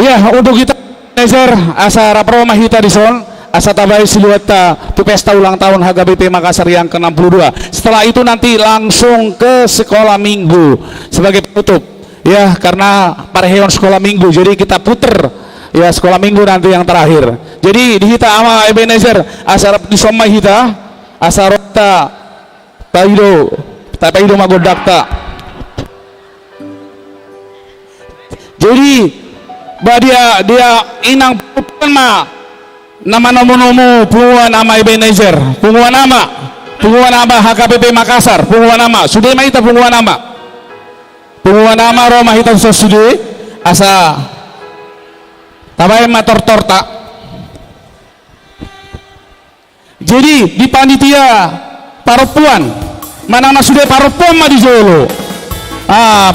Ya, untuk kita Nezer asa raproma hita di son asa tabai silueta tu pesta ulang tahun HKBP Makassar yang ke-62. Setelah itu nanti langsung ke sekolah minggu sebagai penutup. Ya, karena pareheon sekolah minggu, jadi kita puter ya sekolah minggu nanti yang terakhir. Jadi di hita ama Ebenezer asa di somai hita asa rota paido magodakta. Jadi dia inang pupan ma nama nomu punguan nama Ebenezer punguan nama HKBP Makassar punguan nama sudah maita punguan nama Roma hitam sudah asa tabai mator torta. Jadi di panitia paropuan mana sudah paropuan mah di Solo,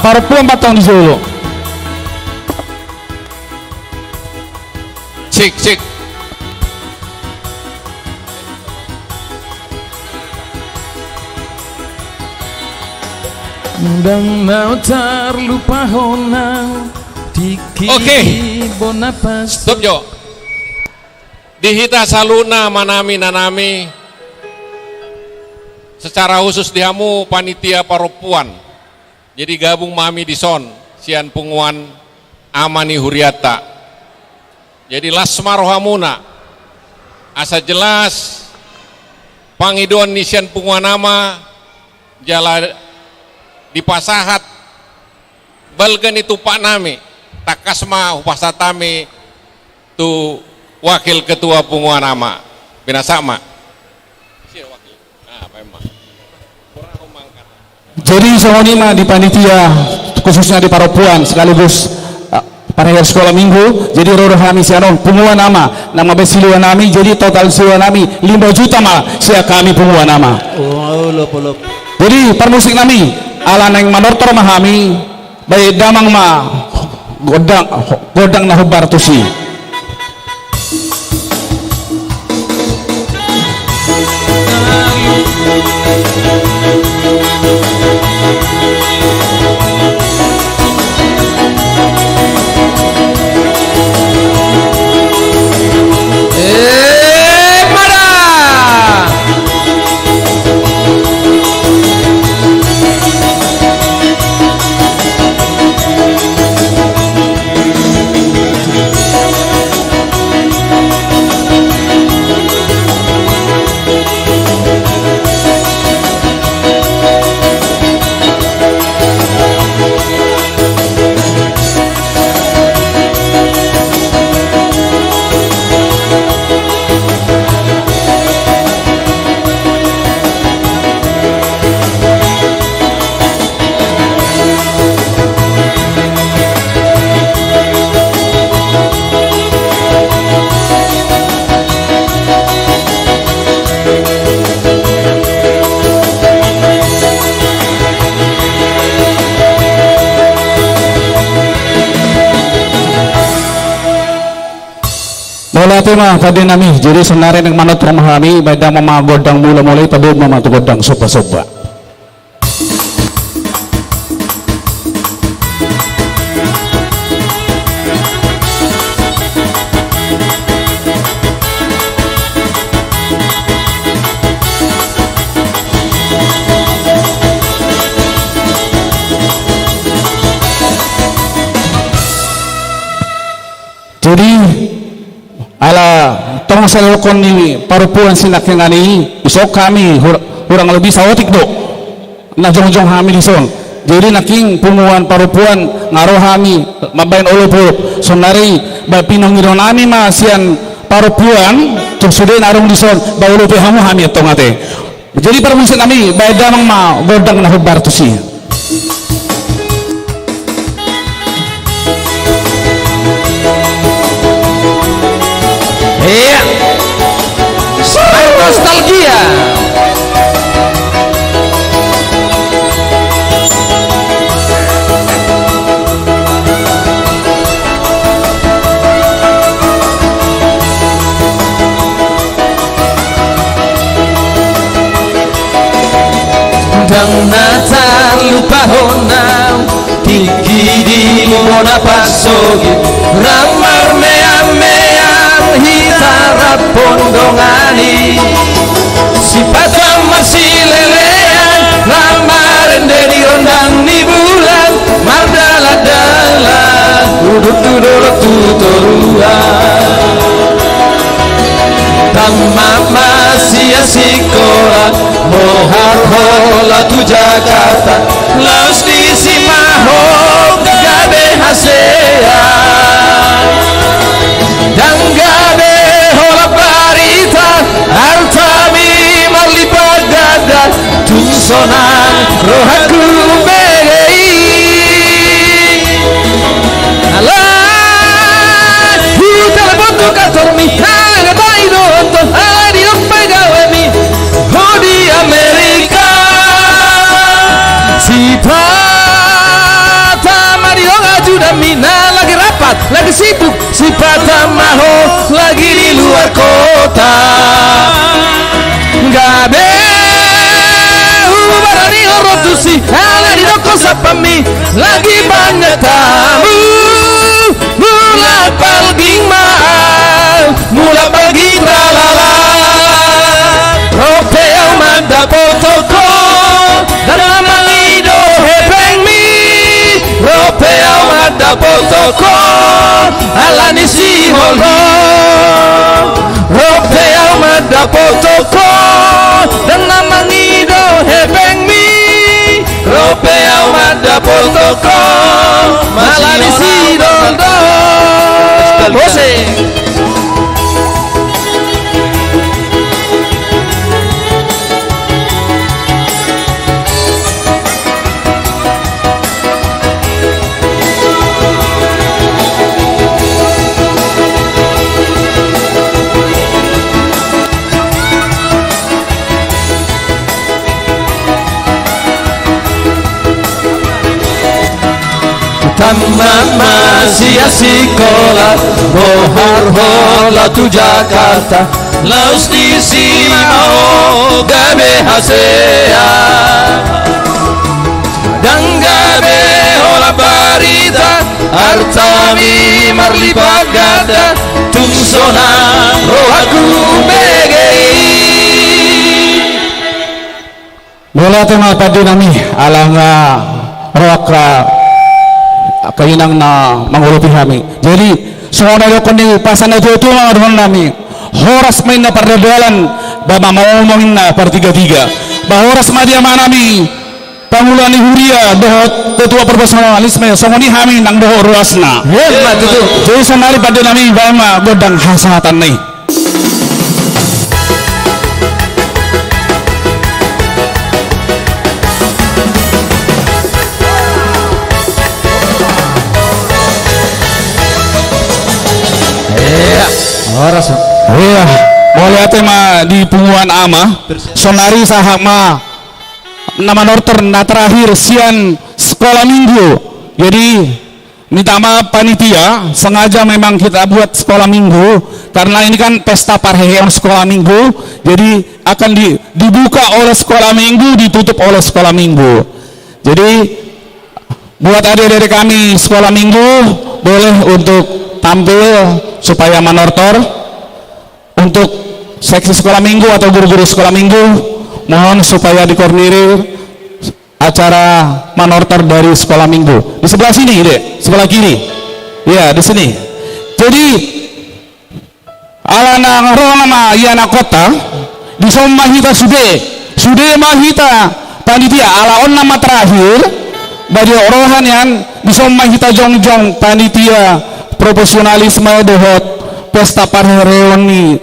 paropuan batang di Solo. Cik. Dan mau terlupa honang Oke. Stop Jo. Di hita saluna manami nanami secara khusus dihamu panitia paropuan. Jadi gabung mami di son sian punguan amani huriata. Jadi lasma rohamuna asa jelas pangidon nisian punguan nama jala dipasahat balgan itu pak nami takasma upasatami tu wakil ketua punguan nama binasama. Jadi soalnya di panitia khususnya di paropuan sekaligus pada sekolah minggu, jadi rohani sianon punguan nama besiluan nami, jadi total siluan nami 5 juta mah sia kami punguan nama. Jadi permusik nami ala neng manortor mahami bayi damang ma godang nah bartusi. Tema tadi nami jadi senarai yang manut memahami badan mama godang mulai pada mama tu godang soba. Jadi ala tong salokon ni parupuan sinak yang ani isok kami kurang lebih sawatik do na jong hami dison jadi naking punguan parupuan ngaroh hami mabain olopulop sonari ba pinongiron ami masian parupuan tung sudah narung dison ba olope hamu hami atong ate jadi permusit kami ba damang ma godang na hubartusi. Iya, nostalgia. Dan Natal lupa honau, tiki di mona pasogi, ramai Bohat hola tu Jakarta Laos di simaho gabe hasea Dan gabe hola barita Artami marlipat dada Tungsonan rohaku begei Alah Hutal botu katormi Hanga baido Untuk hari pegawemi Hodi Amerika Si Pata Mario Ajuda Mina lagi rapat Lagi sibuk Si Pata Maho Lagi di luar kota Gabe Ubarani Orotusi Hala di doko sapami Lagi banyak tamu Mula palging mahal Mula palging ralala Ropeo manda potoko Dalam mangido hepeng mi Ropeo manda potoko Alani si holro Ropeo manda potoko Dalam mangido hepeng mi Ropeo manda potoko Alani si holro Bose Taman masih sekolah Bohar hola tu Jakarta Laos di simao gabe hasea Dan gabe hola barita Artami marlipat gada Tungsona rohaku begei Bola tema padu nami alanga rohakra kayunang na mangulupi kami. Jadi semua dari kondisi pasan itu mga nami horas main na perdadalan bama ngomongin na per 3-3 bahoras madia manami Pangulan ni Huria dohot ketua perbersamaalisme songoni kami nang dohot ruasna hebat itu jadi sanari pada nami bama godang hasatan nih. Horas. Iya, boleh tema di punguan ama. Sonari sahak ma nama norter na terakhir sian sekolah minggu. Jadi minta maaf panitia, sengaja memang kita buat sekolah minggu karena ini kan pesta parhehean sekolah minggu. Jadi akan dibuka oleh sekolah minggu, ditutup oleh sekolah minggu. Jadi buat adik-adik kami sekolah minggu boleh untuk tampil supaya manortor. Untuk seksi sekolah minggu atau guru-guru sekolah minggu mohon supaya dikoordinir acara manortor dari sekolah minggu di sebelah sini dek, sebelah kiri ya di sini. Jadi alana ngarona yana kota di somma hita sude mahita panitia ala on nama terakhir bagi orohan yang di somma hita jongjong panitia profesionalisme dohot pesta parhereoni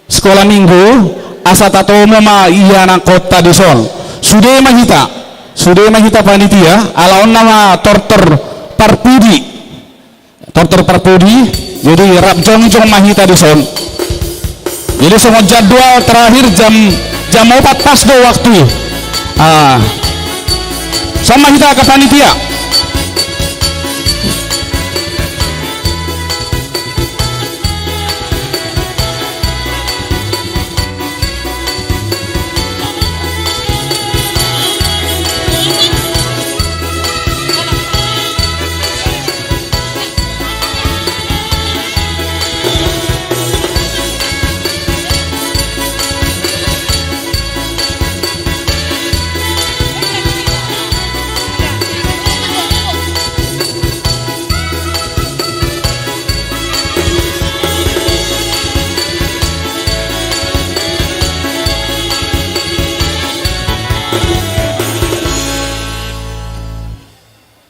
sekolah minggu asa tato ma iyana kota dison sude mahita panitia ala on nama tortor parpudi jadi rap jongjong mahita dison. Jadi semua jadwal terakhir jam 4 pas do waktu sama kita ke panitia.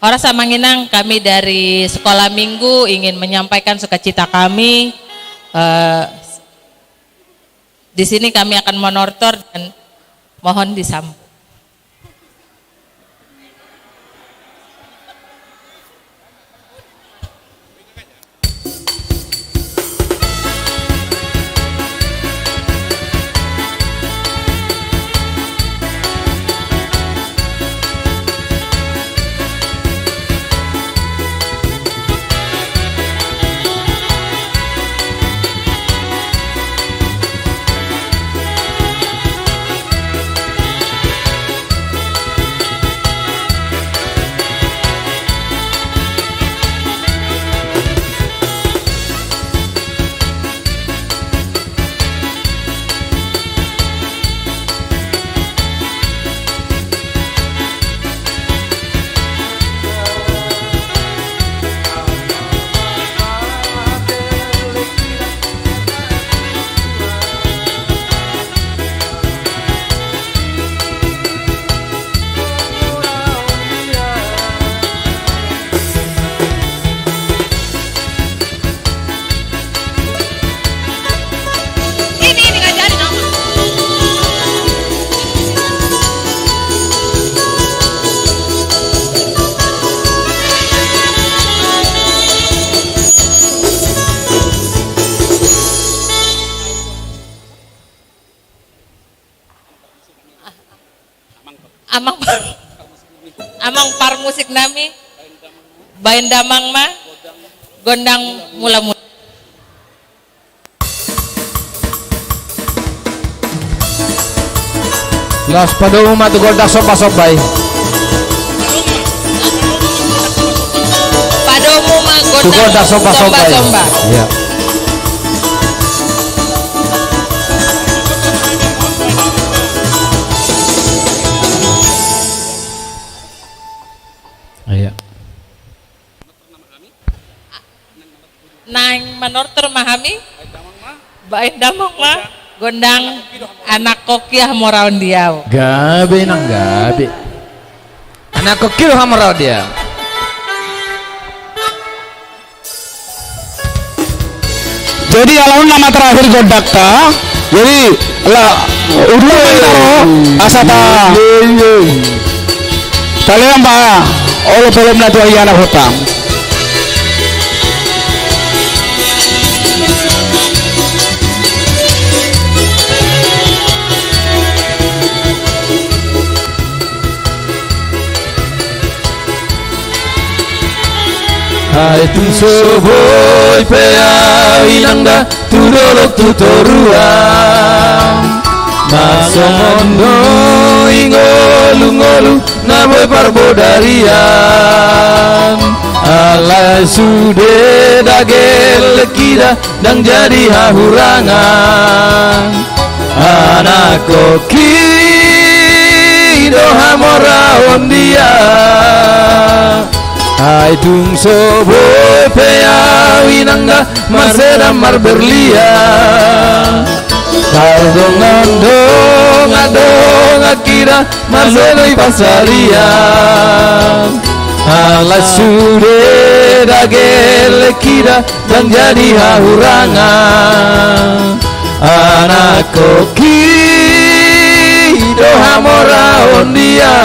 Ora samanginang, kami dari Sekolah Minggu ingin menyampaikan sukacita kami. Di sini kami akan menortor dan mohon disambut. Amang par musik nami bain damang mah gondang mula-mula. Las pada umat gondang sopa-sopai. Padomu mah gondang sopa-sopai. Iya. Nang menortor mahami bain damang mah gondang anak kokiah moraon diau. Gabe nang gabe. Anak kokil hamara dia. Jadi alaun nama terakhir godakta. Jadi lah udah taro asata. Kalian pak, oleh belum nanti anak hutang. Hai tung soboy pea inangda tudolok tutoruang masomondo ingolu-ngolu naboy parbodarian ala sude dagel kira dang jadi hahurangan anak koki doha moraon dia. Hai tung soboy pea winangga masera marberlia kaldongan dong akira marseloi pasarian ala sude dagel kira dan jadi hahurangan anak koki doha moraon dia.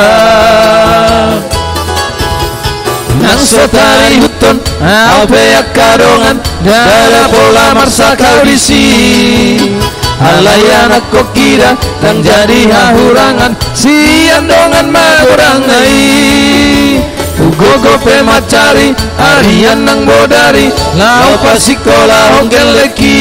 Nang setari huton alpeak kadongan dala pola marsa kau disi alai anak kokira dan jadi hahurangan sian dongan magorang nai ugogo pe macari arian nang bodari lau pasikola hongkel leki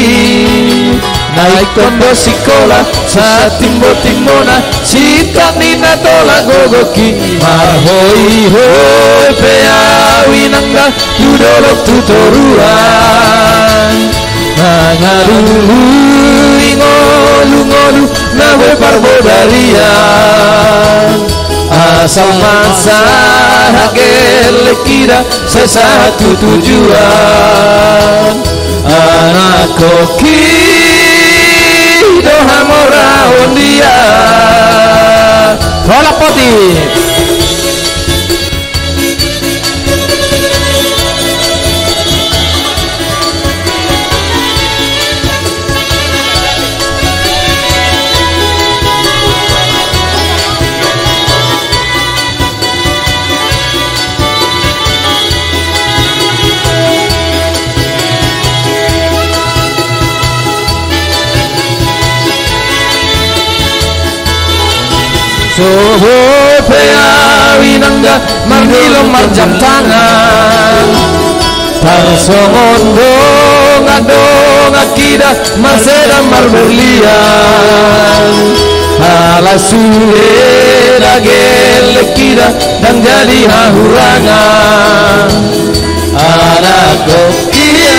naik tondo sikola saat timbo-timbona sita nina tola gogoki mahoi hoi pea winangga tudolok tutoruan nangarulu ingolu-ngolu nawe parbodarian asal masa hagel kira sesatu tujuan anak koki doha moraon dia bola poti Soho pea winangga mangilo marjam tangan Tarsongon dong akida maseda marberlian Ala sule dagel kira dan jadi hahurangan Anak kokia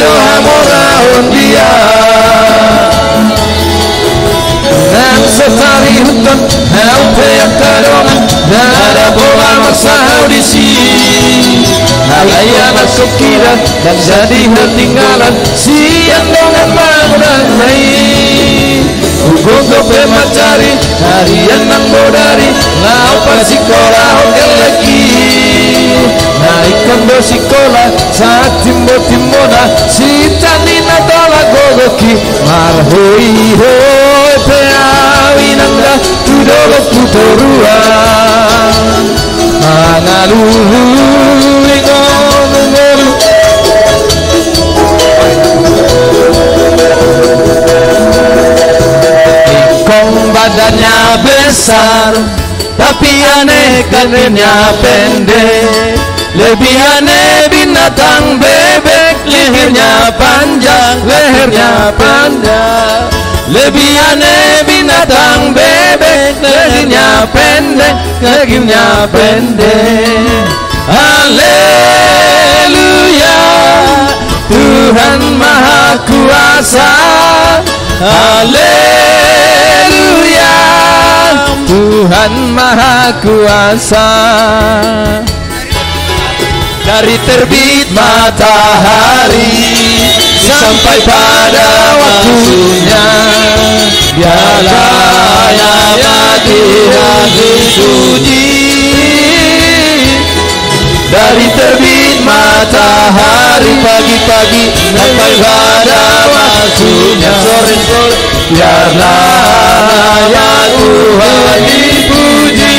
hamora ondia Dan setari hutan Haupe yang kadongan Nada bola maksa audisi Alayana kokira Dan jadi ketinggalan Siang dengan mangudang naik Hukum kope macari Harian nang bodari Lau pasikola hotel lagi Naikkan do sikola Saat timbo-timbona Sita nina tola gogoki Marhoi hoi pea winangga Tudogo tutorua Mangaluhu ingonu Ikong badannya besar Tapi aneh kakinya pendek Lebih aneh binatang bebek Lehernya panjang Lebih aneh binatang bebek Lehernya pendek Haleluya Tuhan Maha Kuasa Haleluya Tuhan Maha Kuasa Dari terbit matahari sampai pada waktunya biarlah yang dipuji. Dari terbit matahari pagi-pagi sampai pada waktunya sore-sore biarlah yang Tuhan dipuji.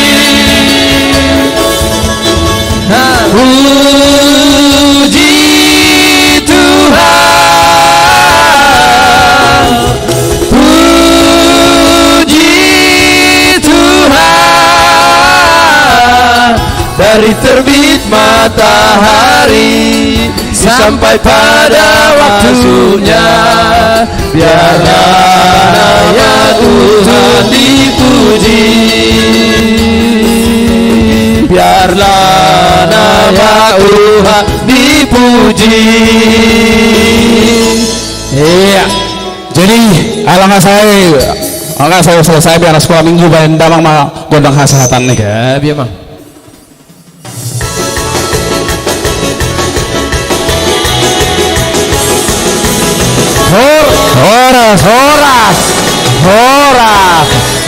Puji Tuhan, puji Tuhan. Dari terbit matahari sampai pada waktunya biarlah nama Tuhan dipuji. Biarlah nama Tuhan dipuji. Iya. Jadi alangkah saya selesai biar sekolah minggu bayan damang mah gondang kesehatan nih. Ya, biar mah.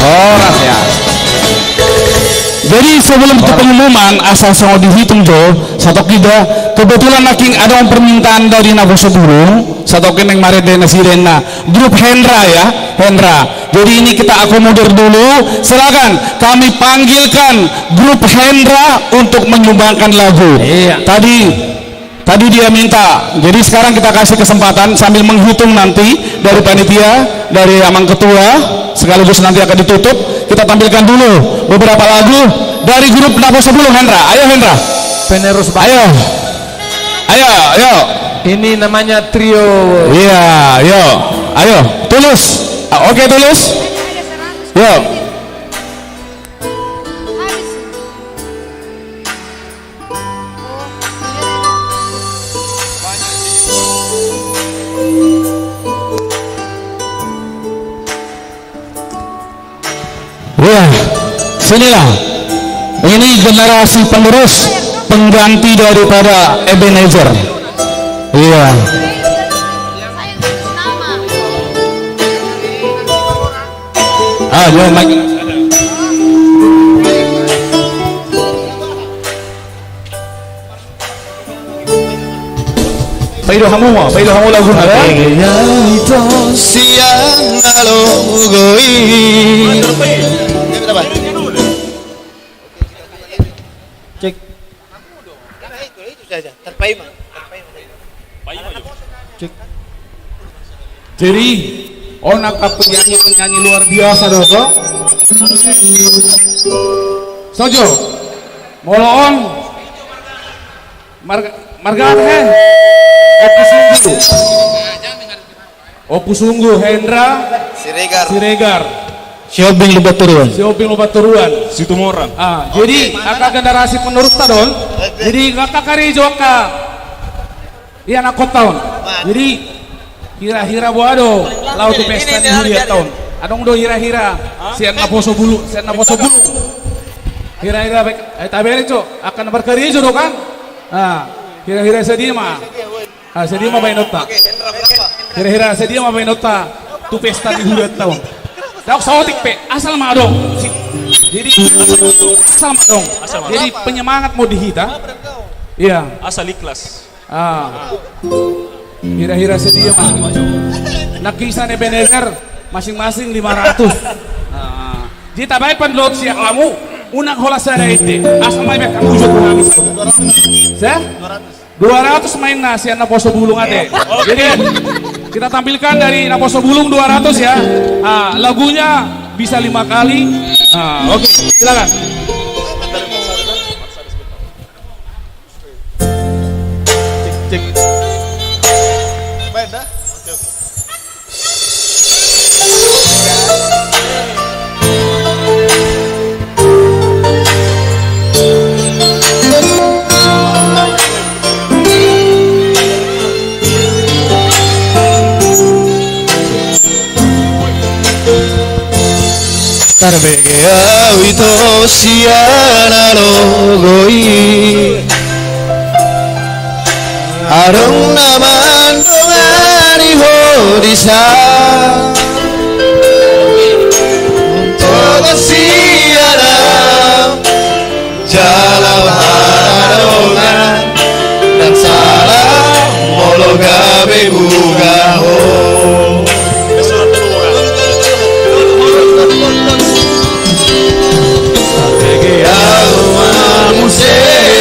Horas ya. Jadi sebelum pengumuman asal sangat dihitung tuh satu kita kebetulan naking ada permintaan dari Naboso Burung satu yang mari dena sirena grup Hendra ya Hendra. Jadi ini kita akomodir dulu, silakan kami panggilkan grup Hendra untuk menyumbangkan lagu. Iya. Tadi dia minta, jadi sekarang kita kasih kesempatan sambil menghitung nanti dari panitia, dari amang ketua, sekaligus nanti akan ditutup. Kita tampilkan dulu beberapa lagu dari grup Naboso Burung Hendra. Ayo Hendra. Penerus Ayo. Ini namanya trio. Iya, ayo. Tulus. Oke, Tulus. Yo. Ya, sinilah. Ini generasi penerus pengganti daripada Ebenezer. Iya. Yo Mike. Paido hamu lagu nada. Siang alogoi. Cek. Itu saja. Cek. Jadi Onaka penyanyi luar biasa dodo. Sojo, moloon, margaan he, Opusunggu, Hendra, Siregar, Siobing Lubat Turuan, Situmorang. Jadi kakak generasi penerus tadon, jadi kakak kari joka, iya nakot tahun, jadi hira-hira boado, laut pesta di huria tahun, adong do hira-hira, sian naposo bulu, hira-hira baik, tabere cok, akan berkarya jodoh kan, hira-hira sedih mah bainota, hira-hira sedih mah bainota, tu pesta di huria tahun. Daok sawotik pe, asal mah dong. Jadi asal mah dong. Jadi penyemangat mau dihita. Iya. Asal ikhlas. Hira-hira sedia mah. Nakisan Ebenezer masing-masing 500. Jadi tabai pendot siak lamu unang hola sada ite. Asal mah mek kamu jodoh kami. Saya 200 main nasi Naposo Bulung ade. Jadi kita tampilkan dari Naposo Bulung 200 ya. Lagunya bisa 5 kali. Oke, silakan. Cek. Baik dah. Tarbegea wito siana logoi Arong naman dongani hodisa Toga siana Jalan harongan Dan salah mologa begugaho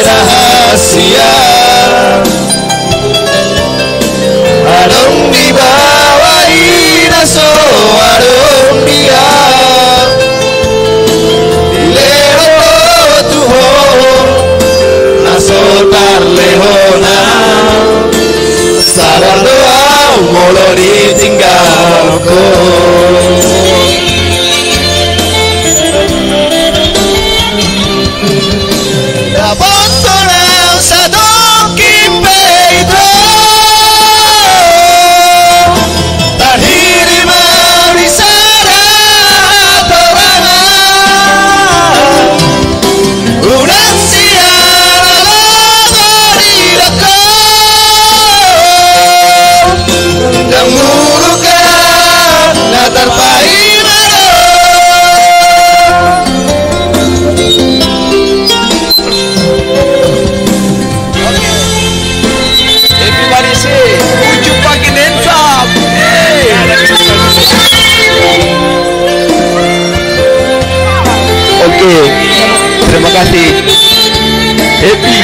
rahasia Adong di bawah inaso adong dia Dilero tuho naso tarlehona Sadar doa molo ditinggalko Terima kasih. Happy.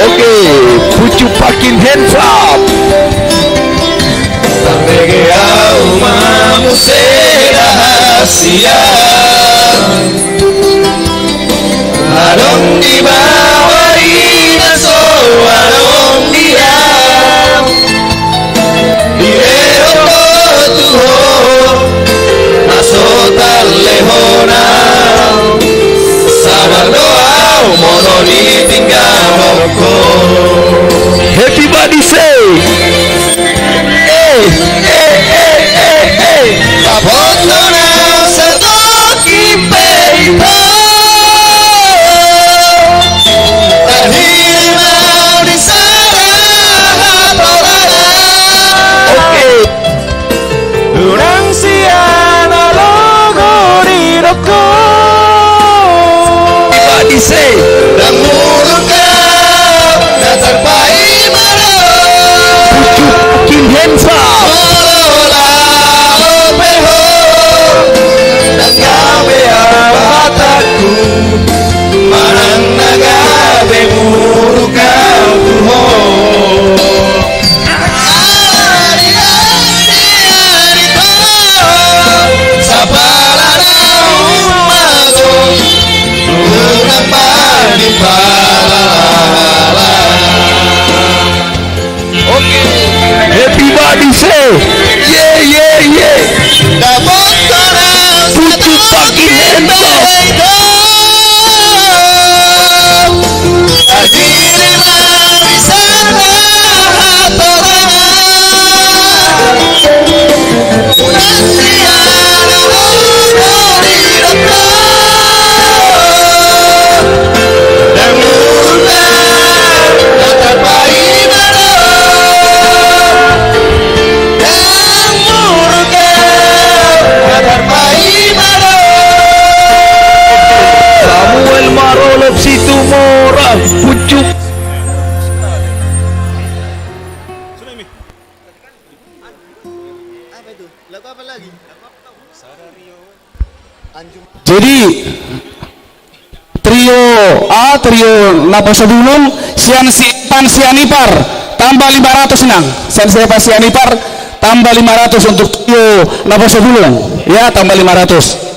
Oke, put your fucking hands up. Sampai umamu rahasia. Adong di bawah inaso adong dia. Nasotar lehona Sabar doa mono ditinggalko Everybody say Papotona satoki peito Tahir mau disana hatorana Oke Durang siana logo di roko Everybody say Dan muruk situ mora pucuk. Jadi trio A, trio Naposo Bulung, Sian Sipan Sianipar tambah 500 nang. Sian Sipan Sianipar tambah 500 untuk trio Naposo Bulung. Ya, tambah 500.